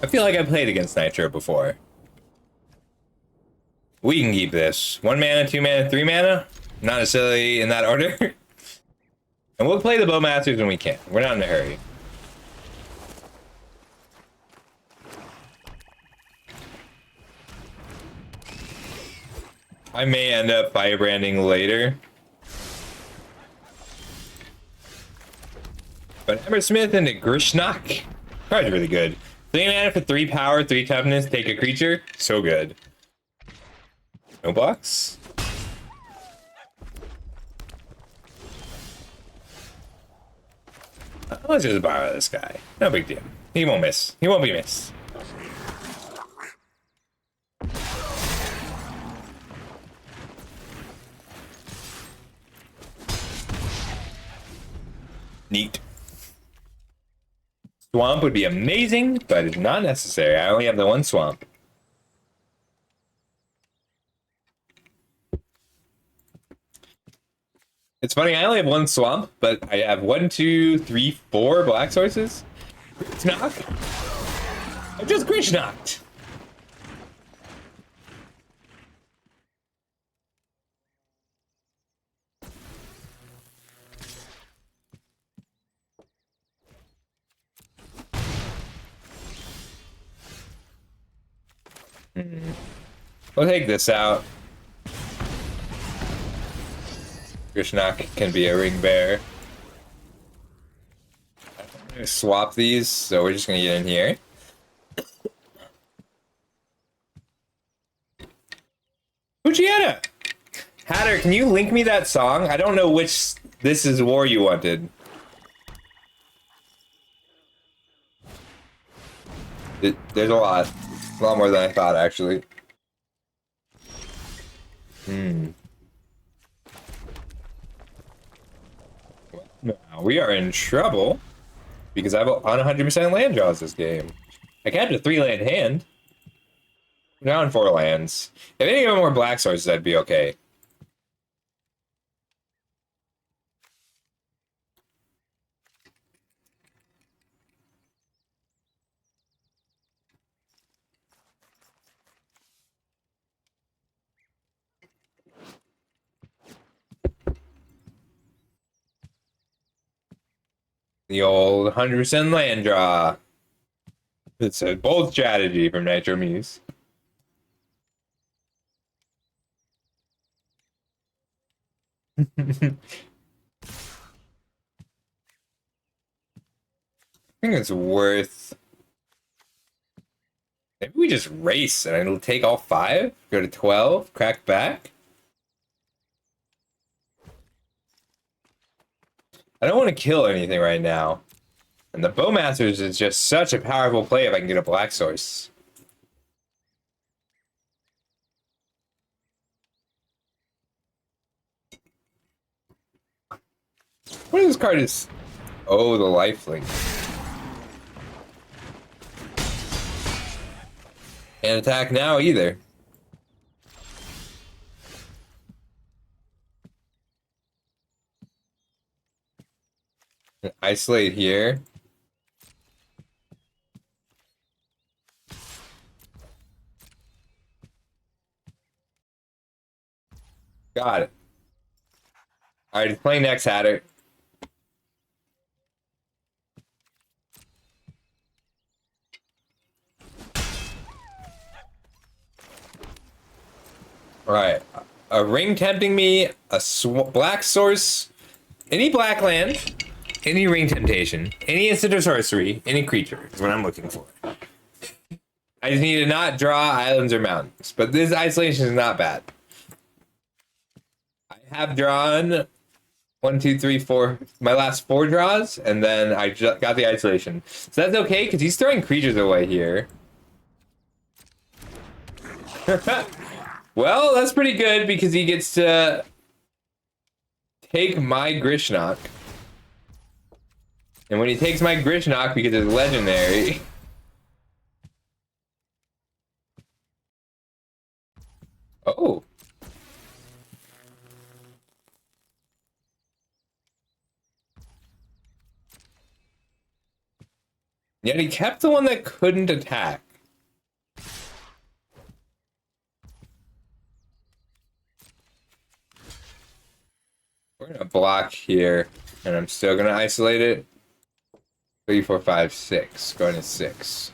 I feel like I played against Nitro before. We can keep this. 1 mana, 2 mana, 3 mana. Not necessarily in that order. And we'll play the Bowmasters when we can. We're not in a hurry. I may end up firebranding later. But Hammersmith and Grishnak. Card's really good. 3 mana for 3 power, 3 toughness, take a creature. So good. No blocks? Let's just borrow this guy. No big deal. He won't miss. He won't be missed. Neat. Swamp would be amazing, but it's not necessary. I only have the 1 swamp. It's funny, I only have 1 swamp, but I have 1, 2, 3, 4 black sources. Knock. I just Grish knocked. We'll take this out. Grishnak can be a ring bear. I'm gonna swap these, so we're just gonna get in here. Puchietta! Hatter, can you link me that song? I don't know which This Is War you wanted. There's a lot more than I thought, actually. Now we are in trouble because I've on 100% land draws this game. I kept a 3-land hand. Now on 4 lands. If any of them were black sources, I'd be okay. The old 100% land draw. It's a bold strategy from Nitro Muse. I think it's worth. Maybe we just race and it'll take all 5, go to 12, crack back. I don't want to kill anything right now. And the Bowmasters is just such a powerful play if I can get a black source. What is this card is? Oh, the lifelink. Can't attack now either. Isolate here. Got it. Alright, playing next, Hatter. Alright. A ring tempting me, a black source, any black land, any ring temptation, any instant or sorcery, any creature is what I'm looking for. I just need to not draw islands or mountains. But this isolation is not bad. I have drawn 1, 2, 3, 4, my last 4 draws, and then I just got the isolation. So that's okay, because he's throwing creatures away here. Well, that's pretty good, because he gets to take my Grishnok. And when he takes my Grishnok, because it's legendary... Oh. Yet he kept the one that couldn't attack. We're gonna block here, and I'm still gonna isolate it. 3, 4, 5, 6. Going to 6.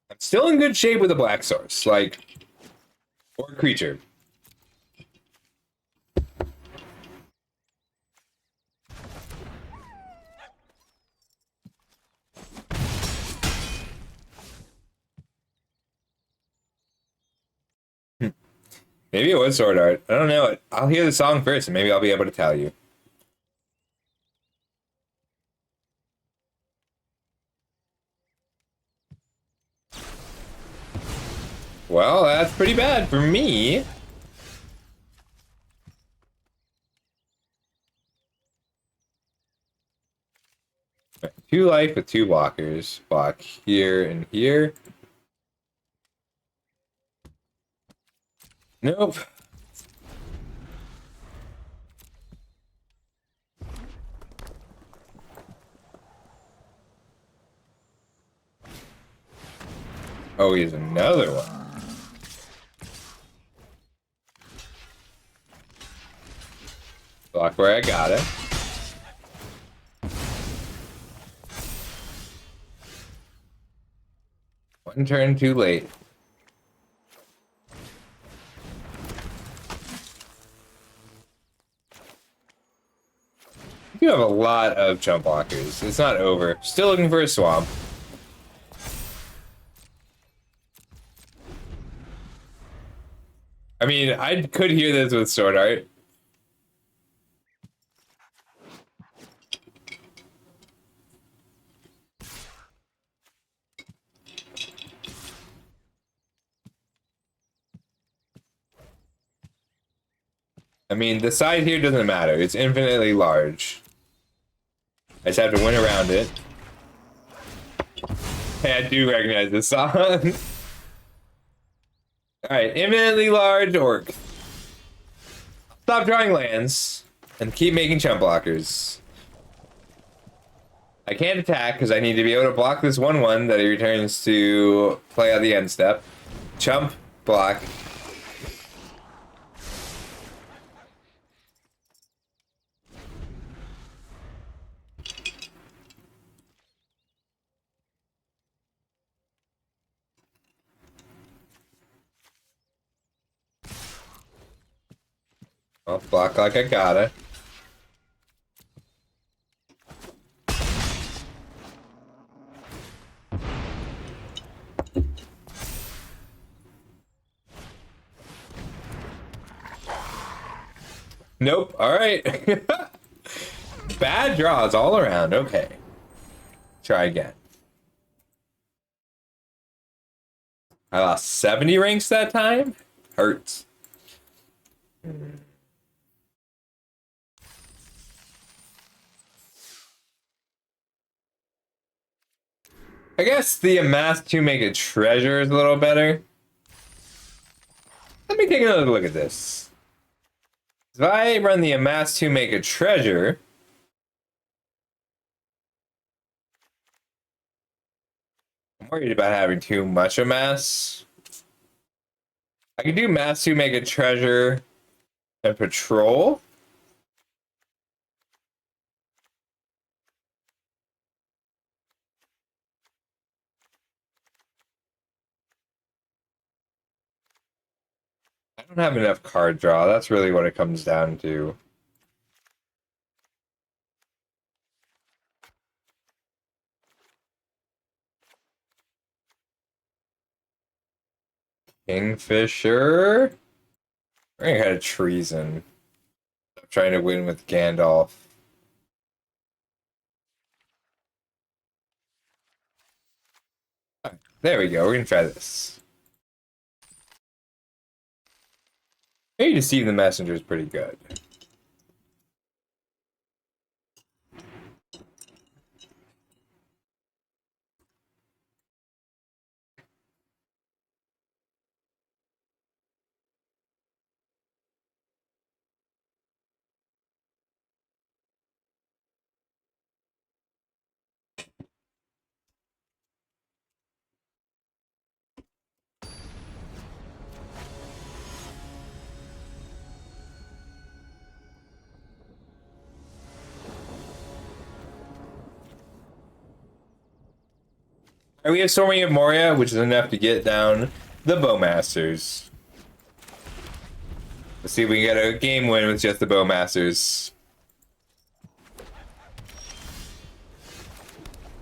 I'm still in good shape with a black source, like, or a creature. Maybe it was Sword Art. I don't know. I'll hear the song first, and maybe I'll be able to tell you. Well, that's pretty bad for me. Two life with 2 blockers. Block here and here. Nope. Oh, here's another one. Block where I got it. One turn too late. You have a lot of jump blockers. It's not over. Still looking for a swamp. I mean, I could hear this with Sword Art. I mean, the size here doesn't matter. It's infinitely large. I just have to win around it. Hey, I do recognize this song. Alright, infinitely large orc. Stop drawing lands and keep making chump blockers. I can't attack because I need to be able to block this 1/1 that he returns to play out the end step. Chump, block. I'll block like I gotta. Nope. All right. Bad draws all around. Okay. Try again. I lost 70 ranks that time. Hurts. I guess the amass to make a treasure is a little better. Let me take another look at this. If I run the amass to make a treasure, I'm worried about having too much amass. I could do mass to make a treasure and patrol. don't have enough card draw. That's really what it comes down to. Kingfisher. I think I had a treason. I'm trying to win with Gandalf. Alright, there we go. We're gonna try this. Maybe Deceive the Messenger is pretty good. Alright, we have Storming of Moria, which is enough to get down the Bowmasters. Let's see if we can get a game win with just the Bowmasters.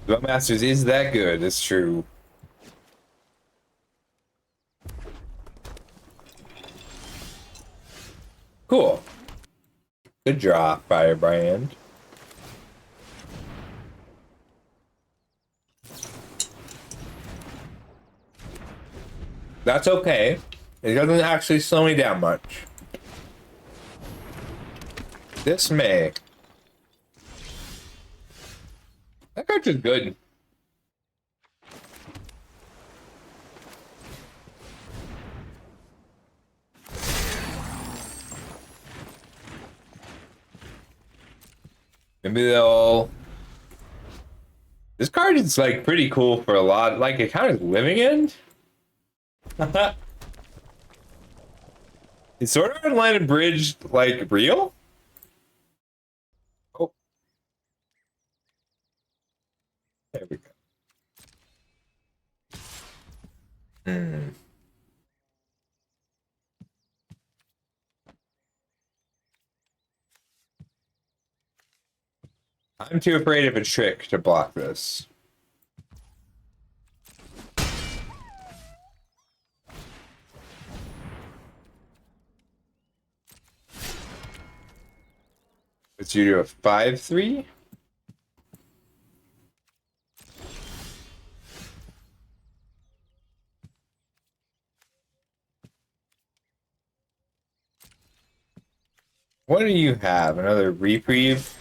The Bowmasters is that good, it's true. Cool. Good draw, Firebrand. That's okay. It doesn't actually slow me down much. This may. That card is good. Maybe they'll... This card is like pretty cool for a lot. Like it kind of living end. Is Sword Art Online and Bridge like real? Oh, there we go. Hmm. I'm too afraid of a trick to block this. Let's do a 5/3. What do you have? Another reprieve?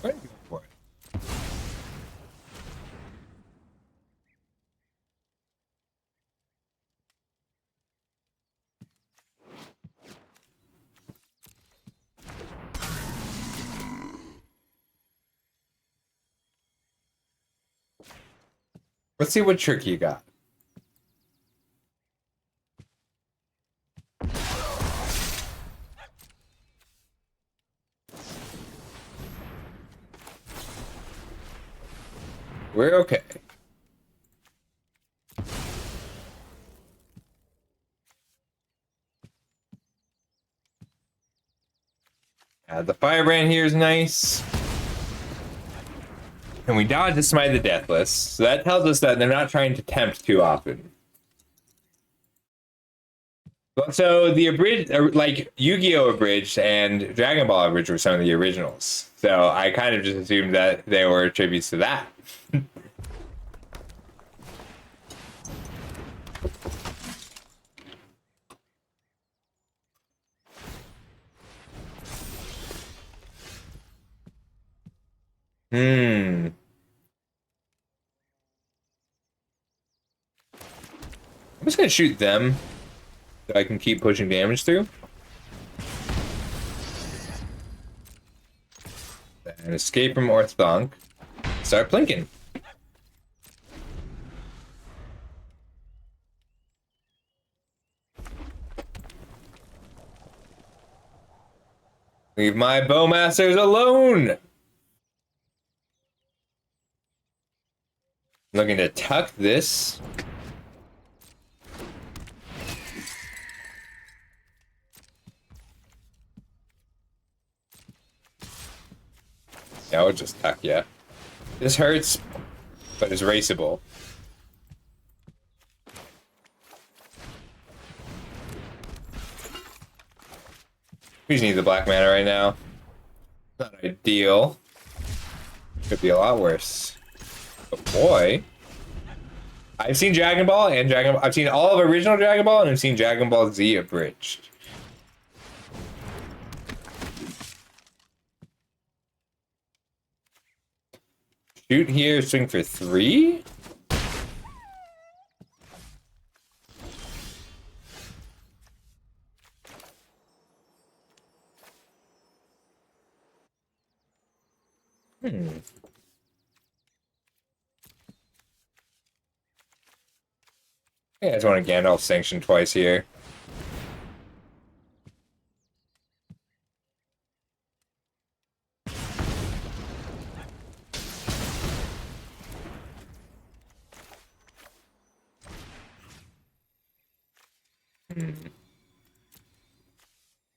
What are you going for? Let's see what trick you got. We're okay. The Firebrand here is nice. And we dodge the Smite the Deathless. So that tells us that they're not trying to tempt too often. So the abridged, like Yu-Gi-Oh! Abridged and Dragon Ball Abridged were some of the originals. So I kind of just assumed that they were tributes to that. Hmm. I'm just gonna shoot them so I can keep pushing damage through. And escape from Orthonk. Start plinking. Leave my Bowmasters alone! looking to tuck this. Yeah, I'll just tuck, yeah. This hurts, but it's raceable. We just need the black mana right now. Not ideal. Could be a lot worse. But boy. I've seen Dragon Ball and Dragon Ball. I've seen all of original Dragon Ball and I've seen Dragon Ball Z abridged. Shoot here, swing for 3. Hmm. Yeah, I just want to Gandalf sanction twice here.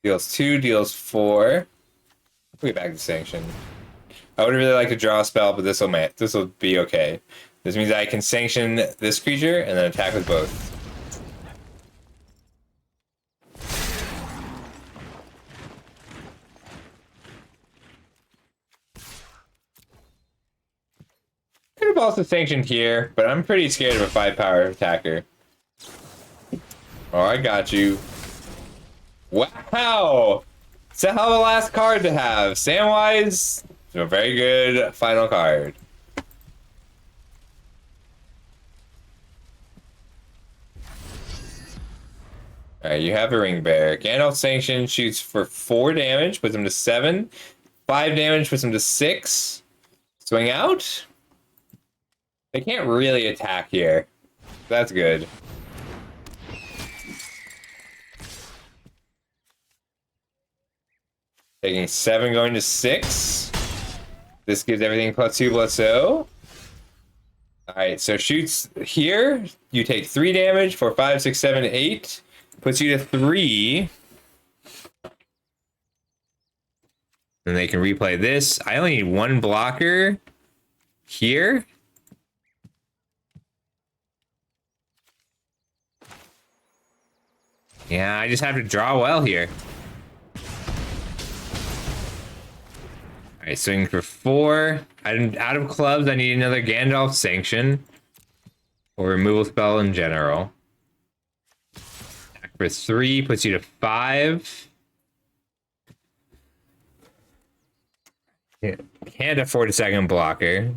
Deals 2, deals 4. We'll get back to sanction. I would really like to draw a spell, but this will be okay. This means I can sanction this creature and then attack with both. Could have also sanctioned here, but I'm pretty scared of a 5-power attacker. Oh, I got you. Wow! It's a hell of a last card to have. Samwise, a very good final card. Alright, you have a Ring Bearer. Gandalf Sanction shoots for 4 damage, puts him to 7. 5 damage, puts him to 6. Swing out? They can't really attack here. That's good. Taking 7, going to 6. This gives everything +2/+0. Alright, so shoots here. You take 3 damage for 5, 6, 7, 8. Puts you to 3. And they can replay this. I only need 1 blocker here. Yeah, I just have to draw well here. Alright, swing for 4. I'm out of clubs. I need another Gandalf Sanction. Or removal spell in general. Attack for 3 puts you to 5. Yeah, can't afford a second blocker.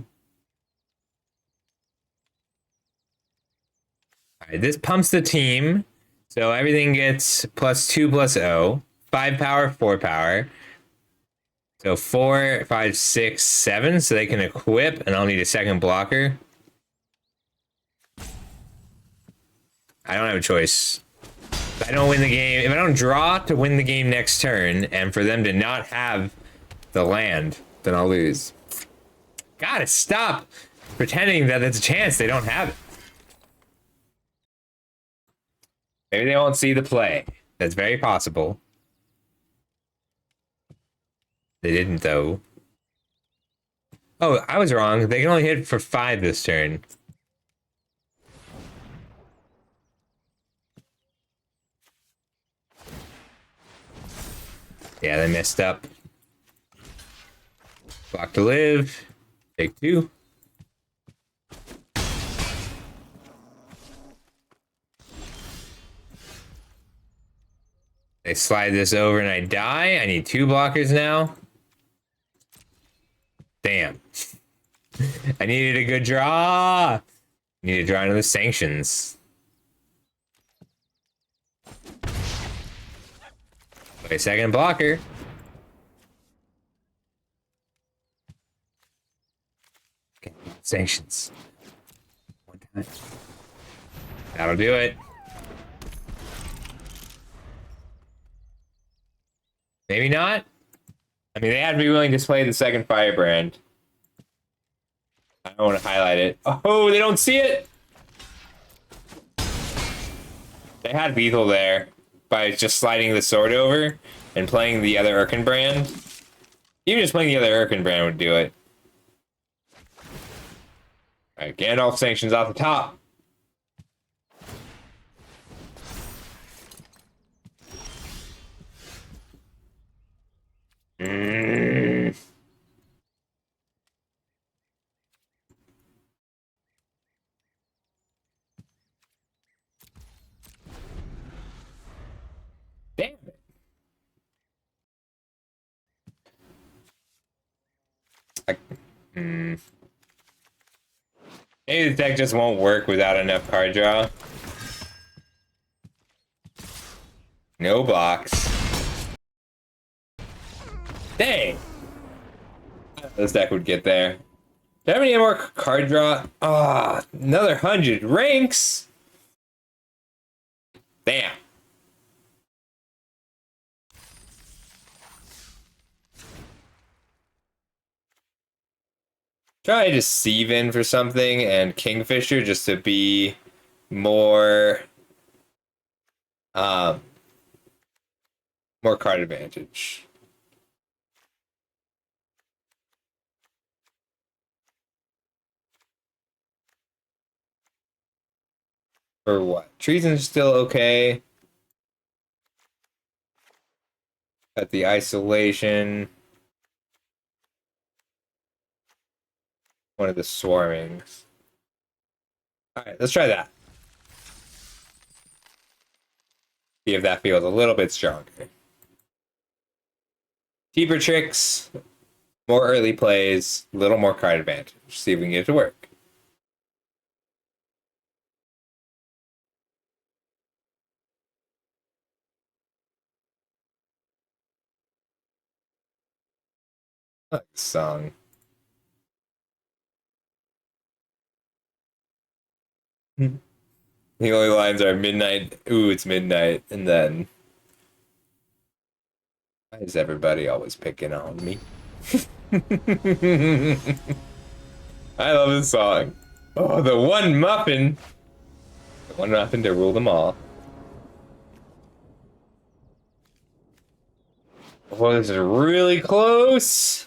Alright, this pumps the team. So everything gets +2/+0. 5 power, 4 power. So 4, 5, 6, 7. So they can equip, and I'll need a second blocker. I don't have a choice. If I don't win the game, if I don't draw to win the game next turn, and for them to not have the land, then I'll lose. Gotta stop pretending that there's a chance they don't have it. Maybe they won't see the play. That's very possible. They didn't, though. Oh, I was wrong. They can only hit for 5 this turn. Yeah, they messed up. Block to live. Take 2. They slide this over and I die. I need 2 blockers now. Damn. I needed a good draw. Need to draw another sanctions. Okay, second blocker. Okay, sanctions. 1 time. That'll do it. Maybe not. I mean, they have to be willing to play the second Firebrand. I don't want to highlight it. Oh, they don't see it. They had lethal there by just sliding the sword over and playing the other Urkin brand. Even just playing the other Urkin brand would do it. Alright, Gandalf sanctions off the top. Mm. Damn it. Maybe the deck just won't work without enough card draw. No blocks. Dang. This deck would get there. Do I have any more card draw? Ah, another 100 ranks. Damn. Try to sieve in for something and Kingfisher just to be more more card advantage. For what? Treason's still okay. Got the isolation. One of the swarmings. Alright, let's try that. See if that feels a little bit stronger. Deeper tricks, more early plays, a little more card advantage. See if we can get it to work. I like this song. The only lines are midnight, ooh, it's midnight, and then why is everybody always picking on me? I love this song. Oh, the one muffin. The one muffin to rule them all. Oh, this is really close.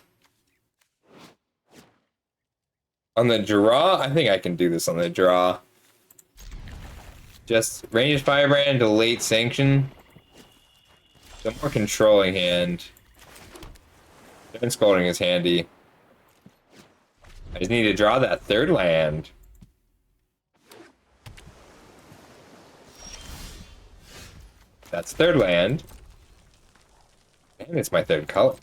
On the draw, I think I can do this on the draw. Just ranged firebrand to late sanction. The more controlling hand. Stern Scolding is handy. I just need to draw that third land. That's third land. And it's my third color.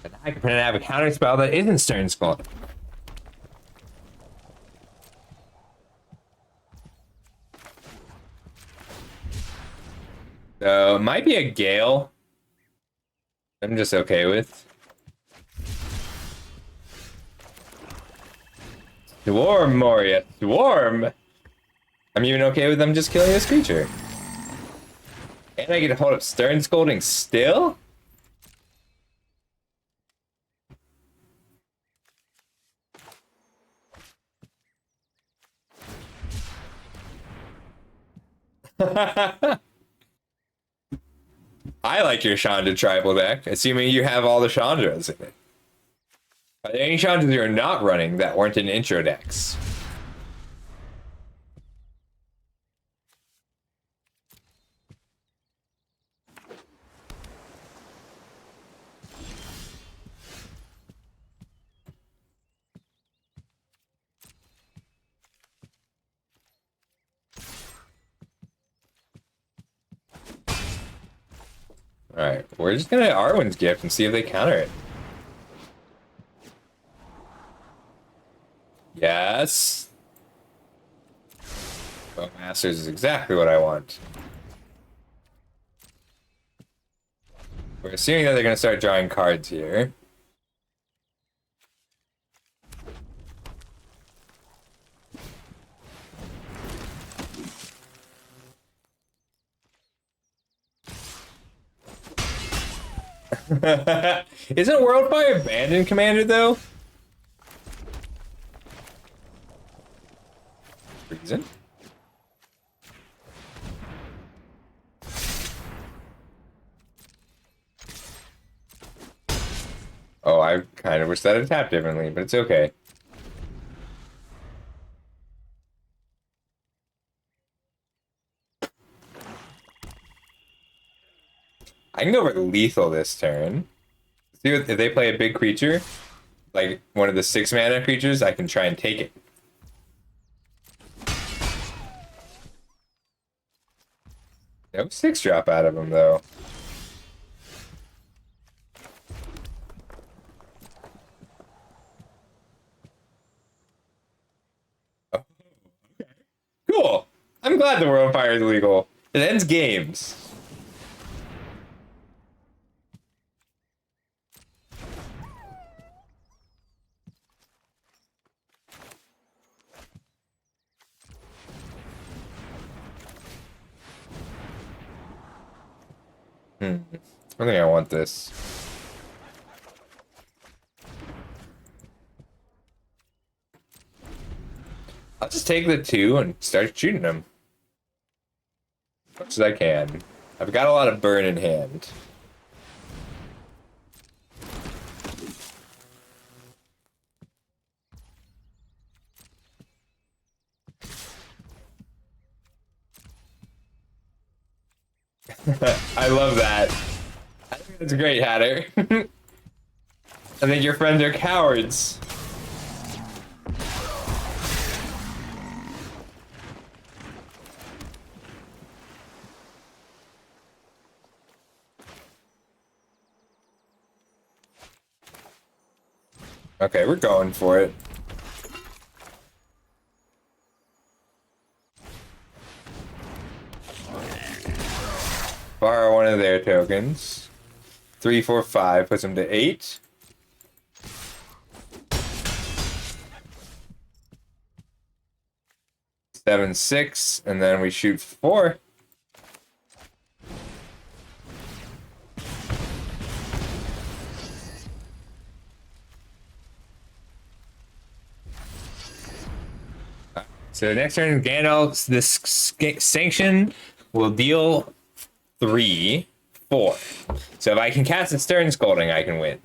And I can have a counter spell that isn't Stern Scolding. So it might be a Gale. I'm just okay with. Swarm, Moria. Swarm! I'm even okay with them just killing this creature. And I get to hold up Stern Scolding still? I like your Chandra tribal deck, assuming you have all the Chandras in it. Are there any Chandras you're not running that weren't in intro decks? Alright, we're just gonna Arwen's Gift and see if they counter it. Yes. Bone Masters is exactly what I want. We're assuming that they're gonna start drawing cards here. Isn't Worldfire banned in Commander though? Reason. Oh, I kind of wish that had tapped differently, but it's okay. I can go for lethal this turn. See if they play a big creature, like one of the 6-mana creatures, I can try and take it. No 6-drop out of them though. Oh, okay. Cool. I'm glad the World Fire is illegal. It ends games. I think I want this. I'll just take the 2 and start shooting them. As much as I can. I've got a lot of burn in hand. I love that. I think that's great, Hatter. I think your friends are cowards. Okay, we're going for it. Borrow one of their tokens. 3, 4, 5 puts them to 8. Seven, 6, and then we shoot 4. So next turn, Gandalf's this sanction will deal 3, 4. So if I can cast a Stern Scolding, I can win.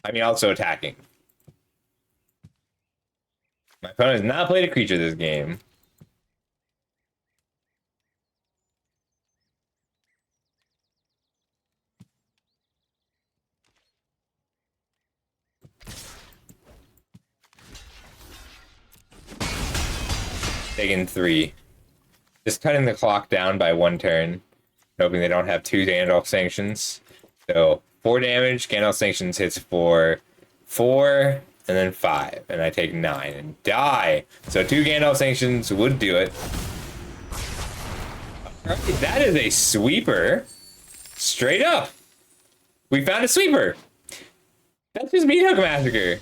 I mean, also attacking. My opponent has not played a creature this game. Taking 3. Just cutting the clock down by 1 turn. Hoping they don't have 2 Gandalf sanctions. So 4 damage, Gandalf sanctions hits for 4, and then 5. And I take 9 and die. So 2 Gandalf sanctions would do it. Alright, that is a sweeper. Straight up. We found a sweeper. That's just Mythic Massacre.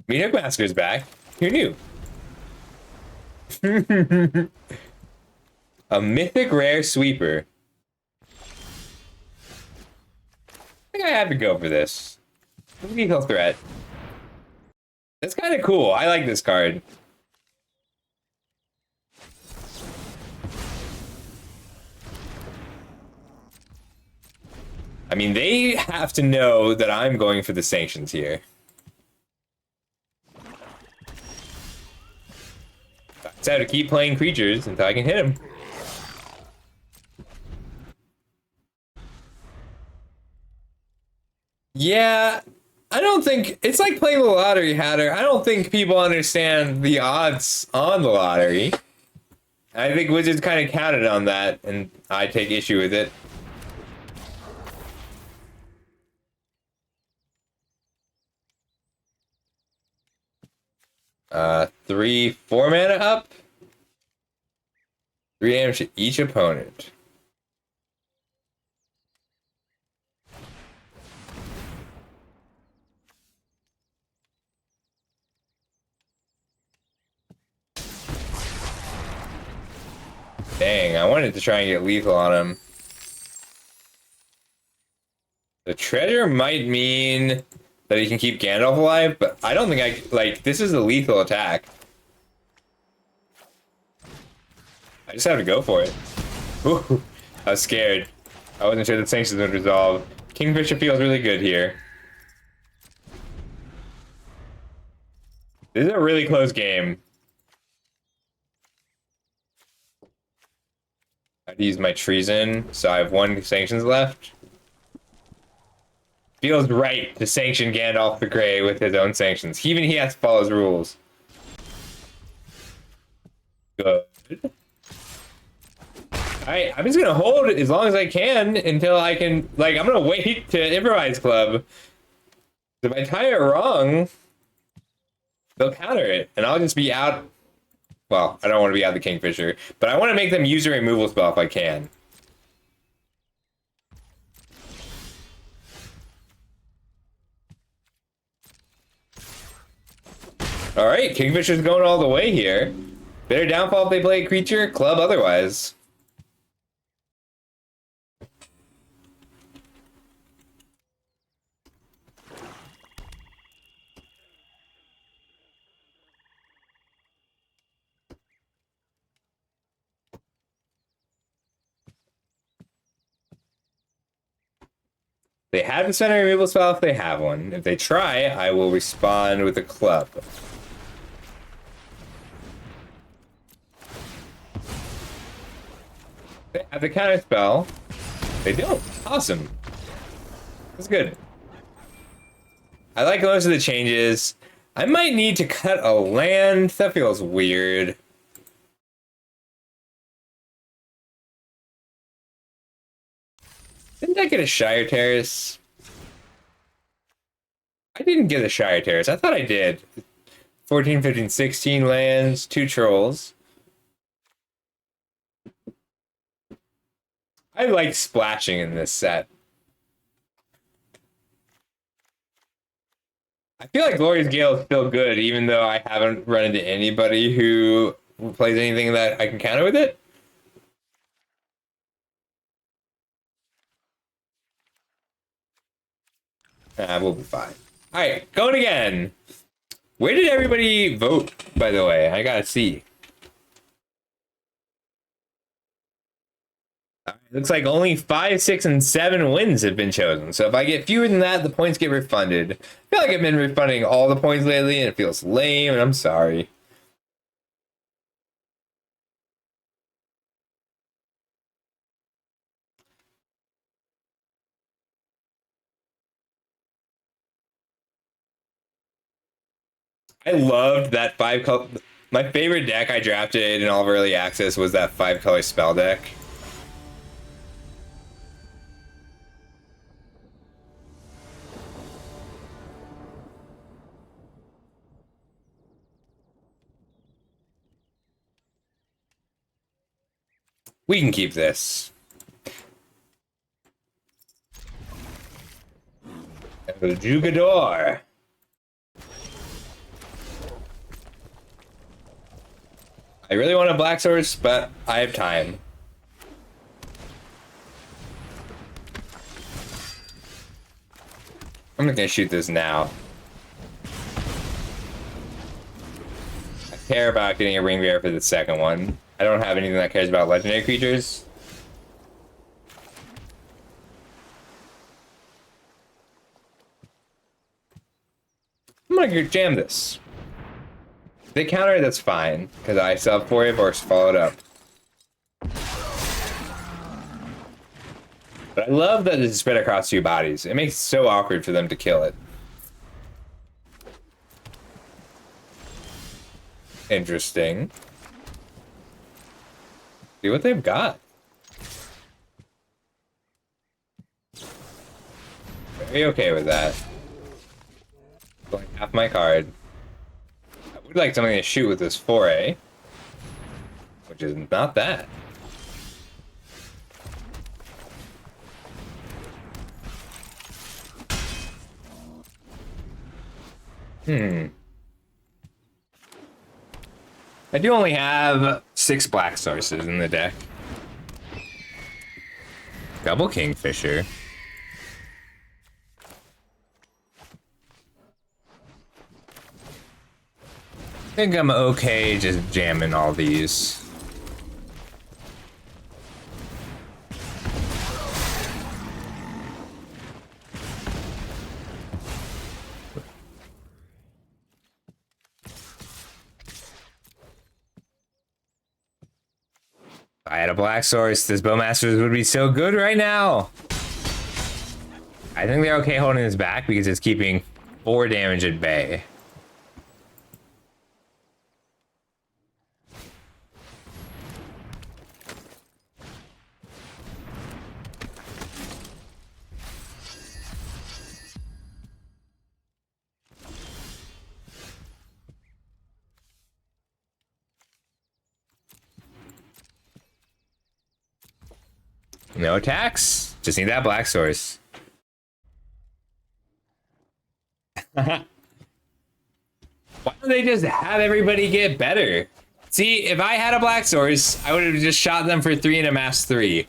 Mythic Massacre's back. Who knew? A mythic rare sweeper. I think I have to go for this. Lethal threat. That's kind of cool. I like this card. I mean, they have to know that I'm going for the sanctions here. So I have to keep playing creatures until I can hit him. Yeah, I don't think it's like playing the lottery, Hatter. I don't think people understand the odds on the lottery. I think Wizards kind of counted on that, and I take issue with it. Three, 4 mana up. 3 damage to each opponent. Dang, I wanted to try and get lethal on him. The treasure might mean that he can keep Gandalf alive, but I don't think this is a lethal attack. I just have to go for it. Ooh, I was scared. I wasn't sure that sanctions would resolve. Kingfisher feels really good here. This is a really close game. I have to use my treason, so I have 1 sanctions left. Feels right to sanction Gandalf the Grey with his own sanctions. Even he has to follow his rules. Good. Alright, I'm just gonna hold as long as I can until I can, like, I'm gonna wait to improvise club. If I tie it wrong, they'll counter it, and I'll just be out. Well, I don't want to be out of the Kingfisher, but I want to make them use a removal spell if I can. Alright, Kingfisher's going all the way here. Better downfall if they play a creature, club otherwise. They have to spend a removal spell if they have one. If they try, I will respond with a club. They have the counter spell. They don't. Awesome. That's good. I like most of the changes. I might need to cut a land. That feels weird. Didn't I get a Shire Terrace? I didn't get a Shire Terrace. I thought I did. 14, 15, 16 lands, 2 trolls. I like splashing in this set. I feel like Glorious Gale is still good, even though I haven't run into anybody who plays anything that I can counter with it. We'll be fine. Alright, going again. Where did everybody vote, by the way? I gotta see. Looks like only 5, 6, and 7 wins have been chosen. So if I get fewer than that, the points get refunded. I feel like I've been refunding all the points lately, and it feels lame, and I'm sorry. I loved that 5-color. My favorite deck I drafted in all of early access was that 5-color spell deck. We can keep this. El Jugador. I really want a Black Source, but I have time. I'm not gonna shoot this now. I care about getting a Ring Bearer for the second one. I don't have anything that cares about legendary creatures. I'm gonna jam this. If they counter, that's fine, because I still have 4 or followed up. But I love that it's spread across 2 bodies. It makes it so awkward for them to kill it. Interesting. See what they've got. Very okay with that. Going half my card. I would like something to shoot with this 4A, which is not that. I do only have 6 Black Sources in the deck. Double Kingfisher. I think I'm okay just jamming all these. If I had a black source, this Bowmasters would be so good right now. I think they're okay holding this back because it's keeping 4 damage at bay. No attacks. Just need that black source. Why don't they just have everybody get better? See, if I had a black source, I would have just shot them for 3 and amassed 3.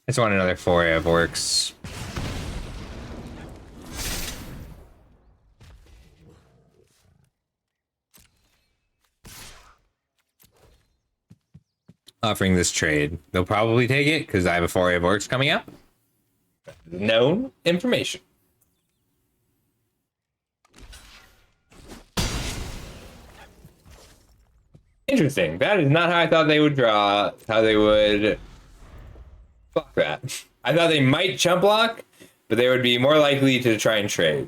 I just want another 4 of works. Offering this trade. They'll probably take it because I have a 4 of works coming up. Known information. Interesting. That is not how I thought they would draw. How they would block that. I thought they might chump block, but they would be more likely to try and trade.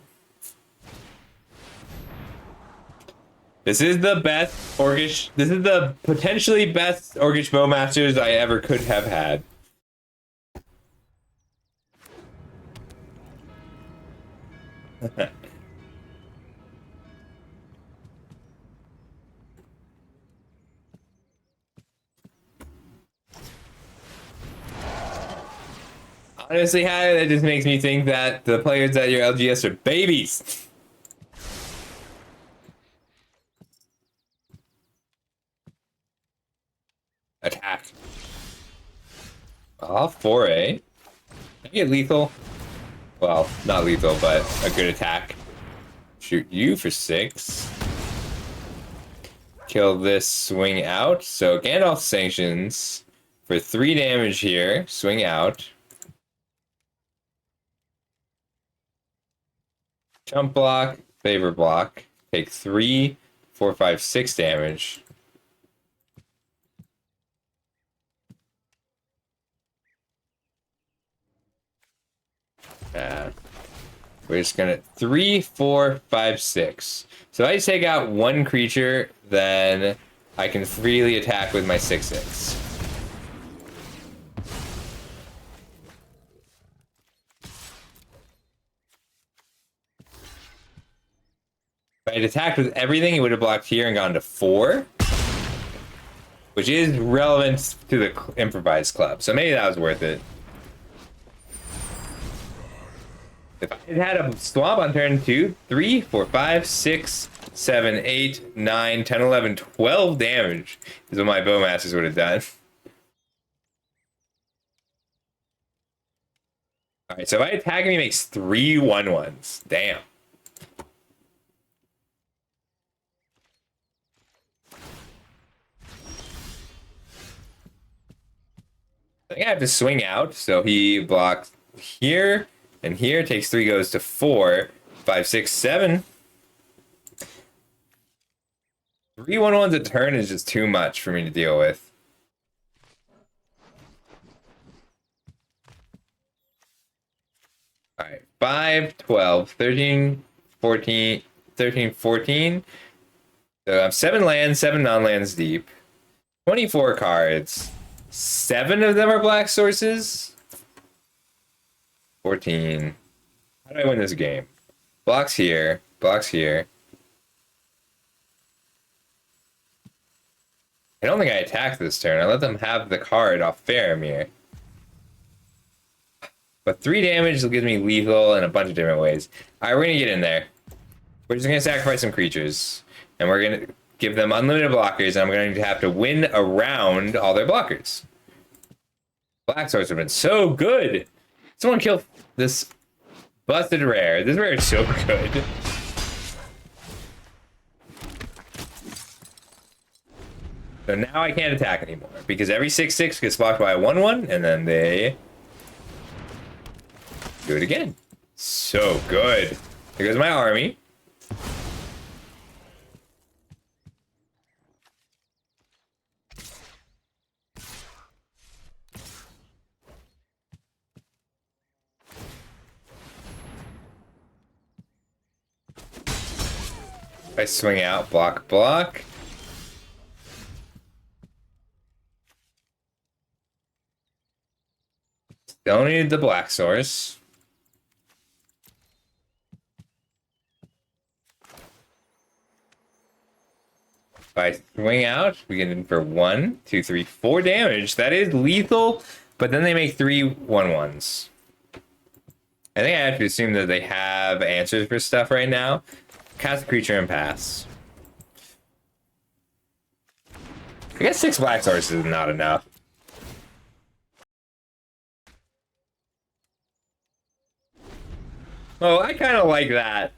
This is the best Orcish. This is the potentially best Orcish Bowmasters I ever could have had. Honestly, Hattie, that just makes me think that the players at your LGS are babies. Attack. Oh, 4A. Can I get lethal? Well, not lethal, but a good attack. Shoot you for 6. Kill this, swing out. So Gandalf sanctions for 3 damage here. Swing out. Jump block, favor block. Take 3, 4, 5, 6 damage. We're just gonna 3, 4, 5, 6. So if I take out 1 creature, then I can freely attack with my 6/6. If I had attacked with everything, it would have blocked here and gone to 4, which is relevant to the improvised club. So maybe that was worth it. If I had a swamp on turn 2, 3, 4, 5, 6, 7, 8, 9, 10, 11, 12 damage is what my Bowmasters would have done. Alright, so if I attack him, he makes 3 1/1s. Damn. I think I have to swing out, so he blocks here and here, takes 3, goes to 4, 5, 6, 7. 3 1/1s a turn is just too much for me to deal with. Alright, 5, 12, 13, 14, 13, 14. So I'm 7 lands, 7 non-lands deep. 24 cards. 7 of them are black sources. 14. How do I win this game? Blocks here, blocks here. I don't think I attacked this turn. I let them have the card off Faramir. But 3 damage will give me lethal in a bunch of different ways. Alright, we're gonna get in there. We're just gonna sacrifice some creatures. And we're gonna give them unlimited blockers, and I'm going to have to win around all their blockers. Black Swords have been so good. Someone kill this busted rare. This rare is so good. So now I can't attack anymore because every 6/6 gets blocked by a 1/1, and then they do it again. So good. Here goes my army. I swing out, block, block. Still need the black source. If I swing out, we get in for 1, 2, 3, 4 damage. That is lethal, but then they make 3 1/1s. I think I have to assume that they have answers for stuff right now. Cast a creature and pass. I guess 6 black sources is not enough. Oh, I kind of like that.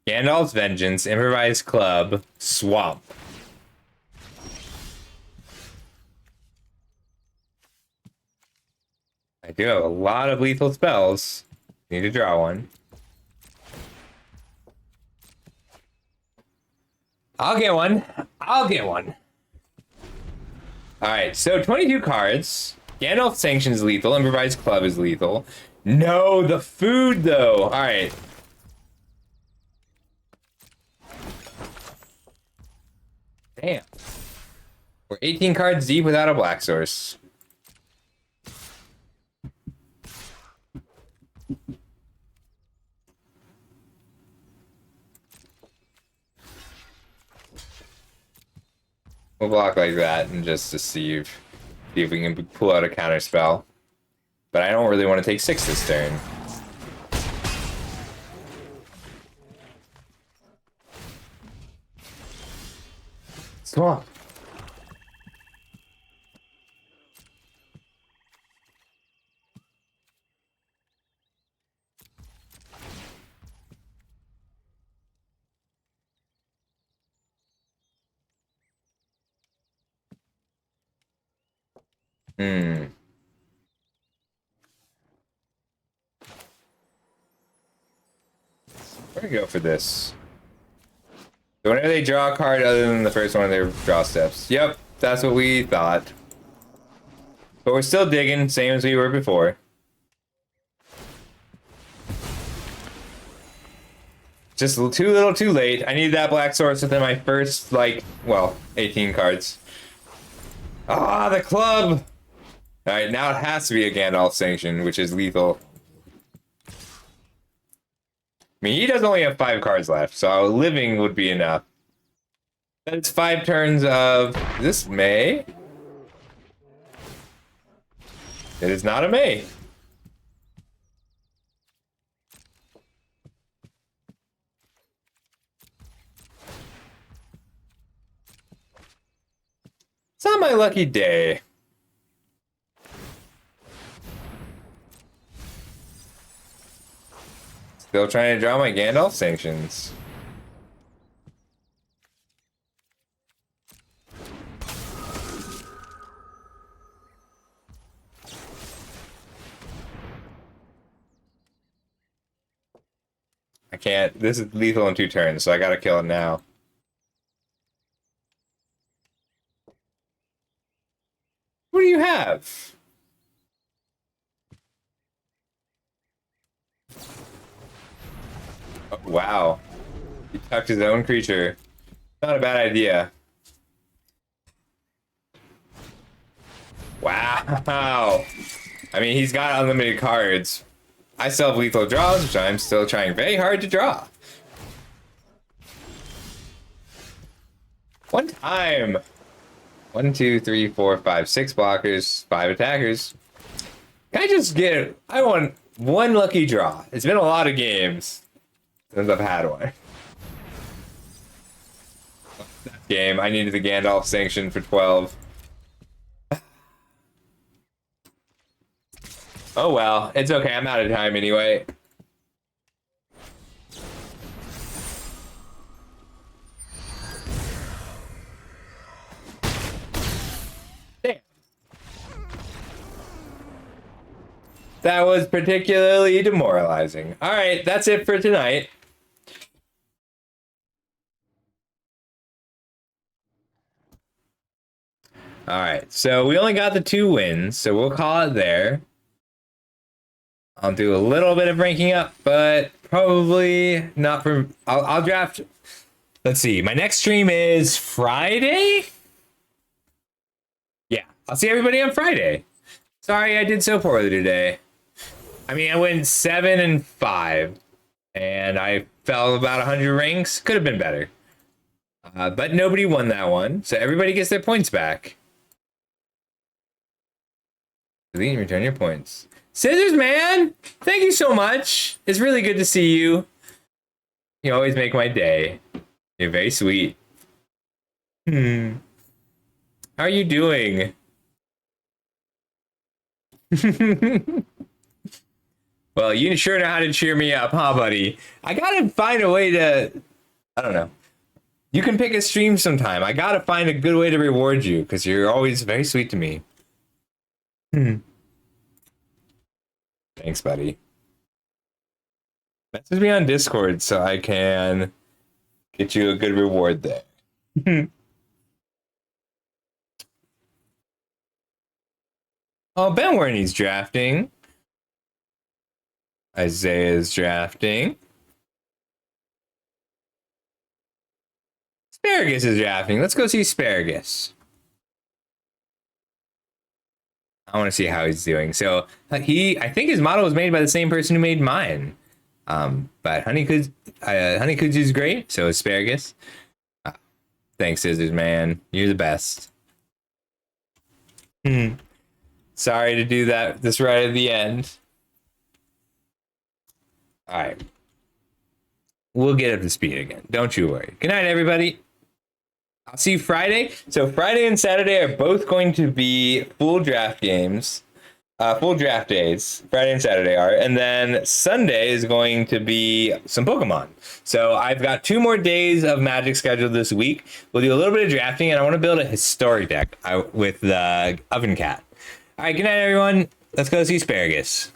Gandalf's Vengeance, Improvised Club, Swamp. I do have a lot of lethal spells. Need to draw one. I'll get one. I'll get one. Alright, so 22 cards. Gandalf Sanctions lethal. Improvised Club is lethal. No, the food though. Alright. Damn. We're 18 cards deep without a black source. We'll block like that and just deceive. See if we can pull out a counter spell. But I don't really want to take 6 this turn. Swamp. We're gonna go for this. So whenever they draw a card other than the first one, they draw steps. Yep, that's what we thought. But we're still digging, same as we were before. Just too little too late. I need that black source within my first, like, well, 18 cards. Ah, the club! Alright, now it has to be a Gandalf Sanction, which is lethal. I mean, he does only have 5 cards left, so living would be enough. That's 5 turns of... Is this May? It is not a May. It's not my lucky day. Still trying to draw my Gandalf Sanctions. I can't. This is lethal in 2 turns, so I gotta kill it now. What do you have? Oh, wow. He tucked his own creature. Not a bad idea. Wow. I mean, he's got unlimited cards. I still have lethal draws, which I'm still trying very hard to draw. One time. 1, 2, 3, 4, 5, 6 blockers, 5 attackers. Can I just get... I want one lucky draw. It's been a lot of games since I've had one. That game, I needed the Gandalf sanction for 12. Oh well, it's okay. I'm out of time anyway. Damn. That was particularly demoralizing. All right, that's it for tonight. All right, so we only got the 2 wins, so we'll call it there. I'll do a little bit of ranking up, but probably not from... I'll draft... Let's see. My next stream is Friday? Yeah, I'll see everybody on Friday. Sorry I did so poorly today. I mean, I went 7 and 5, and I fell about 100 ranks. Could have been better. But nobody won that one, so everybody gets their points back. Delete and return your points. Scissors Man, thank you so much. It's really good to see you. You always make my day. You're very sweet. How are you doing? Well, you sure know how to cheer me up, huh, buddy? I gotta find a way to... I don't know. You can pick a stream sometime. I gotta find a good way to reward you, because you're always very sweet to me. Thanks, buddy. Message me on Discord so I can get you a good reward there. Oh, Ben Warney's drafting. Isaiah's drafting. Asparagus is drafting. Let's go see Asparagus. I want to see how he's doing. So I think his model was made by the same person who made mine. But Honeykuzu's great. So Asparagus. Thanks, Scissors Man. You're the best. Sorry to do that this right at the end. All right. We'll get up to speed again. Don't you worry. Good night, everybody. I'll see you Friday. So Friday and Saturday are both going to be full draft games. Full draft days. Friday and Saturday are. And then Sunday is going to be some Pokemon. So I've got 2 more days of Magic scheduled this week. We'll do a little bit of drafting, and I want to build a historic deck with the Oven Cat. All right, good night, everyone. Let's go see Asparagus.